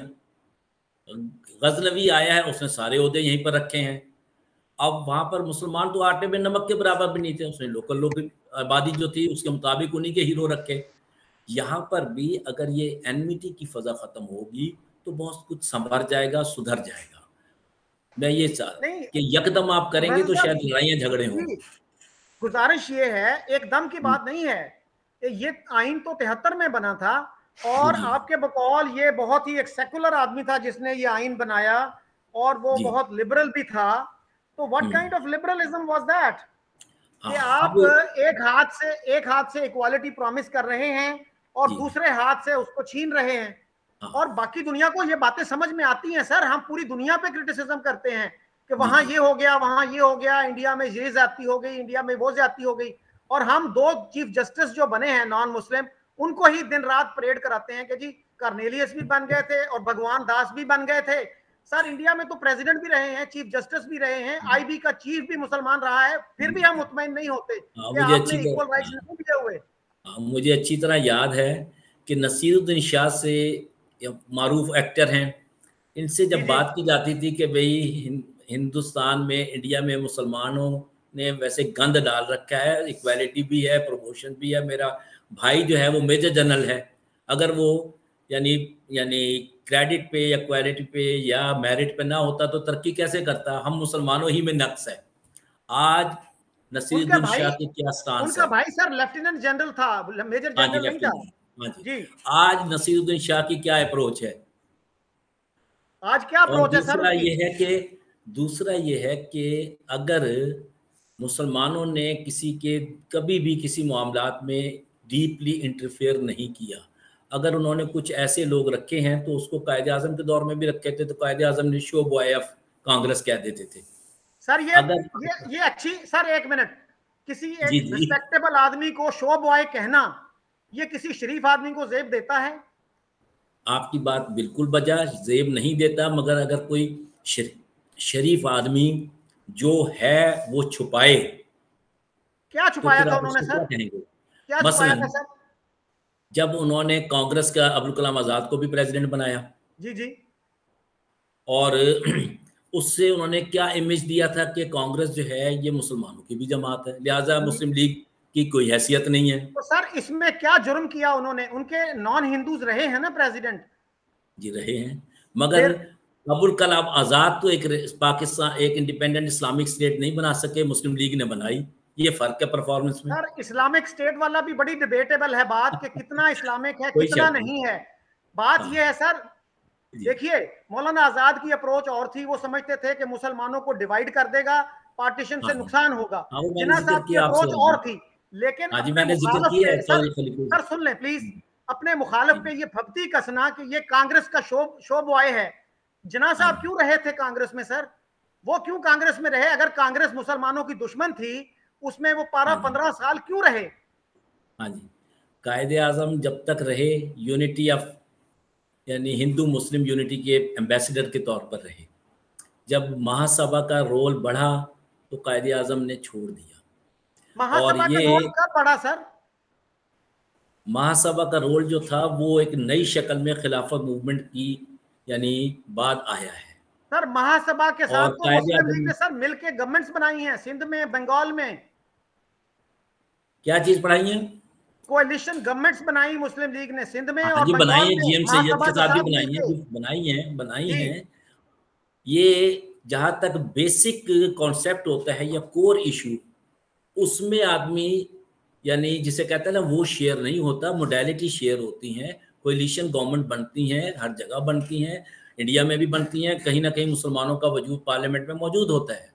गजनवी आया है, उसने सारे ओहदे यहीं पर रखे हैं। अब वहाँ पर मुसलमान तो आटे में नमक के बराबर भी नहीं थे, उसने लोकल लोग आबादी जो थी उसके मुताबिक उन्हीं के हीरो रखे। यहाँ पर भी अगर ये एनमिटी की फजा खत्म होगी तो बहुत कुछ संभर जाएगा, सुधर जाएगा। मैं ये चाह कि यकदम आप करेंगे तो शायद लड़ाइयाँ झगड़े हों। गुजारिश ये है, एकदम की बात नहीं है, ये आइन तो 73 में बना था और आपके बकौल ये बहुत ही एक सेकुलर आदमी था जिसने ये आइन बनाया और वो बहुत लिबरल भी था। तो what kind of liberalism was that कि आप एक हाथ से इक्वालिटी प्रॉमिस कर रहे हैं और दूसरे हाथ से उसको छीन रहे हैं। और बाकी दुनिया को ये बातें समझ में आती हैं सर। हम पूरी दुनिया पे क्रिटिसिज्म करते हैं कि वहां ये हो गया, वहां ये हो गया, इंडिया में ये ज्यादती हो गई, इंडिया में वो ज्यादती हो गई, और हम 2 चीफ जस्टिस जो बने हैं नॉन मुस्लिम, उनको ही दिन रात परेड कराते हैं कि जी कर्नेलियस भी बन गए थे और भगवान दास भी बन गए थे। सर इंडिया में तो प्रेसिडेंट भी रहे हैं, चीफ जस्टिस भी रहे हैं, आईबी का चीफ भी मुसलमान रहा है, फिर भी हम मुतमईन नहीं होते कि आपने इक्वल राइट्स नहीं दिए हुए। मुझे अच्छी तरह याद है कि नसीरुद्दीन शाह से मारूफ एक्टर हैं, इनसे जब बात की जाती थी कि भाई हिंदुस्तान में, इंडिया में मुसलमानों ने वैसे गंद डाल रखा है, इक्वालिटी भी है, प्रमोशन भी है, मेरा भाई जो है वो मेजर जनरल है, अगर वो यानी क्रेडिट पे या क्वालिटी पे या मेरिट पे ना होता तो तरक्की कैसे करता। हम मुसलमानों ही में नक्स है। आज नसीरुद्दीन शाह की क्या स्टांस उनका भाई सर लेफ्टिनेंट जनरल था, मेजर जनरल नहीं था। जी। आज नसीरुद्दीन शाह की क्या अप्रोच है? आज क्या अप्रोच है सर? दूसरा ये है कि अगर मुसलमानों ने किसी के कभी भी किसी मामलात में डीपली इंटरफेयर नहीं किया, अगर उन्होंने कुछ ऐसे लोग रखे हैं तो उसको कायदे आजम के दौर में भी रखे थे तो कायदे आजम ने शो बॉय ऑफ कांग्रेस कह देते थे। सर ये अच्छी, सर एक मिनट, किसी एक रिस्पेक्टेबल आदमी को शो बॉय कहना ये किसी शरीफ आदमी को जेब देता है? आपकी बात बिल्कुल बजा, जेब नहीं देता, मगर अगर कोई शरीफ आदमी जो है वो छुपाए, क्या छुपाया था उन्होंने सर? क्या छुपाया था सर? जब उन्होंने कांग्रेस का अब्दुल कलाम आजाद को भी प्रेसिडेंट बनाया, जी, और उससे उन्होंने क्या इमेज दिया था कि कांग्रेस जो है ये मुसलमानों की भी जमात है, लिहाजा मुस्लिम लीग की कोई हैसियत नहीं है। तो सर इसमें क्या जुर्म किया उन्होंने? उनके नॉन हिंदूज रहे हैं ना प्रेसिडेंट? जी रहे हैं, मगर अब्दुल कलाम आजाद तो एक पाकिस्तान एक इंडिपेंडेंट इस्लामिक स्टेट नहीं बना सके, मुस्लिम लीग ने बनाई। ये फर्क है परफॉर्मेंस में। सर इस्लामिक स्टेट वाला भी बड़ी डिबेटेबल है बात कि कितना इस्लामिक है कितना नहीं है। बात ये है सर, देखिए मौलाना आजाद की अप्रोच और थी, वो समझते थे कि मुसलमानों को डिवाइड कर देगा, पार्टीशन से नुकसान होगा। जिन्ना साहब की अप्रोच और थी, लेकिन सर सुन लें प्लीज, अपने मुखालिफ पे ये भक्ति कसना कि ये कांग्रेस का शो बॉय है। जिन्ना साहब क्यों रहे थे कांग्रेस में सर? वो क्यों कांग्रेस में रहे? अगर कांग्रेस मुसलमानों की दुश्मन थी उसमें वो 15 साल क्यों रहे? हाँ जी, कायदे आजम जब तक रहे यूनिटी ऑफ यानी हिंदू मुस्लिम यूनिटी के एम्बेसडर के तौर पर रहे। जब महासभा का रोल बढ़ा तो कायदे आजम ने छोड़ दिया। महासभा का रोल कब बढ़ा सर? महासभा का रोल जो था वो एक नई शक्ल में खिलाफत मूवमेंट की यानी बाद आया है। सर महासभा के साथ तो मुस्लिम लीग ने सर मिलके गवर्नमेंट्स बनाई हैं, सिंध में, बंगाल में। क्या चीज बनाई है? कोalition गवर्नमेंट्स बनाई मुस्लिम लीग ने सिंध में और बनाई है, जीएम सैयद के साथ भी बनाई है। ये जहां तक बेसिक कॉन्सेप्ट होता है या कोर इशू, उसमें आदमी यानी जिसे कहते हैं ना वो शेयर नहीं होता, मोडेलिटी शेयर होती हैं। कोलिशन गवर्नमेंट बनती हैं, हर जगह बनती हैं, इंडिया में भी बनती हैं, कहीं ना कहीं मुसलमानों का वजूद पार्लियामेंट में मौजूद होता है,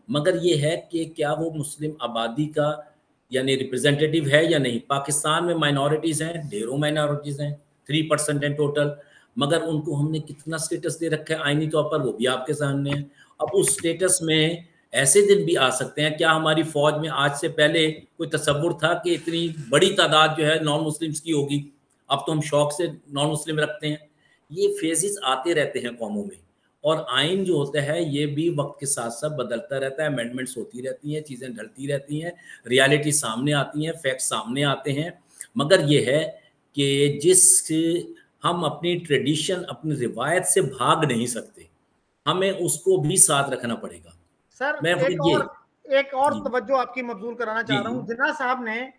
मगर ये है कि क्या वो मुस्लिम आबादी का यानी रिप्रेजेंटेटिव है या नहीं। पाकिस्तान में माइनॉरिटीज़ हैं, ढेरों माइनॉरिटीज़ हैं, 3% हैं टोटल, मगर उनको हमने कितना स्टेटस दे रखा है आईनी तौर पर, वो भी आपके सामने है। अब उस स्टेटस में ऐसे दिन भी आ सकते हैं, क्या हमारी फौज में आज से पहले कोई तसव्वुर था कि इतनी बड़ी तादाद जो है नॉन मुस्लिम्स की होगी? अब तो हम शौक से नॉन मुस्लिम रखते हैं। ये फेजेस आते रहते हैं कौमों में, और आइन जो होता है ये भी वक्त के साथ साथ बदलता रहता है, अमेंडमेंट्स होती रहती हैं, चीज़ें ढलती रहती हैं, रियलिटी सामने आती हैं, फैक्ट्स सामने आते हैं। मगर ये है कि हम अपनी ट्रेडिशन, अपनी रिवायत से भाग नहीं सकते, हमें उसको भी साथ रखना पड़ेगा। सर मैं फिर ये एक और जी तवज्जो आपकी मबजूल कराना जी चाह रहा जी हूँ। जिन्ना साहब ने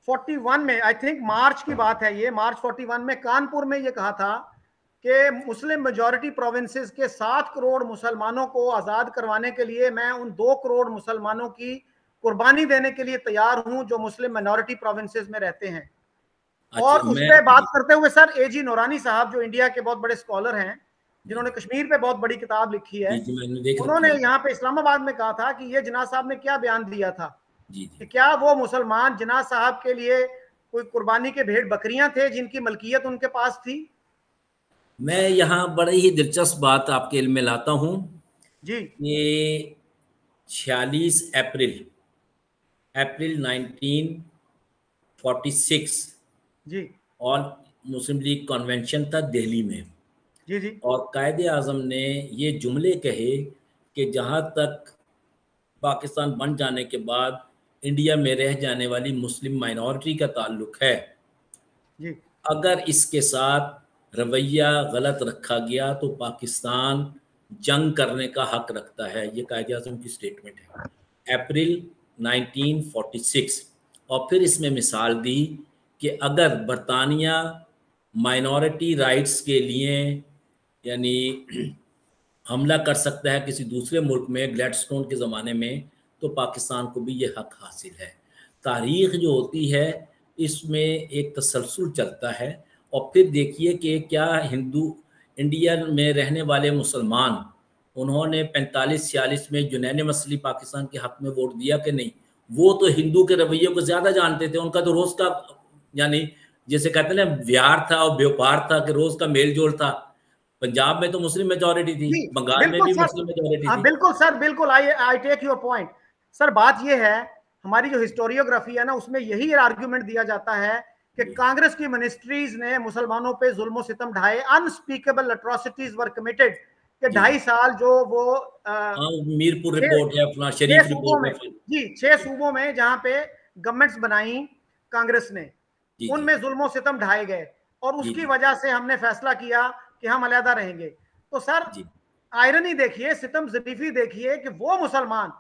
41 में, आई थिंक मार्च की बात है, ये मार्च 41 में कानपुर में ये कहा था कि मुस्लिम मेजॉरिटी प्रोविंसेस के 7 करोड़ मुसलमानों को आज़ाद करवाने के लिए मैं उन 2 करोड़ मुसलमानों की कुर्बानी देने के लिए तैयार हूं जो मुस्लिम माइनॉरिटी प्रोविंसेस में रहते हैं। और अच्छा उस मैं पर बात करते हुए सर एजी नूरानी साहब, जो इंडिया के बहुत बड़े स्कॉलर हैं, जिन्होंने कश्मीर पे बहुत बड़ी किताब लिखी है, जी जी मैंने देख रखी उन्होंने है। यहाँ पे इस्लामाबाद में कहा था कि ये जिन्ना साहब ने क्या बयान दिया था जी कि जी क्या वो मुसलमान जिन्ना साहब के लिए कोई कुर्बानी के भेड़ बकरियां थे जिनकी मलकियत उनके पास थी। मैं यहाँ बड़ी ही दिलचस्प बात आपके इल्म में लाता हूँ। जी ये 46 अप्रैल अप्रैल 1946 जी और मुस्लिम लीग कन्वेंशन था दिल्ली में, जी जी और कायदे आज़म ने ये जुमले कहे कि जहाँ तक पाकिस्तान बन जाने के बाद इंडिया में रह जाने वाली मुस्लिम माइनॉरिटी का ताल्लुक है, जी अगर इसके साथ रवैया गलत रखा गया तो पाकिस्तान जंग करने का हक रखता है। ये कायदे आज़म की स्टेटमेंट है, अप्रैल 1946। और फिर इसमें मिसाल दी कि अगर बरतानिया माइनॉरिटी राइट्स के लिए यानी हमला कर सकता है किसी दूसरे मुल्क में ग्लैडस्टोन के ज़माने में, तो पाकिस्तान को भी ये हक हासिल है। तारीख़ जो होती है इसमें एक तसलसल चलता है। और फिर देखिए कि क्या हिंदू इंडिया में रहने वाले मुसलमान, उन्होंने 45-46 में यूनानिमसली पाकिस्तान के हक़ में वोट दिया कि नहीं? वो तो हिंदू के रवैये को ज़्यादा जानते थे, उनका तो रोज़ का यानी जैसे कहते हैं ना व्यवहार था और व्यापार था कि रोज़ का मेल जोल था। पंजाब में तो मुस्लिम मेजॉरिटी थी, जी बंगाल में बिल्कुल भी सर। मुस्लिम मेजॉरिटी हाँ थी। बिल्कुल सर, बिल्कुल। I I take your point. Sir बात यह है, हमारी जो हिस्टोरियोग्राफी है ना, उसमें यही आर्ग्यूमेंट दिया जाता है कि कांग्रेस की मिनिस्ट्रीज ने मुसलमानों पे जुल्म सितम ढाए, अनस्पीकेबल अट्रॉसिटीज वर कमिटेड, कि जी 2.5 साल जो वो हाँ, मीरपुर छह रिपोर्ट है, अपना छह शरीफ सूबों रिपोर्ट में, है फिर। जी 6 सूबों में जहां पे गवर्नमेंट्स बनाई कांग्रेस ने, जी जी उनमें जुल्म सितम ढाए गए और जी उसकी जी वजह से हमने फैसला किया कि हम अलहदा रहेंगे। तो सर जी आयरनी देखिए, सितम जरीफी देखिए कि वो मुसलमान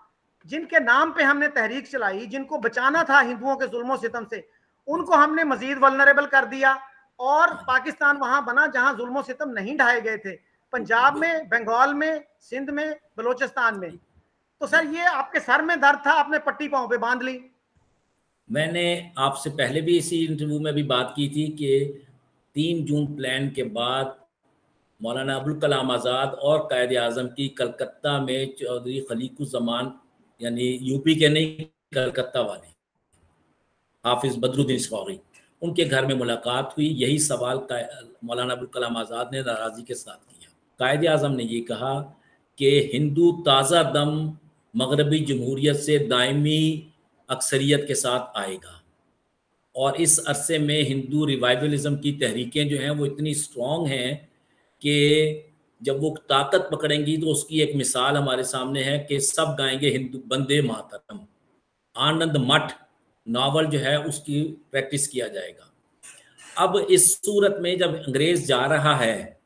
जिनके नाम पे हमने तहरीक चलाई, जिनको बचाना था हिंदुओं के जुल्मों सितम से, उनको हमने मजीद वल्नरेबल कर दिया। और पाकिस्तान वहां बना जहां जुल्मों सितम नहीं ढाए गए थे, पंजाब में, बंगाल में, सिंध में, बलोचिस्तान में। तो जी। सर ये आपके सर में दर्द था, आपने पट्टी पांव पे बांध ली। मैंने आपसे पहले भी इसी इंटरव्यू में भी बात की थी कि 3 जून प्लान के बाद मौलाना अबुल कलाम आज़ाद और कायद आज़म की कलकत्ता में चौधरी खलीकुज़्ज़मान यानी यूपी के नहीं कलकत्ता वाले हाफिज़ बदरुद्दीन शौरी, उनके घर में मुलाकात हुई। यही सवाल मौलाना अबुल कलाम आज़ाद ने नाराज़गी के साथ किया। कायद आज़म ने ये कहा कि हिंदू ताज़ा दम मगरबी जमहूरियत से दायमी अक्सरियत के साथ आएगा, और इस अरसे में हिंदू रिवाइवलिज्म की तहरीकें जो हैं वो इतनी स्ट्रॉन्ग हैं कि जब वो ताकत पकड़ेंगी तो उसकी एक मिसाल हमारे सामने है कि सब गाएंगे हिंदू वंदे मातरम। आनंद मठ नावल जो है उसकी प्रैक्टिस किया जाएगा। अब इस सूरत में जब अंग्रेज जा रहा है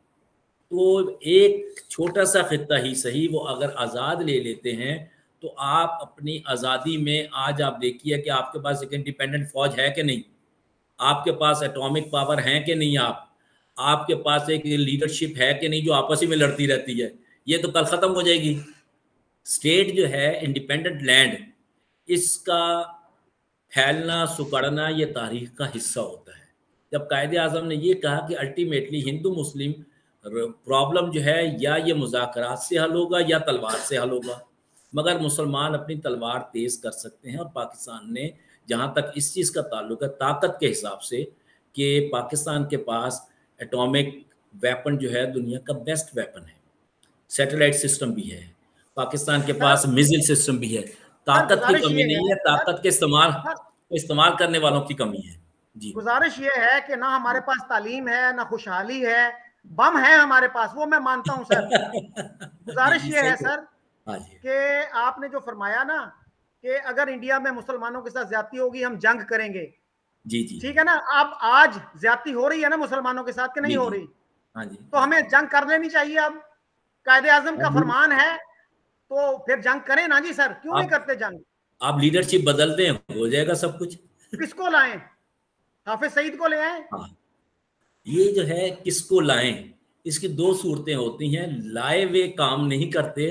तो एक छोटा सा खित्ता ही सही वो अगर आज़ाद ले लेते हैं, तो आप अपनी आज़ादी में आज आप देखिए कि आपके पास एक इंडिपेंडेंट फौज है कि नहीं, आपके पास एटॉमिक पावर है कि नहीं, आपके पास एक लीडरशिप है कि नहीं जो आपस ही में लड़ती रहती है। ये तो कल ख़त्म हो जाएगी। स्टेट जो है इंडिपेंडेंट लैंड, इसका फैलना सुकड़ना ये तारीख का हिस्सा होता है। जब कायदे आज़म ने ये कहा कि अल्टीमेटली हिंदू मुस्लिम प्रॉब्लम जो है या ये मुज़ाकरात से हल होगा या तलवार से हल होगा, मगर मुसलमान अपनी तलवार तेज़ कर सकते हैं। और पाकिस्तान ने, जहाँ तक इस चीज़ का ताल्लुक है ताकत के हिसाब से, कि पाकिस्तान के पास एटॉमिक वेपन जो है दुनिया का बेस्ट वेपन है। सैटेलाइट सिस्टम भी है, पाकिस्तान के पास मिसाइल सिस्टम भी है। ताकत की गुजारिश कमी ये नहीं है, है ताकत के इस्तेमाल करने वालों की कमी है। जी, गुजारिश ये है कि ना हमारे पास तालीम है, ना खुशहाली है, बम है हमारे पास, वो मैं मानता हूं सर। जी गुजारिश जी, ये सही है है। सर हाँ जी, कि आपने जो फरमाया ना कि अगर इंडिया में मुसलमानों के साथ ज्यादती होगी हम जंग करेंगे, जी जी, ठीक है ना। अब आज ज्यादती हो रही है ना मुसलमानों के साथ कि जी नहीं हो जी, रही, हाँ जी, तो हमें जंग कर लेनी चाहिए। अब कायदे आजम का अब फरमान है तो फिर जंग करें ना जी सर, क्यों नहीं आप करते जंग। आप लीडरशिप बदल दें, हो जाएगा सब कुछ। किसको लाएं, हाफिज सईद को ले आए। हाँ, ये जो है किसको लाएं, इसकी दो सूरतें होती हैं। लाए हुए काम नहीं करते,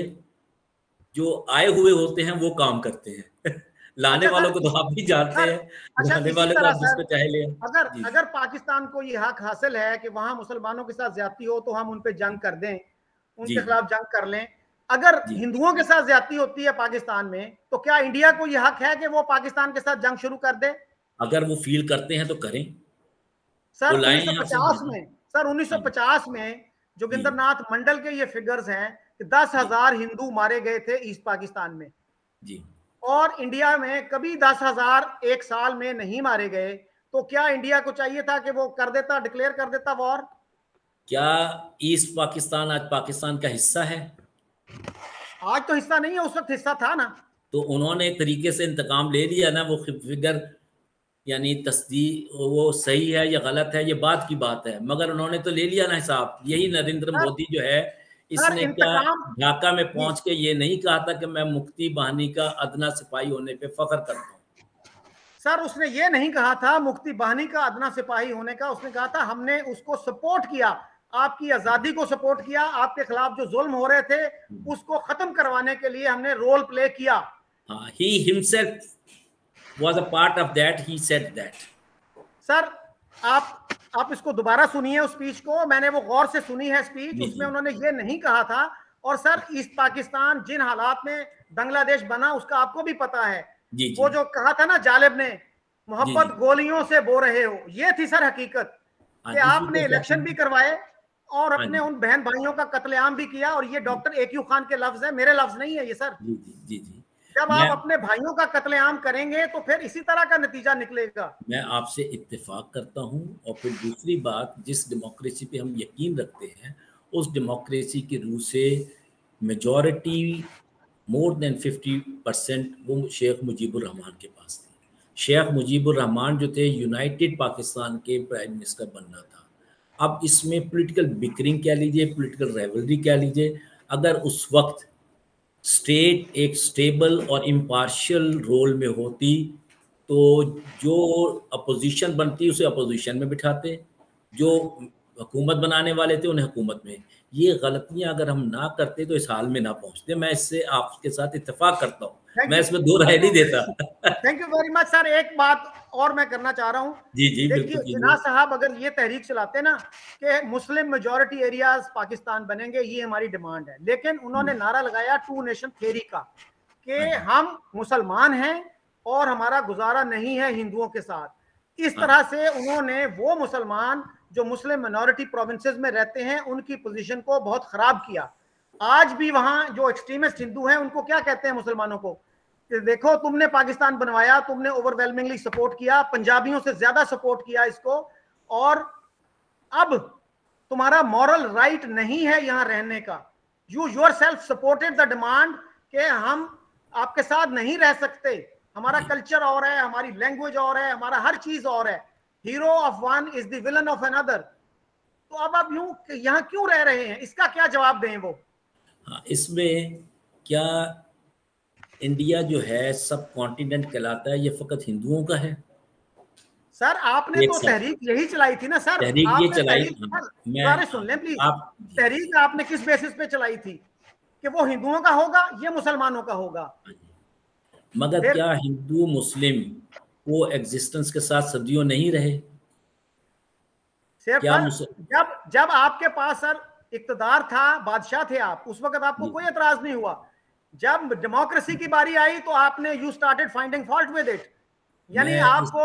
जो आए हुए होते हैं वो काम करते हैं। लाने अच्छा वालों सर को तो आप भी जानते सर हैं, अच्छा लाने इसी वाले को तरह आप सर, जिसको चाहे ले। अगर जी अगर पाकिस्तान को ये हक हासिल है कि वहां मुसलमानों के साथ ज्यादती हो तो हम उन पे जंग कर दें, जी उनके खिलाफ जंग कर लें। अगर जी, हिंदुओं के साथ ज्यादती होती है पाकिस्तान में, तो क्या इंडिया को ये हक है कि वो पाकिस्तान के साथ जंग शुरू कर दे। अगर वो फील करते हैं तो करें, सर वो लाएं यहाँ से। 1950 में, सर हाँ जी, 1950 में जोगिंदर जी नाथ मंडल के ये फिगर्स हैं कि दस जी, हजार हिंदू मारे गए थे ईस्ट पाकिस्तान में, जी। और इंडिया में कभी 10,000 एक साल में नहीं मारे गए। तो क्या इंडिया को चाहिए था कि वो कर देता, डिक्लेयर कर देता वॉर। क्या ईस्ट पाकिस्तान आज पाकिस्तान का हिस्सा है? आज तो हिस्सा नहीं है, उस वक्त हिस्सा था ना। तो उन्होंने एक तरीके से इंतकाम ले लिया ना। वो फिगर यानी तस्दीक वो सही है या गलत है, ये बात की बात है, मगर उन्होंने तो ले लिया ना हिसाब। यही नरेंद्र सर मोदी जो है, सर इसने क्या इंतकाम, ढाका में जी पहुंच के ये नहीं कहा था कि मैं मुक्ति बाहिनी का अदना सिपाही होने पे फख्र करता हूँ। सर उसने ये नहीं कहा था मुक्ति बाहिनी का अदना सिपाही होने का, उसने कहा था हमने उसको सपोर्ट किया, आपकी आजादी को सपोर्ट किया, आपके खिलाफ जो जुल्म हो रहे थे उसको खत्म करवाने के लिए हमने रोल प्ले किया। हाँ, he himself was a part of that, he said that. Sir आप इसको दोबारा सुनिए उस स्पीच को, मैंने वो गौर से सुनी है स्पीच, जी उसमें जी, उन्होंने ये नहीं कहा था। और सर ईस्ट पाकिस्तान जिन हालात में बांग्लादेश बना उसका आपको भी पता है। जी जी, वो जो कहा था ना जालिब ने, जी मोहब्बत जी, गोलियों से बो रहे हो, ये थी सर हकीकत हाँ कि इसी आपने को कहते इलेक्शन भी हैं। करवाए और हाँ अपने जी, उन बहन भाइयों का कत्लेआम भी किया। और ये जी डॉक्टर AQ खान के लफ्ज है, मेरे लफ्ज नहीं है ये सर। जी, जी जी जी। जब मैं आप अपने भाइयों का कत्लेआम करेंगे तो फिर इसी तरह का नतीजा निकलेगा। मैं आपसे इत्तेफाक करता हूँ। और फिर दूसरी बात, जिस डेमोक्रेसी पे हम यकीन रखते हैं, उस डेमोक्रेसी की रूह से मेजॉरिटी मोर देन 50% वो शेख मुजीबुर रहमान के पास थी। शेख मुजीबुर रहमान जो थे, यूनाइटेड पाकिस्तान के प्राइम मिनिस्टर बनना था। अब इसमें पॉलिटिकल बिकरिंग कह लीजिए, पॉलिटिकल रेवलरी कह लीजिए, अगर उस वक्त स्टेट एक स्टेबल और इम्पार्शियल रोल में होती, तो जो अपोजिशन बनती उसे अपोजिशन में बिठाते, जो हुकूमत बनाने वाले थे उन्हें हुकूमत में। ये गलतियां अगर हम ना करते तो इस हाल में ना पहुंचते। मैं इससे आपके साथ इत्तेफाक करता हूँ, थैंक मैं यू, इसमें दो राय नहीं देता। Thank you very much sir. एक बात और मैं करना चाह रहा हूं, जी जी, देखिए बिल्कुल जिन्ना कीजिए। साहब अगर ये तहरीक चलाते ना कि मुस्लिम मेजॉरिटी एरियाज पाकिस्तान बनेंगे, ये हमारी डिमांड है, लेकिन उन्होंने नारा लगाया टू नेशन थ्योरी का कि हाँ जी, हम मुसलमान हैं और हमारा गुजारा नहीं है हिंदुओं के साथ। इस हाँ तरह से उन्होंने वो मुसलमान जो मुस्लिम माइनॉरिटी प्रोविंसेस में रहते हैं उनकी पोजीशन को बहुत खराब किया। आज भी वहां जो एक्सट्रीमिस्ट हिंदू हैं उनको क्या कहते हैं मुसलमानों को कि देखो तुमने पाकिस्तान बनवाया, तुमने ओवरवेलमिंगली सपोर्ट किया, पंजाबियों से ज्यादा सपोर्ट किया इसको, और अब तुम्हारा मॉरल राइट नहीं है यहां रहने का। You your self supported the demand कि हम आपके साथ नहीं रह सकते, हमारा जी। कल्चर और है, हमारी लैंग्वेज और है, हमारा हर चीज और है। Hero of one is the villain of another. तो अब आप यूं यहां क्यों रह रहे हैं, इसका क्या जवाब दें वो। हाँ, इसमें क्या इंडिया जो है सब कॉन्टिनेंट कहलाता है, ये फकत हिंदुओं का है? सर आपने एक तो साथ तहरीक यही चलाई थी ना सर, तहरीक ये आपने चलाई। तहरीक, हाँ, सर मैं गुजारिश सुन लें प्लीज। आप जी, तहरीक आपने किस बेसिस पे चलाई थी कि वो हिंदुओं का होगा, ये मुसलमानों का होगा। हाँ जी। मगर फिर क्या हिंदू मुस्लिम को एग्जिस्टेंस के साथ सदियों नहीं रहे? सिर्फ क्या सर जब जब आपके पास सर इक्तदार था, बादशाह थे आप, उस वक्त आपको जी कोई एतराज नहीं हुआ। जब डेमोक्रेसी की बारी आई तो आपने you started finding fault with it. यानी आपको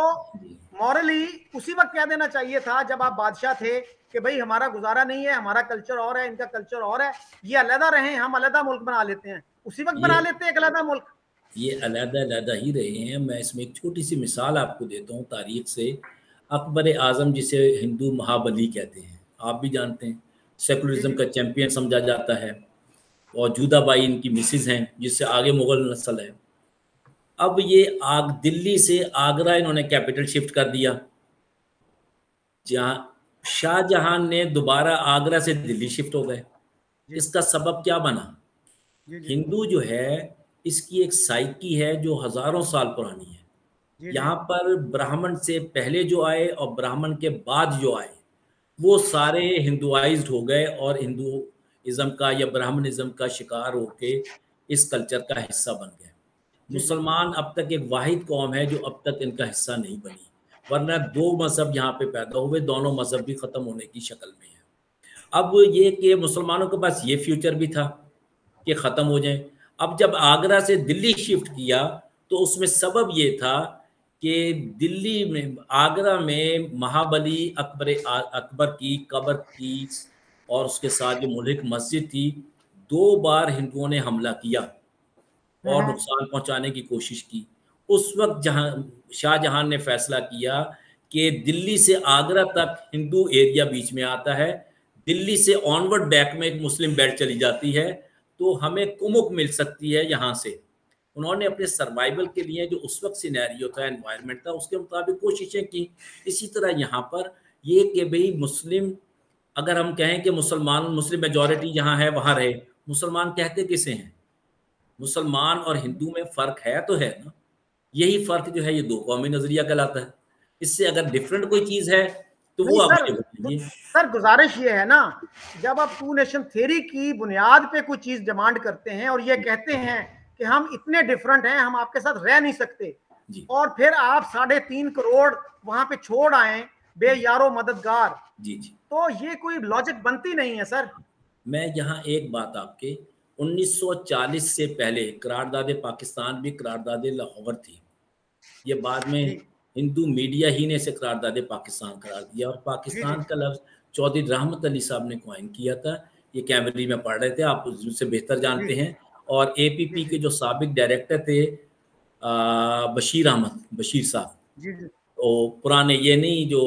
मॉरली उसी वक्त कह देना चाहिए था जब आप बादशाह थे कि भाई हमारा गुजारा नहीं है, हमारा कल्चर और है, इनका कल्चर और है, ये अलग रहे, हम अलग मुल्क बना लेते हैं, उसी वक्त बना लेते हैं एक अलग मुल्क। ये अलग ही रहे हैं। मैं इसमें एक छोटी सी मिसाल आपको देता हूँ तारीख से। अकबर आज़म जिसे हिंदू महाबली कहते हैं, आप भी जानते हैं, सेकुलरिज्म का चैंपियन समझा जाता है, और जूदाबाई इनकी मिसिज हैं जिससे आगे मुगल नस्ल है। अब ये दिल्ली से आगरा इन्होंने कैपिटल शिफ्ट कर दिया, जहाँ शाहजहां ने दोबारा आगरा से दिल्ली शिफ्ट हो गए। इसका सबब क्या बना? हिंदू जो है इसकी एक साइकी है जो हजारों साल पुरानी है। यहाँ पर ब्राह्मण से पहले जो आए और ब्राह्मण के बाद जो आए वो सारे हिंदुआइज्ड हो गए और हिंदुइज्म का या ब्राह्मणिज्म का शिकार होके इस कल्चर का हिस्सा बन गए। मुसलमान अब तक एक वाहिद कौम है जो अब तक इनका हिस्सा नहीं बनी, वरना दो मजहब यहाँ पे पैदा हुए, दोनों मजहब भी खत्म होने की शक्ल में है। अब ये कि मुसलमानों के पास ये फ्यूचर भी था कि ख़त्म हो जाए। अब जब आगरा से दिल्ली शिफ्ट किया तो उसमें सबब ये था कि दिल्ली में, आगरा में महाबली अकबर की कब्र की और उसके साथ जो मुल्क मस्जिद थी, 2 बार हिंदुओं ने हमला किया और नुकसान पहुंचाने की कोशिश की। उस वक्त शाहजहां ने फैसला किया कि दिल्ली से आगरा तक हिंदू एरिया बीच में आता है, दिल्ली से ऑनवर्ड बैक में एक मुस्लिम बेल्ट चली जाती है, तो हमें कुमुक मिल सकती है यहाँ से। उन्होंने अपने सर्वाइवल के लिए जो उस वक्त सिनेरियो था, एनवायरनमेंट था, उसके मुताबिक कोशिशें की। इसी तरह यहाँ पर ये कि भाई मुस्लिम, अगर हम कहें कि मुस्लिम मेजॉरिटी जहाँ है वहाँ रहे, मुसलमान कहते किसे हैं? मुसलमान और हिंदू में फ़र्क है तो है ना, यही फ़र्क जो है ये दो कौमी नज़रिया कहलाता है। इससे अगर डिफरेंट कोई चीज़ है तो वो आप सर गुजारिश ये है ना, जब आप टू नेशन थ्योरी की बुनियाद पे कोई चीज डिमांड करते हैं और ये कहते हैं कि हम इतने डिफरेंट हैं, हम आपके साथ रह नहीं सकते, और फिर आप 3.5 करोड़ वहां पे छोड़ आए बेयारो मददगार, जी, तो ये कोई लॉजिक बनती नहीं है सर। मैं यहाँ एक बात आपके 1940 से पहले करारदादे पाकिस्तान भी करारदादे लाहौर थी। ये बाद में हिंदू मीडिया ही ने इसे करारदादे पाकिस्तान करार दिया, और पाकिस्तान का लफ्ज़ चौधरी रहमत अली साहब ने कॉइन किया था। ये कैमरी में पढ़ रहे थे, आप उससे बेहतर जानते हैं। और APP के जो साबिक डायरेक्टर थे बशीर साहब, तो पुराने, ये नहीं जो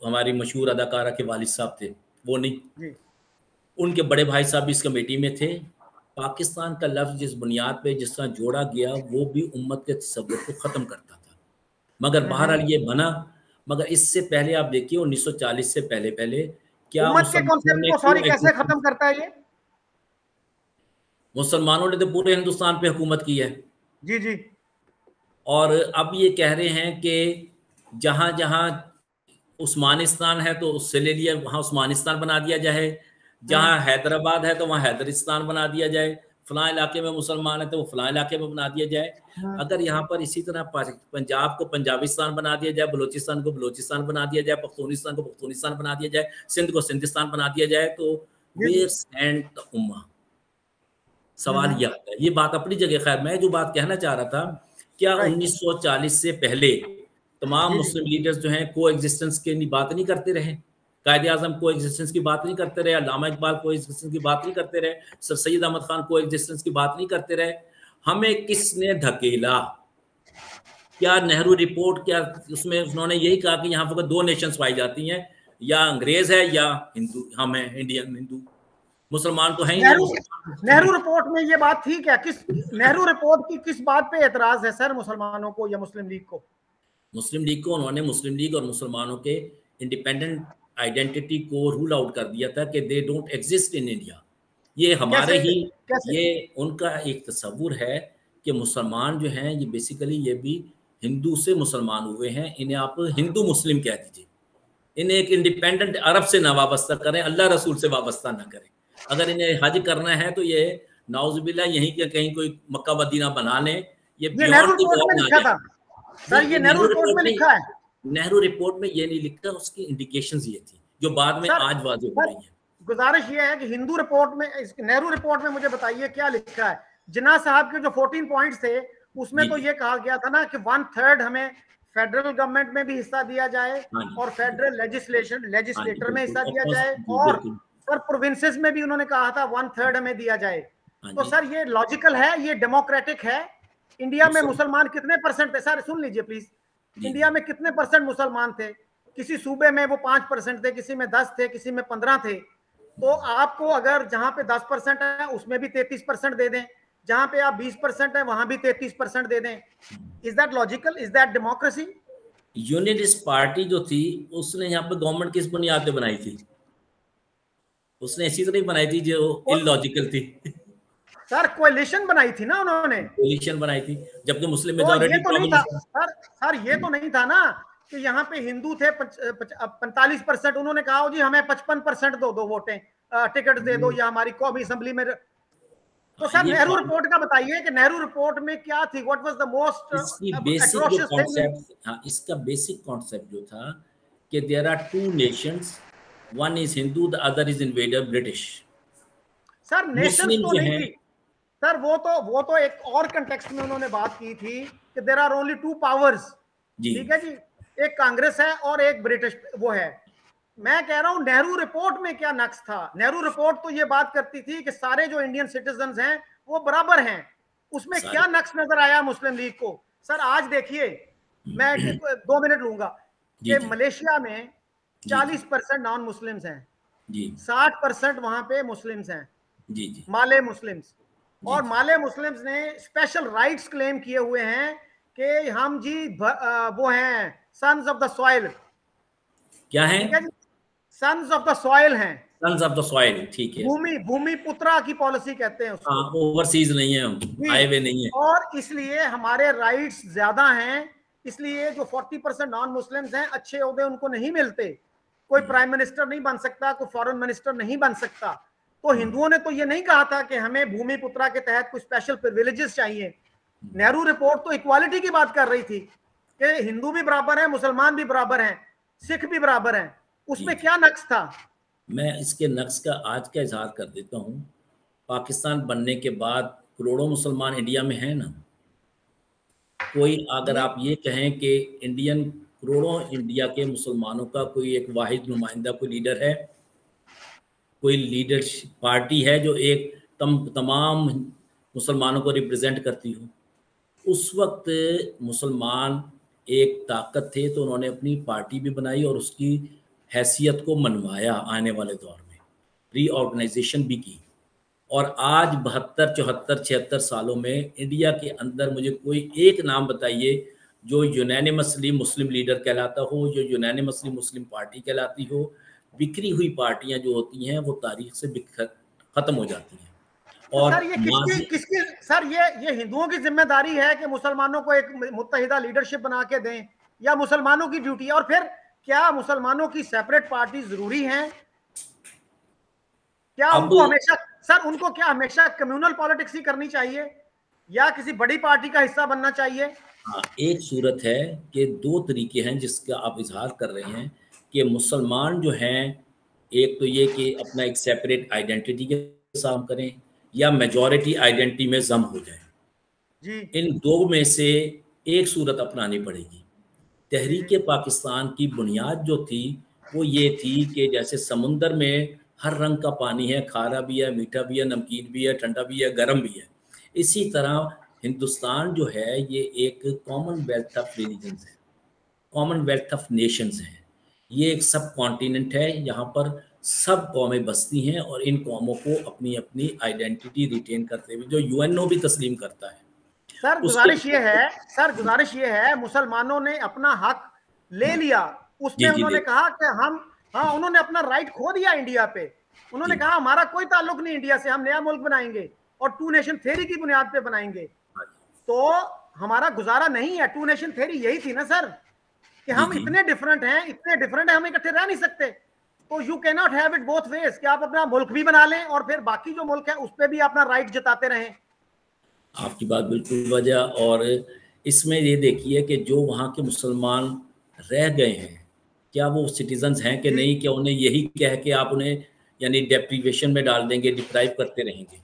हमारी मशहूर अदाकारा के वालिद साहब थे, वो नहीं, उनके बड़े भाई साहब भी इस कमेटी में थे। पाकिस्तान का लफ्ज़ जिस बुनियाद पे जिस तरह जोड़ा गया वो भी उम्मत के तसव्वुर को ख़त्म करता था, मगर बहरहाल ये बना। मगर इससे पहले आप देखिए 1940 से पहले क्या कैसे खत्म करता है ये? मुसलमानों ने तो पूरे हिंदुस्तान पे हुकूमत की है। जी जी। और अब ये कह रहे हैं कि जहाँ जहाँ उस्मानिस्तान है तो उससे ले लिया, वहाँ उस्मानिस्तान बना दिया जाए, जहाँ हैदराबाद है तो वहाँ हैदरिस्तान बना दिया जाए, फलां इलाके में मुसलमान है तो वो फलां इलाके में बना दिया जाए। अगर यहाँ पर इसी तरह पंजाब को पंजाबिस्तान बना दिया जाए, बलोचिस्तान को बलोचिस्तान बना दिया जाए, पख्तूनिस्तान को पख्तूनिस्तान बना दिया जाए, सिंध को सिंधिस्तान बना दिया जाए, तो वेयर स्टैंड द उम्मा? सवाल यह आता है। ये बात अपनी जगह। खैर, मैं जो बात कहना चाह रहा था, क्या 1940 से पहले तमाम मुस्लिम लीडर्स जो हैं को एग्जिस्टेंस की बात नहीं करते रहे? कायदे आज़म को एग्जिस्टेंस की बात नहीं करते रहे, अल्लामा इकबाल को एग्जिस्टेंस की बात नहीं करते रहे, सर सैयद अहमद खान को एग्जिस्टेंस की बात नहीं करते रहे? हमें किसने धकेला? क्या नेहरू रिपोर्ट, क्या उसमें उन्होंने यही कहा कि यहाँ पर 2 नेशंस पाई जाती हैं, या अंग्रेज है या हिंदू, हम हैं इंडियन हिंदू, मुसलमान तो है ही नहीं। नेहरू रिपोर्ट में ये बात थी क्या? किस नेहरू रिपोर्ट की किस बात पे एतराज है सर मुसलमानों को या मुस्लिम लीग को? मुस्लिम लीग को उन्होंने मुस्लिम लीग और मुसलमानों के इंडिपेंडेंट आइडेंटिटी को रूल आउट कर दिया था कि they don't exist in India. ये हमारे ही ये उनका एक तस्वुर है कि मुसलमान जो हैं ये बेसिकली ये भी हिंदू से मुसलमान हुए हैं। इन्हें आप हिंदू मुस्लिम कह दीजिए, इन्हें एक इंडिपेंडेंट अरब से ना वाबस्ता करें, अल्लाह रसूल से वाबस्ता ना करें। अगर इन्हें हज करना है तो ये नाउजुबिल्लाह यहीं के कहीं कोई मक्का मदीना बना लें। ये नेहरू रिपोर्ट में लिखा था सर, ये नेहरू रिपोर्ट में लिखा है। नेहरू रिपोर्ट में ये नहीं लिखा, उसकी इंडिकेशंस ये थी जो बाद में आज वाज़ेह हो रही है। गुजारिश ये है कि हिंदू रिपोर्ट में, नेहरू रिपोर्ट में मुझे बताइए क्या लिखा है। जिन्ना साहब के जो 14 पॉइंट्स थे उसमें तो ये कहा गया था ना कि 1/3 हमें फेडरल गवर्नमेंट में भी हिस्सा दिया जाए और फेडरल लेजिस्लेटर में हिस्सा दिया जाए, और सर प्रोविंसेस में भी उन्होंने कहा था 1/3 हमें दिया जाए। तो सर ये लॉजिकल है, ये डेमोक्रेटिक है। इंडिया में मुसलमान कितने परसेंट थे सर, सुन लीजिए प्लीज, इंडिया में कितने परसेंट मुसलमान थे? किसी सूबे में वो 5% थे, किसी में 10 थे, किसी में 15 थे। तो आपको अगर जहां पे 10% है उसमें भी 33% दे दें, जहां पे आप 20% है वहां भी 33% दे दें। Is that logical? Is that democracy? Unionist party जो थी उसने यहाँ पे गवर्नमेंट किस बुनियाद पे बनाई थी? उसने ऐसी तरह बनाई थी जो इलॉजिकल थी। सर कोalition बनाई थी ना उन्होंने, कोalition बनाई थी, जबकि मुस्लिम तो मेजॉरिटी ये तो नहीं था सर ये तो नहीं था ना कि यहाँ पे हिंदू थे 45%, उन्होंने कहा जी हमें 55% दो वोटें, टिकट दे दो या हमारी कौमी असेंबली में। तो सर नेहरू रिपोर्ट का बताइए कि नेहरू रिपोर्ट में क्या थी, what was the most atrocious thing? हाँ, इसका बेसिक कॉन्सेप्ट जो था कि there are two nations, one is Hindu, the other is invader British. Sir nations तो नहीं थी सर, वो तो एक और कंटेक्स्ट में उन्होंने बात की थी कि देयर आर ओनली 2 पावर्स, ठीक है जी, एक कांग्रेस है और एक ब्रिटिश वो है। मैं कह रहा हूं नेहरू रिपोर्ट में क्या नक्स था? नेहरू रिपोर्ट तो ये बात करती थी कि सारे जो इंडियन सिटीजन हैं वो बराबर हैं। उसमें क्या नक्स नजर आया मुस्लिम लीग को? सर आज देखिए, मैं 2 मिनट लूंगा कि मलेशिया में 40% नॉन मुस्लिम्स हैं, 60% वहां पे मुस्लिम्स हैं, माले मुस्लिम्स। और माले मुस्लिम्स ने स्पेशल राइट्स क्लेम किए हुए हैं कि हम जी वो हैं सन्स ऑफ द सॉइल। क्या है? ठीक है जी, सन्स ऑफ द सॉइल हैं, सन्स ऑफ द सॉइल, ठीक है। भूमि पुत्रा की पॉलिसी कहते हैं उसको। हाँ, ओवरसीज नहीं है, आए हुए नहीं है, और इसलिए हमारे राइट्स ज्यादा हैं। इसलिए जो 40% नॉन मुस्लिम्स हैं, अच्छे ओहदे उनको नहीं मिलते, कोई प्राइम मिनिस्टर नहीं बन सकता, कोई फॉरेन मिनिस्टर नहीं बन सकता। तो हिंदुओं ने तो ये नहीं कहा था कि हमें भूमि पुत्रा के तहत कुछ स्पेशल प्रिविलेजेस चाहिए। नेहरू रिपोर्ट तो इक्वालिटी की बात कर रही थी कि हिंदू भी बराबर है, मुसलमान भी बराबर हैं, सिख भी बराबर हैं। उसमें क्या नक्स था? मैं इसके नक्स का आज का इजहार कर देता हूँ। पाकिस्तान बनने के बाद करोड़ों मुसलमान इंडिया में हैं ना। कोई अगर आप ये कहें कि करोड़ों इंडिया के मुसलमानों का कोई एक वाहिद नुमाइंदा, कोई लीडर है, कोई लीडरशिप पार्टी है जो एक तमाम मुसलमानों को रिप्रेजेंट करती हो, उस वक्त मुसलमान एक ताकत थे, तो उन्होंने अपनी पार्टी भी बनाई और उसकी हैसियत को मनवाया। आने वाले दौर में रीऑर्गेनाइजेशन भी की, और आज 72, 74, 76 सालों में इंडिया के अंदर मुझे कोई एक नाम बताइए जो यूनानिमसली मुस्लिम लीडर कहलाता हो, जो यूनानिमसली मुस्लिम पार्टी कहलाती हो। बिखरी हुई पार्टियां जो होती हैं वो तारीख से खत्म हो जाती हैं। और सर ये किसकी सर ये हिंदुओं की जिम्मेदारी है कि मुसलमानों को एक मुत्तहिदा लीडरशिप बना के दें, या मुसलमानों की ड्यूटी है? और फिर क्या मुसलमानों की सेपरेट पार्टी जरूरी है? क्या उनको हमेशा सर उनको क्या हमेशा कम्युनल पॉलिटिक्स ही करनी चाहिए या किसी बड़ी पार्टी का हिस्सा बनना चाहिए? हाँ, एक सूरत है कि 2 तरीके हैं जिसका आप इजहार कर रहे हैं कि मुसलमान जो हैं, एक तो ये कि अपना एक सेपरेट आइडेंटिटी के साथ करें या मेजॉरिटी आइडेंटिटी में जम हो जाए जी। इन 2 में से एक सूरत अपनानी पड़ेगी। तहरीक पाकिस्तान की बुनियाद जो थी वो ये थी कि जैसे समुंदर में हर रंग का पानी है, खारा भी है, मीठा भी है, नमकीन भी है, ठंडा भी है, गर्म भी है, इसी तरह हिंदुस्तान जो है ये एक कॉमनवेल्थ ऑफ रिलीजन्स है, कॉमनवेल्थ ऑफ नेशंस है। ये एक सब कॉन्टिनेंट है, यहाँ पर सब कौमें बसती हैं और इन कौमों को अपनी अपनी आइडेंटिटी रिटेन करते हुए जो यूएनओ भी तस्लीम करता है। सर गुजारिश ये है मुसलमानों ने अपना हक ले लिया, उसमें उन्होंने कहा कि हम उन्होंने अपना राइट खो दिया इंडिया पे। उन्होंने कहा हमारा कोई ताल्लुक नहीं इंडिया से, हम नया मुल्क बनाएंगे और 2 नेशन थ्योरी की बुनियाद पे बनाएंगे। तो हमारा गुजारा नहीं है। 2 नेशन थ्योरी यही थी ना सर कि हम इतने डिफरेंट हैं, हम इकट्ठे रह नहीं सकते। तो you can not have it both ways कि आप अपना मुल्क भी बना लें और फिर बाकी जो मुल्क है उस पर भी अपना राइट जताते रहें। आपकी बात बिल्कुल वजह। और इसमें ये देखिए कि जो वहाँ के मुसलमान रह गए हैं, क्या वो सिटीजन्स हैं कि नहीं? क्या उन्हें यही कह के आप उन्हें यानी डेप्रीवेशन में डाल देंगे, डिप्राइव करते रहेंगे?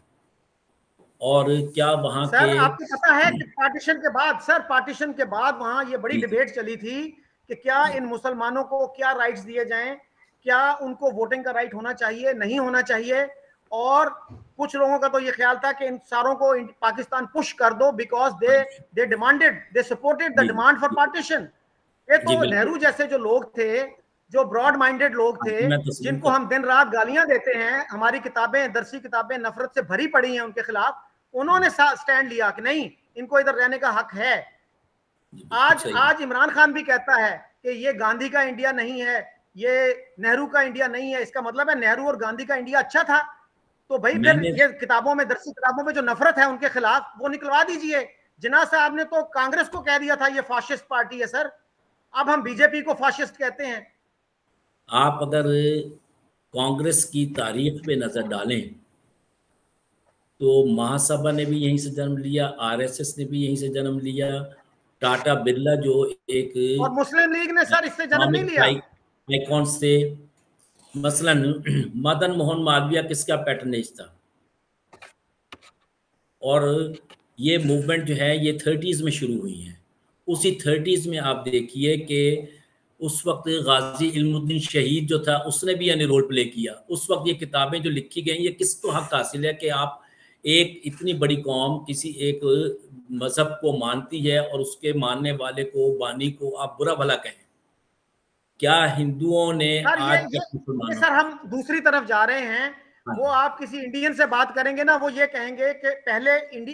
और क्या वहाँ सर के आपको पता है कि पार्टीशन के बाद, सर पार्टीशन के बाद वहां ये बड़ी डिबेट चली थी कि क्या इन मुसलमानों को क्या राइट्स दिए जाएं, क्या उनको वोटिंग का राइट होना चाहिए, नहीं होना चाहिए। और कुछ लोगों का तो ये ख्याल था कि इन सारों को पाकिस्तान पुश कर दो, because they demanded, they supported the जी डिमांड फॉर पार्टीशन। ये जी तो बिल्कुल, नेहरू जैसे जो लोग थे, जो ब्रॉड माइंडेड लोग थे, मैं तस्लीम जिनको कर हम दिन रात गालियां देते हैं, हमारी किताबें, दरसी किताबें नफरत से भरी पड़ी हैं उनके खिलाफ, उन्होंने स्टैंड लिया कि नहीं, इनको इधर रहने का हक है। जी बिल्कुल आज सही। आज इमरान खान भी कहता है कि ये गांधी का इंडिया नहीं है, ये नेहरू का इंडिया नहीं है। इसका मतलब है नेहरू और गांधी का इंडिया अच्छा था। तो भाई फिर मैंने ये किताबों में, दरसी किताबों में जो नफरत है उनके खिलाफ, वो निकलवा दीजिए। जिन्ना साहब ने तो कांग्रेस को कह दिया था ये फाशिस्ट पार्टी है सर, अब हम बीजेपी को फाशिस्ट कहते हैं। आप अगर कांग्रेस की तारीख पे नजर डालें तो महासभा ने भी यहीं से जन्म लिया, आरएसएस ने भी यहीं से जन्म लिया, टाटा बिरला जो एक और मुस्लिम लीग ने सर इससे जन्म नहीं इकोनॉमिक लिया। आइकॉन से, मसलन मदन मोहन मालवीय किसका पैटर्नेज था। और ये मूवमेंट जो है ये 30s में शुरू हुई है। उसी 30s में आप देखिए कि उस वक्त गाजी इल्मुद्दीन शहीद जो था उसने भी यानी रोल प्ले किया। उस वक्त ये किताबें जो लिखी गई, ये किसको हक हासिल है कि आप एक इतनी बड़ी कौम किसी एक मजहब को मानती है और उसके मानने वाले को, बानी को आप बुरा भला कहें। क्या हिंदुओं ने सर आज ये तक ये मुसलमानों, सर हम दूसरी तरफ जा रहे हैं। हाँ वो आप किसी इंडियन से बात करेंगे ना, वो ये कहेंगे कि पहले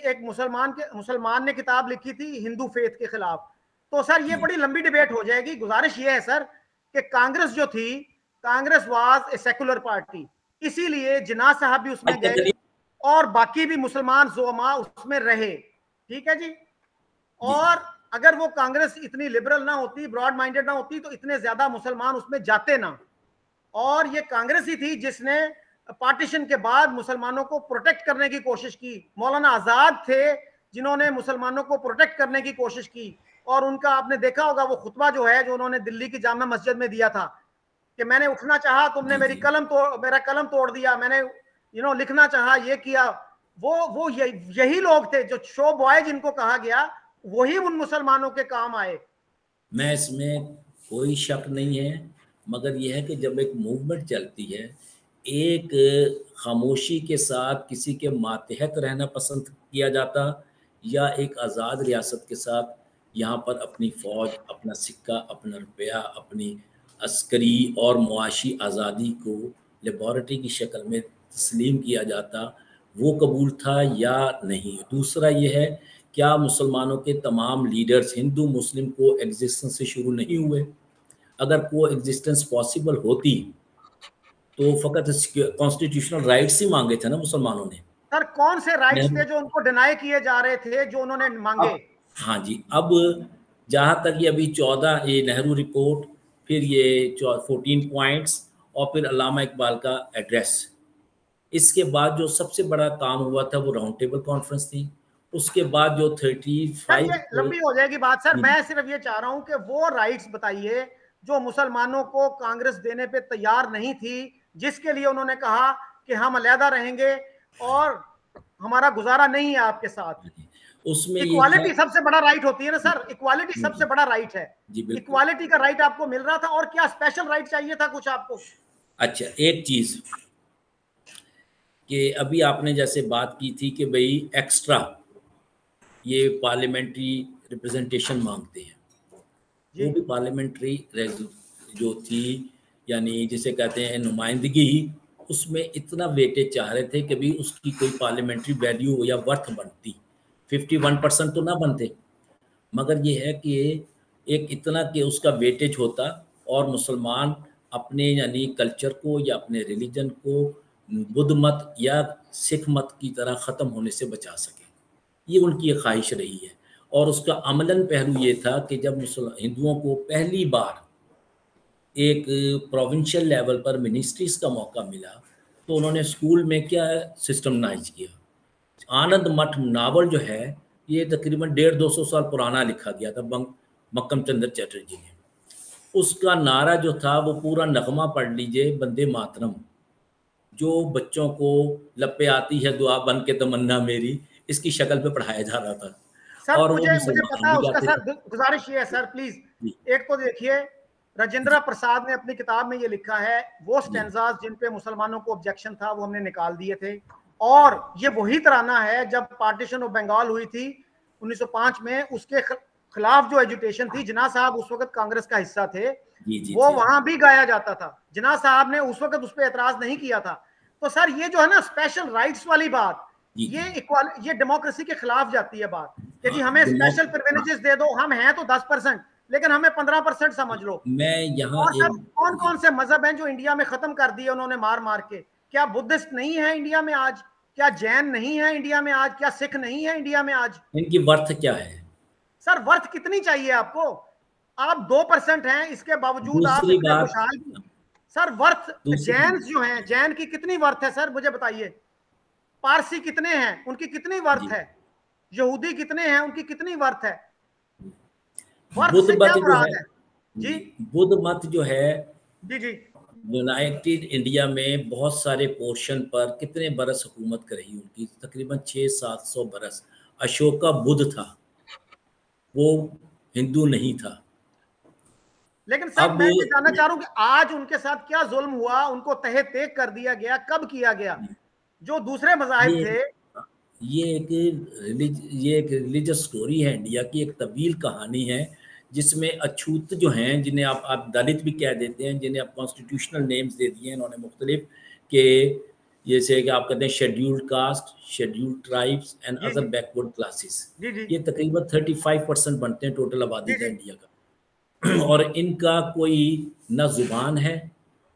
एक मुसलमान ने किताब लिखी थी हिंदू फेथ के खिलाफ। तो सर ये जी, बड़ी लंबी डिबेट हो जाएगी। गुजारिश ये है सर कि कांग्रेस जो थी, Congress was a secular party, इसीलिए जिन्ना साहब भी उसमें अच्छा गए चलिए, और बाकी भी मुसलमान जोमा उसमें रहे। ठीक है जी। जी और अगर वो कांग्रेस इतनी लिबरल ना होती, ब्रॉड माइंडेड ना होती, तो इतने ज्यादा मुसलमान उसमें जाते ना। और ये कांग्रेस ही थी जिसने पार्टीशन के बाद मुसलमानों को प्रोटेक्ट करने की कोशिश की। मौलाना आजाद थे जिन्होंने मुसलमानों को प्रोटेक्ट करने की कोशिश की। और उनका आपने देखा होगा वो खुतबा जो है, जो उन्होंने दिल्ली की जामा मस्जिद में दिया था कि मैंने उठना चाहा, तुमने जी जी, मेरा कलम तोड़ दिया, मैंने लिखना चाहा, ये किया। वो यही लोग थे जो शो बॉय जिनको कहा गया, वही उन मुसलमानों के काम आए। मैं इसमें कोई शक नहीं है। मगर यह है कि जब एक मूवमेंट चलती है, एक खामोशी के साथ किसी के मातहत रहना पसंद किया जाता, या एक आज़ाद रियासत के साथ यहाँ पर अपनी फ़ौज, अपना सिक्का, अपना रुपया, अपनी अस्करी और मुआशी आज़ादी को लेबॉरेटरी की शक्ल में तस्लीम किया जाता, वो कबूल था या नहीं। दूसरा ये है, क्या मुसलमानों के तमाम लीडर्स हिंदू मुस्लिम को एग्जिस्टेंस से शुरू नहीं हुए? अगर को एग्जिस्टेंस पॉसिबल होती तो फ़कत कॉन्स्टिट्यूशनल राइट्स ही मांगे थे ना मुसलमानों ने। सर कौन से राइट्स नेहरू थे जो उनको डिनाई किए जा रहे थे, जो उन्होंने मांगे? अब, हाँ जी, अब जहाँ तक ये अभी 14 ये नेहरू रिपोर्ट, फिर ये 14 पॉइंट्स, और फिर अल्लामा इकबाल का एड्रेस, इसके बाद जो सबसे बड़ा काम हुआ था वो राउंड टेबल कॉन्फ्रेंस थी। उसके बाद जो सर 35 ये लंबी हो जाएगी बात। सर मैं सिर्फ ये चाह रहा हूं कि वो राइट्स बताइए जो मुसलमानों को कांग्रेस देने पे तैयार नहीं थी, जिसके लिए उन्होंने कहा कि हम अलहदा रहेंगे और हमारा गुजारा नहीं है आपके साथ। उसमें ये था। इक्वालिटी सबसे बड़ा राइट होती है ना जी सर, इक्वालिटी जी सबसे बड़ा राइट है। जी बिल्कुल। इक्वालिटी का राइट आपको मिल रहा था, और क्या स्पेशल राइट चाहिए था कुछ आपको? अच्छा, एक चीज़ कि अभी आपने जैसे बात की थी कि भाई एक्स्ट्रा ये पार्लियामेंट्री रिप्रेजेंटेशन मांगते हैं। वो जी भी पार्लियामेंट्री जो थी, यानी जिसे कहते हैं नुमाइंदगी, उसमें इतना वेटेज चाह रहे थे कि भी उसकी कोई पार्लियामेंट्री वैल्यू या वर्थ बनती। 51% तो ना बनते, मगर ये है कि एक इतना कि उसका वेटेज होता और मुसलमान अपने यानी कल्चर को या अपने रिलीजन को बुद्ध मत या सिख मत की तरह ख़त्म होने से बचा सके। ये उनकी एक ख्वाहिश रही है। और उसका अमलन पहलू ये था कि जब हिंदुओं को पहली बार एक प्रोविंशियल लेवल पर मिनिस्ट्रीज का मौका मिला, तो उन्होंने स्कूल में क्या सिस्टमनाइज किया। आनंद मठ नावल जो है, ये तकरीबन 150-200 साल पुराना लिखा गया था बंकिम चंद्र चटर्जी ने। उसका नारा जो था वो पूरा नगमा पढ़ लीजिए, वंदे मातरम, जो बच्चों को लपे आती है दुआ बन के तमन्ना मेरी, इसकी शक्ल पे पढ़ाया जा रहा था। सर और मुझे पता है भी उसका। जाते सर थे। गुजारिश ये है सर, प्लीज एक तो देखिए, राजेंद्र प्रसाद ने अपनी किताब में ये लिखा है, वो स्टैंजास जिन पे मुसलमानों को ऑब्जेक्शन था वो हमने निकाल दिए थे। और ये वही तराना है जब पार्टीशन ऑफ बंगाल हुई थी 1905 में, उसके खिलाफ जो एजुटेशन थी, जिन्ना साहब उस वक्त कांग्रेस का हिस्सा थे, वो वहां भी गाया जाता था। जिन्ना साहब ने उस वक्त उस पर एतराज नहीं किया था। तो सर ये जो है ना स्पेशल राइट्स वाली बात, ये डेमोक्रेसी के खिलाफ जाती है बात कि जी हमें स्पेशल प्रिविलेजेस दे दो, हम हैं तो 10%, लेकिन हमें 15% समझ लो। मैं यहाँ और सर कौन कौन से मजहब हैं जो इंडिया में खत्म कर दिए उन्होंने मार मार के? क्या बुद्धिस्ट नहीं है इंडिया में आज? क्या जैन नहीं है इंडिया में आज? क्या सिख नहीं है इंडिया में आज? इनकी वर्थ क्या है? सर वर्थ कितनी चाहिए आपको? आप 2% हैं, इसके बावजूद आप दूसरी इतने बात, खुशहाल। सर वर्थ जैन जो हैं, जैन की कितनी वर्थ है सर मुझे बताइए? पारसी कितने हैं, उनकी कितनी वर्थ है? यहूदी कितने हैं, उनकी कितनी वर्थ है? वर्थ से क्या मुराद है जी? बुद्ध मत जो है जी जी, यूनाइटेड इंडिया में बहुत सारे पोर्शन पर कितने बरस हुकूमत करी उनकी, तकरीबन 600-700 बरस। अशोका बुद्ध था, वो हिंदू नहीं था। लेकिन सर मैं ये जानना चाह रहा हूं कि आज उनके साथ क्या जुल्म हुआ, उनको तहे तेग कर दिया गया, कब किया गया? जो दूसरे मज़ाहिब थे, ये एक रिलीजियस स्टोरी है इंडिया की, एक तवील कहानी है जिसमें अछूत जो हैं, जिन्हें आप दलित भी कह देते हैं, जिन्हें आप कॉन्स्टिट्यूशनल नेम्स दे दिए हैं इन्होंने मुख्तलिफ, के जैसे कि आप कहते हैं scheduled caste, scheduled tribes and other backward classes. ये तकरीबन 35% बनते हैं टोटल आबादी का इंडिया का। और इनका कोई ना जुबान है,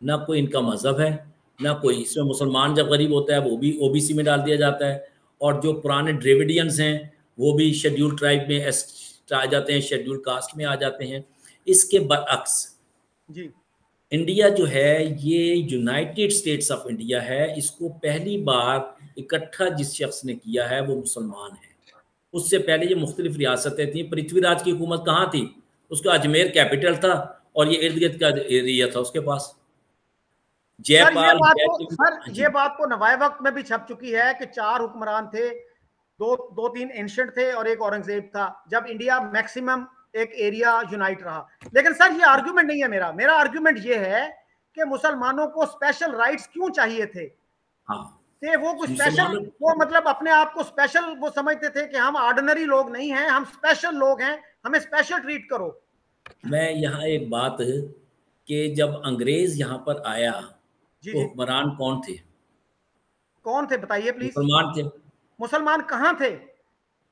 ना कोई इनका मज़हब है, ना कोई। इसमें मुसलमान जब गरीब होता है वो भी ओबीसी में डाल दिया जाता है, और जो पुराने ड्रेविडियंस हैं वो भी शेड्यूल ट्राइब में आ जाते हैं, शेड्यूल कास्ट में आ जाते हैं। इसके बरअक्स जी इंडिया जो है ये यूनाइटेड स्टेट्स ऑफ इंडिया है, इसको पहली बार इकट्ठा जिस शख्स ने किया है वो मुसलमान है। उससे पहले ये मुख्तलिफ रियासतें थी। पृथ्वीराज की हुकूमत कहाँ थी? उसका अजमेर कैपिटल था और ये इर्द गिर्द का एरिया था उसके पास। जयपाल ये बात तो नवाए वक्त में भी छप चुकी है कि 4 हुक्मरान थे, दो तीन एंशिएंट थे और एक औरंगजेब था, जब इंडिया मैक्सिमम एक एरिया यूनाइट रहा। लेकिन सर ये आर्गुमेंट नहीं है मेरा आर्गुमेंट ये है कि मुसलमानों को स्पेशल राइट्स क्यों चाहिए थे? कि वो कुछ स्पेशल, वो मतलब अपने आप को स्पेशल वो समझते थे कि हम ऑर्डिनरी लोग नहीं हैं, हम स्पेशल लोग हैं, हमें स्पेशल ट्रीट करो। मैं यहाँ एक बात कि जब अंग्रेज यहाँ पर आया तो हुक्मरान कौन थे? कौन थे बताइए प्लीज। मुसलमान थे। मुसलमान कहाँ थे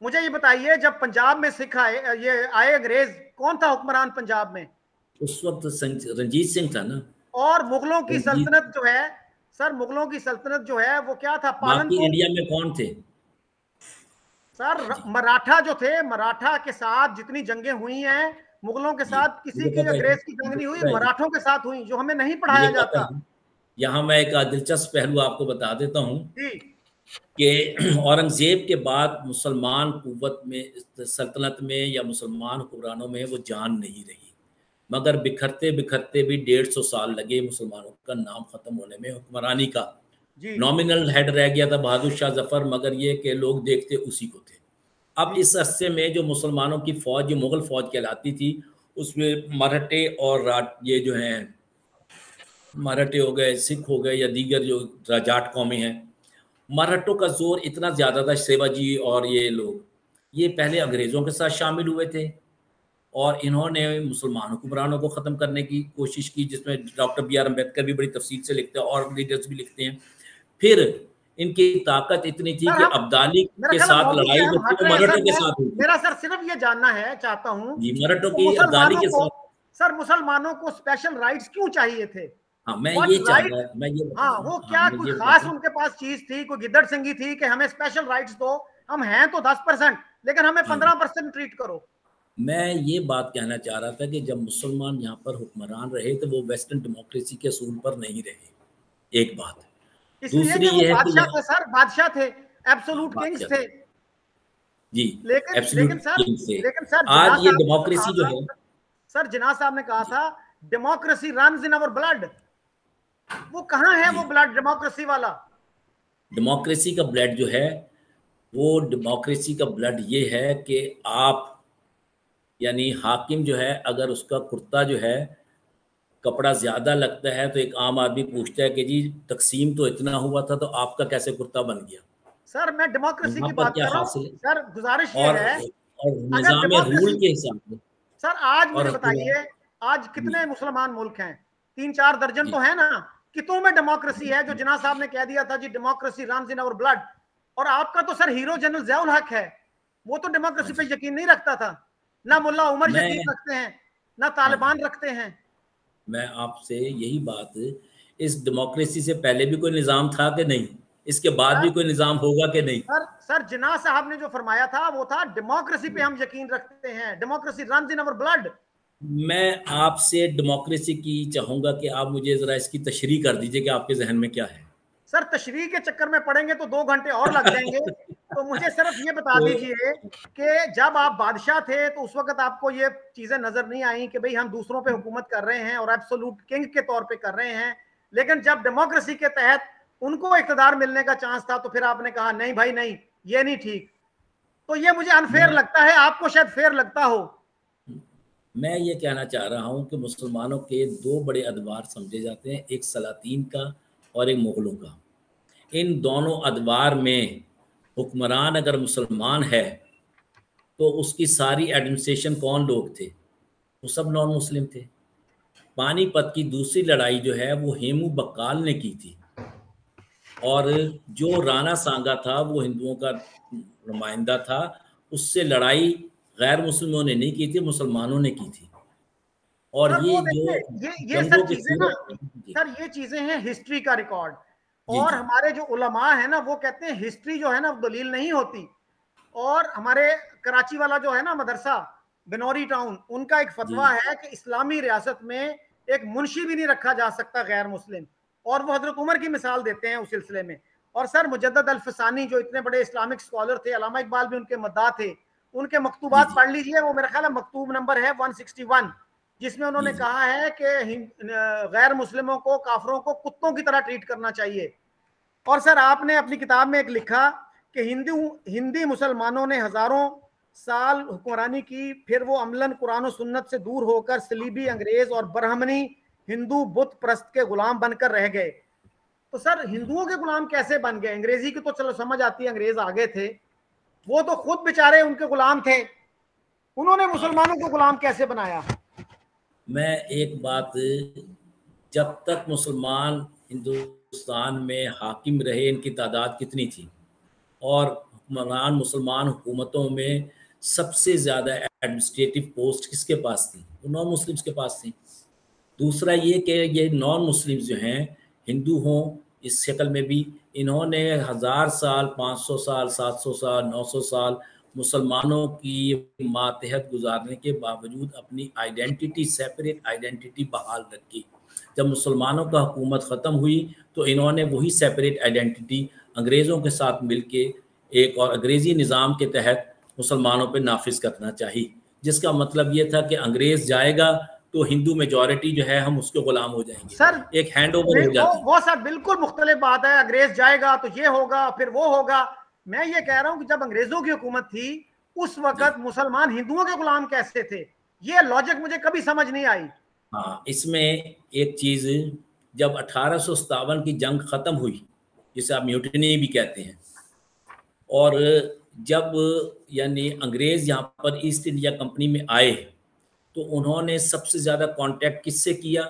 मुझे ये बताइए? जब पंजाब में सिख आए, ये आए अंग्रेज, कौन था हुक्मरान पंजाब में उस वक्त? रंजीत सिंह था ना। और मुगलों की सल्तनत जो है सर, मुगलों की सल्तनत जो है वो क्या था? बाकी इंडिया में कौन थे सर? मराठा जो थे, मराठा के साथ जितनी जंगें हुई हैं, मुगलों के साथ किसी की अंग्रेज की जंग नहीं हुई, मराठों के साथ हुई, जो हमें नहीं पढ़ाया जाता। यहाँ मैं एक दिलचस्प पहलू आपको बता देता हूँ कि औरंगजेब के बाद मुसलमान कुव्वत में, सल्तनत में या मुसलमान हुक्मरानों में वो जान नहीं रही, मगर बिखरते बिखरते भी 150 साल लगे मुसलमानों का नाम खत्म होने में। हुक्मरानी का नॉमिनल हेड रह गया था बहादुर शाह जफर, मगर ये कि लोग देखते उसी को थे। अब इस अरसे में जो मुसलमानों की फौज, जो मुगल फौज कहलाती थी, उसमें मराठे और ये जो हैं, मराठे हो गए, सिख हो गए, या दीगर जो जाट कौमें हैं, मराठों का जोर इतना ज़्यादा था, शिवाजी और ये लोग, ये पहले अंग्रेज़ों के साथ शामिल हुए थे और इन्होंने मुसलमान हुक्मरानों को ख़त्म करने की कोशिश की, जिसमें डॉक्टर बी आर अम्बेडकर भी बड़ी तफसील से लिखते हैं और लीडर्स भी लिखते हैं। फिर इनकी ताकत इतनी थी कि अब्दाली के साथ लड़ाई जो थी वो मराठों के साथ हुई। मेरा सर सिर्फ ये जानना है, चाहता हूँ जी, मराठों की अब्दाली के साथ। सर मुसलमानों को स्पेशल राइट्स क्यों चाहिए थे? हाँ, मैं ये वो क्या कोई खास उनके पास चीज थी, कोई गिद्दड़ सिंगी थी कि हमें स्पेशल राइट्स दो, हम हैं तो 10% लेकिन हमें 15% ट्रीट करो? मैं ये बात कहना चाह रहा था कि जब मुसलमान यहाँ पर हुक्मरान रहे तो वो वेस्टर्न डेमोक्रेसी के असूल पर नहीं रहे, एक बात। दूसरी ये है कि बादशाह थे सर, बादशाह थे, एब्सोल्यूट किंग्स थे जी, लेकिन सर आज ये डेमोक्रेसी जो है, सर जिन्ना साहब ने कहा था democracy runs in our blood. वो कहाँ है वो ब्लड डेमोक्रेसी वाला? डेमोक्रेसी का ब्लड जो है वो डेमोक्रेसी का ब्लड ये है कि आप यानी हाकिम जो है, अगर उसका कुर्ता जो है कपड़ा ज्यादा लगता है तो एक आम आदमी पूछता है कि जी तकसीम तो इतना हुआ था तो आपका कैसे कुर्ता बन गया। सर मैं डेमोक्रेसी यहाँ की पर बात क्या कर रहा हूँ हासिल है? सर, गुजारिश ये और है और अगर निज़ाम रूल डेमोक्रेसी, के हिसाब से। सर आज और मुझे बताइए, आज कितने जी मुसलमान मुल्क हैं? 3-4 दर्जन तो जी है ना। कितनों में डेमोक्रेसी है जो जिना साहब ने कह दिया था जी democracy runs in our blood. और आपका तो सर हीरो जनरल जियाउल हक है, वो तो हाँ डेमोक्रेसी पे जी। यकीन नहीं रखता था। ना मुल्ला उमर मैं यकीन रखते हैं, ना हाँ जी, तालिबान रखते हैं। मैं आपसे यही बात, इस डेमोक्रेसी से पहले भी कोई निज़ाम था कि नहीं, इसके बाद सर भी कोई निज़ाम होगा कि नहीं? सर जिना साहब ने जो फरमाया था वो था डेमोक्रेसी पे जी। हम यकीन रखते हैं, democracy runs in our blood. मैं आपसे डेमोक्रेसी की चाहूंगा कि आप मुझे ज़रा इसकी तशरीह कर दीजिए कि आपके जहन में क्या है। सर तशरीह के चक्कर में पड़ेंगे तो 2 घंटे और लग जाएंगे। तो मुझे सिर्फ ये बता तो दीजिए कि जब आप बादशाह थे तो उस वक्त आपको ये चीजें नजर नहीं आई कि भाई हम दूसरों पे हुकूमत कर रहे हैं और एब्सोल्यूट किंग के तौर पे कर रहे हैं। लेकिन जब डेमोक्रेसी के तहत उनको इख्तियार मिलने का चांस था तो फिर आपने कहा नहीं भाई नहीं, ये नहीं ठीक। तो ये मुझे अनफेयर मैं लगता है, आपको शायद फेयर लगता हो। मैं ये कहना चाह रहा हूँ कि मुसलमानों के दो बड़े अदवार समझे जाते हैं, एक सलातीन का और एक मुग़लों का। इन दोनों अदवार में हुक्मरान अगर मुसलमान है तो उसकी सारी एडमिनिस्ट्रेशन कौन लोग थे? वो सब नॉन मुस्लिम थे। पानीपत की दूसरी लड़ाई जो है वो हेमू बक्काल ने की थी, और जो राणा सांगा था वो हिंदुओं का नुमाइंदा था। उससे लड़ाई गैर मुस्लिमों ने नहीं की थी, मुसलमानों ने की थी। और सर ये वो जो देखिए, ये सर जंगों की चीजें ना, सूरत। जी सर ये चीजें हैं हिस्ट्री का रिकॉर्ड। जी और जी हमारे जो उलमा है ना वो कहते हैं हिस्ट्री जो है ना दलील नहीं होती। और हमारे कराची वाला जो है ना मदरसा बिनौरी टाउन, उनका एक जी फतवा है कि इस्लामी रियासत में एक मुंशी भी नहीं रखा जा सकता गैर मुस्लिम। और वो हजरत उमर की मिसाल देते हैं उस सिलसिले में। और सर मुजद्दद अल फसानी जो इतने बड़े इस्लामिक स्कॉलर थे, अलामा इकबाल भी उनके मद्दा थे, उनके जी मकतूबात जी पढ़ लीजिए। वो मेरा ख्याल है मकतूब नंबर है 161, जिसमें जी उन्होंने जी कहा है कि गैर मुस्लिमों को, काफरों को कुत्तों की तरह ट्रीट करना चाहिए। और सर आपने अपनी किताब में एक लिखा कि हिंदी मुसलमानों ने हजारों साल हुक्मरानी की, फिर वो अमलन कुरान और सुन्नत से दूर होकर सलीबी अंग्रेज और ब्राह्मणी हिंदू बुत प्रस्त के गुलाम बनकर रह गए। तो सर हिंदुओं के गुलाम कैसे बन गए? अंग्रेजी की तो चलो समझ आती है, अंग्रेज आगे थे, वो तो खुद बेचारे उनके गुलाम थे, उन्होंने हाँ। मुसलमानों को गुलाम कैसे बनाया? मैं एक बात, जब तक मुसलमान हिंदुस्तान में हाकिम रहे इनकी तादाद कितनी थी, और हुक्मरान मुसलमान हुकूमतों में सबसे ज़्यादा एडमिनिस्ट्रेटिव पोस्ट किसके पास थी? वो नॉन मुस्लिम्स के पास थी। दूसरा ये कि ये नॉन मुस्लिम्स जो हैं, हिंदू हों इस शक्ल में भी, इन्होंने 1000 साल, 500 साल, 700 साल, 900 साल मुसलमानों की मातहत गुजारने के बावजूद अपनी आइडेंटिटी, सेपरेट आइडेंटिटी बहाल रखी। जब मुसलमानों का हुकूमत ख़त्म हुई तो इन्होंने वही सेपरेट आइडेंटिटी अंग्रेज़ों के साथ मिल के एक और अंग्रेज़ी निज़ाम के तहत मुसलमानों पर नाफिज करना चाहिए, जिसका मतलब ये था कि अंग्रेज़ जाएगा तो हिंदू मेजॉरिटी जो है हम उसके गुलाम हो जाएंगे। सर एक हैंड ओवर हो जाती। वो सर बिल्कुल मुख्तलिफ बात है। अंग्रेज जाएगा तो ये होगा, फिर वो होगा। मैं ये कह रहा हूं कि जब अंग्रेजों की हुकूमत थी उस जी वक्त मुसलमान हिंदुओं के गुलाम कैसे थे? ये लॉजिक मुझे कभी समझ नहीं आई। हाँ, इसमें एक चीज़, जब 1857 की जंग ख़त्म हुई, जिसे आप म्यूटिनी भी कहते हैं, और जब यानी अंग्रेज़ यहाँ पर ईस्ट इंडिया कंपनी में आए, तो उन्होंने सबसे ज़्यादा कांटेक्ट किससे किया?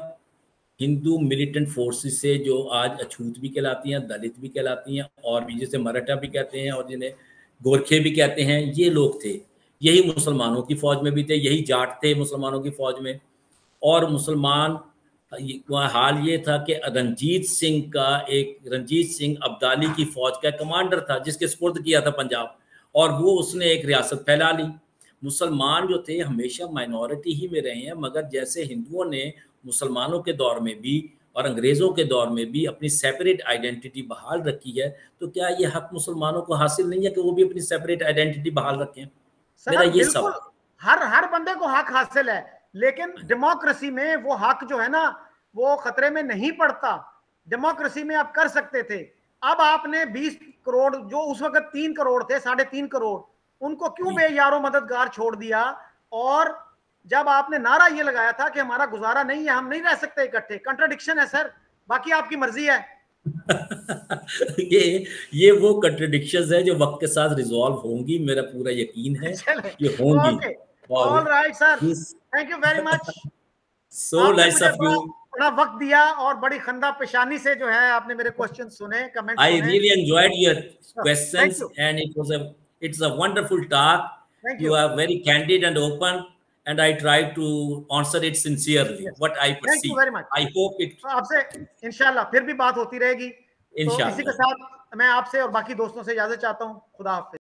हिंदू मिलिटेंट फोर्सेस से, जो आज अछूत भी कहलाती हैं, दलित भी कहलाती हैं, और भी जिसे मराठा भी कहते हैं और जिन्हें गोरखे भी कहते हैं, ये लोग थे। यही मुसलमानों की फ़ौज में भी थे, यही जाट थे मुसलमानों की फ़ौज में। और मुसलमान, हाल ये था कि रणजीत सिंह अब्दाली की फ़ौज का कमांडर था, जिसके सुपुर्द किया था पंजाब, और वो उसने एक रियासत फैला ली। मुसलमान जो थे हमेशा माइनॉरिटी ही में रहे हैं, मगर जैसे हिंदुओं ने मुसलमानों के दौर में भी और अंग्रेज़ों के दौर में भी अपनी सेपरेट आइडेंटिटी बहाल रखी है, तो क्या ये हक मुसलमानों को हासिल नहीं है कि वो भी अपनी सेपरेट आइडेंटिटी बहाल रखें? मेरा सर ये बिल्कुल, सवाल है। हर बंदे को हक हासिल है, लेकिन डेमोक्रेसी में वो हक जो है ना वो खतरे में नहीं पड़ता। डेमोक्रेसी में आप कर सकते थे। अब आपने 20 करोड़ जो उस वक्त 3 करोड़ थे, 3.5 करोड़, उनको क्यों बेयारो मददगार छोड़ दिया? और जब आपने नारा ये लगाया था कि हमारा गुजारा नहीं है, हम नहीं रह सकते इकट्ठे, कंट्राडिक्शन है सर, बाकी आपकी मर्जी है। ये वो कंट्रडिक्शंस है जो वक्त के साथ रिजॉल्व होंगी, मेरा पूरा यकीन है ये होंगी। Okay, all right sir, thank you very much. So nice of you, बड़ा वक्त दिया और बड़ी खंदा पेशानी से जो है आपने मेरे क्वेश्चन सुने, कमेंट I सुने। really enjoyed your questions and it's a wonderful talk. You are very candid and open and I try to answer it sincerely, what I thank you perceive. Very much. I hope it, आपसे इंशाल्लाह फिर भी बात होती रहेगी। तो इसी के inshallah. साथ मैं आपसे और बाकी दोस्तों से इजाजत चाहता हूँ। खुदा हाफिज।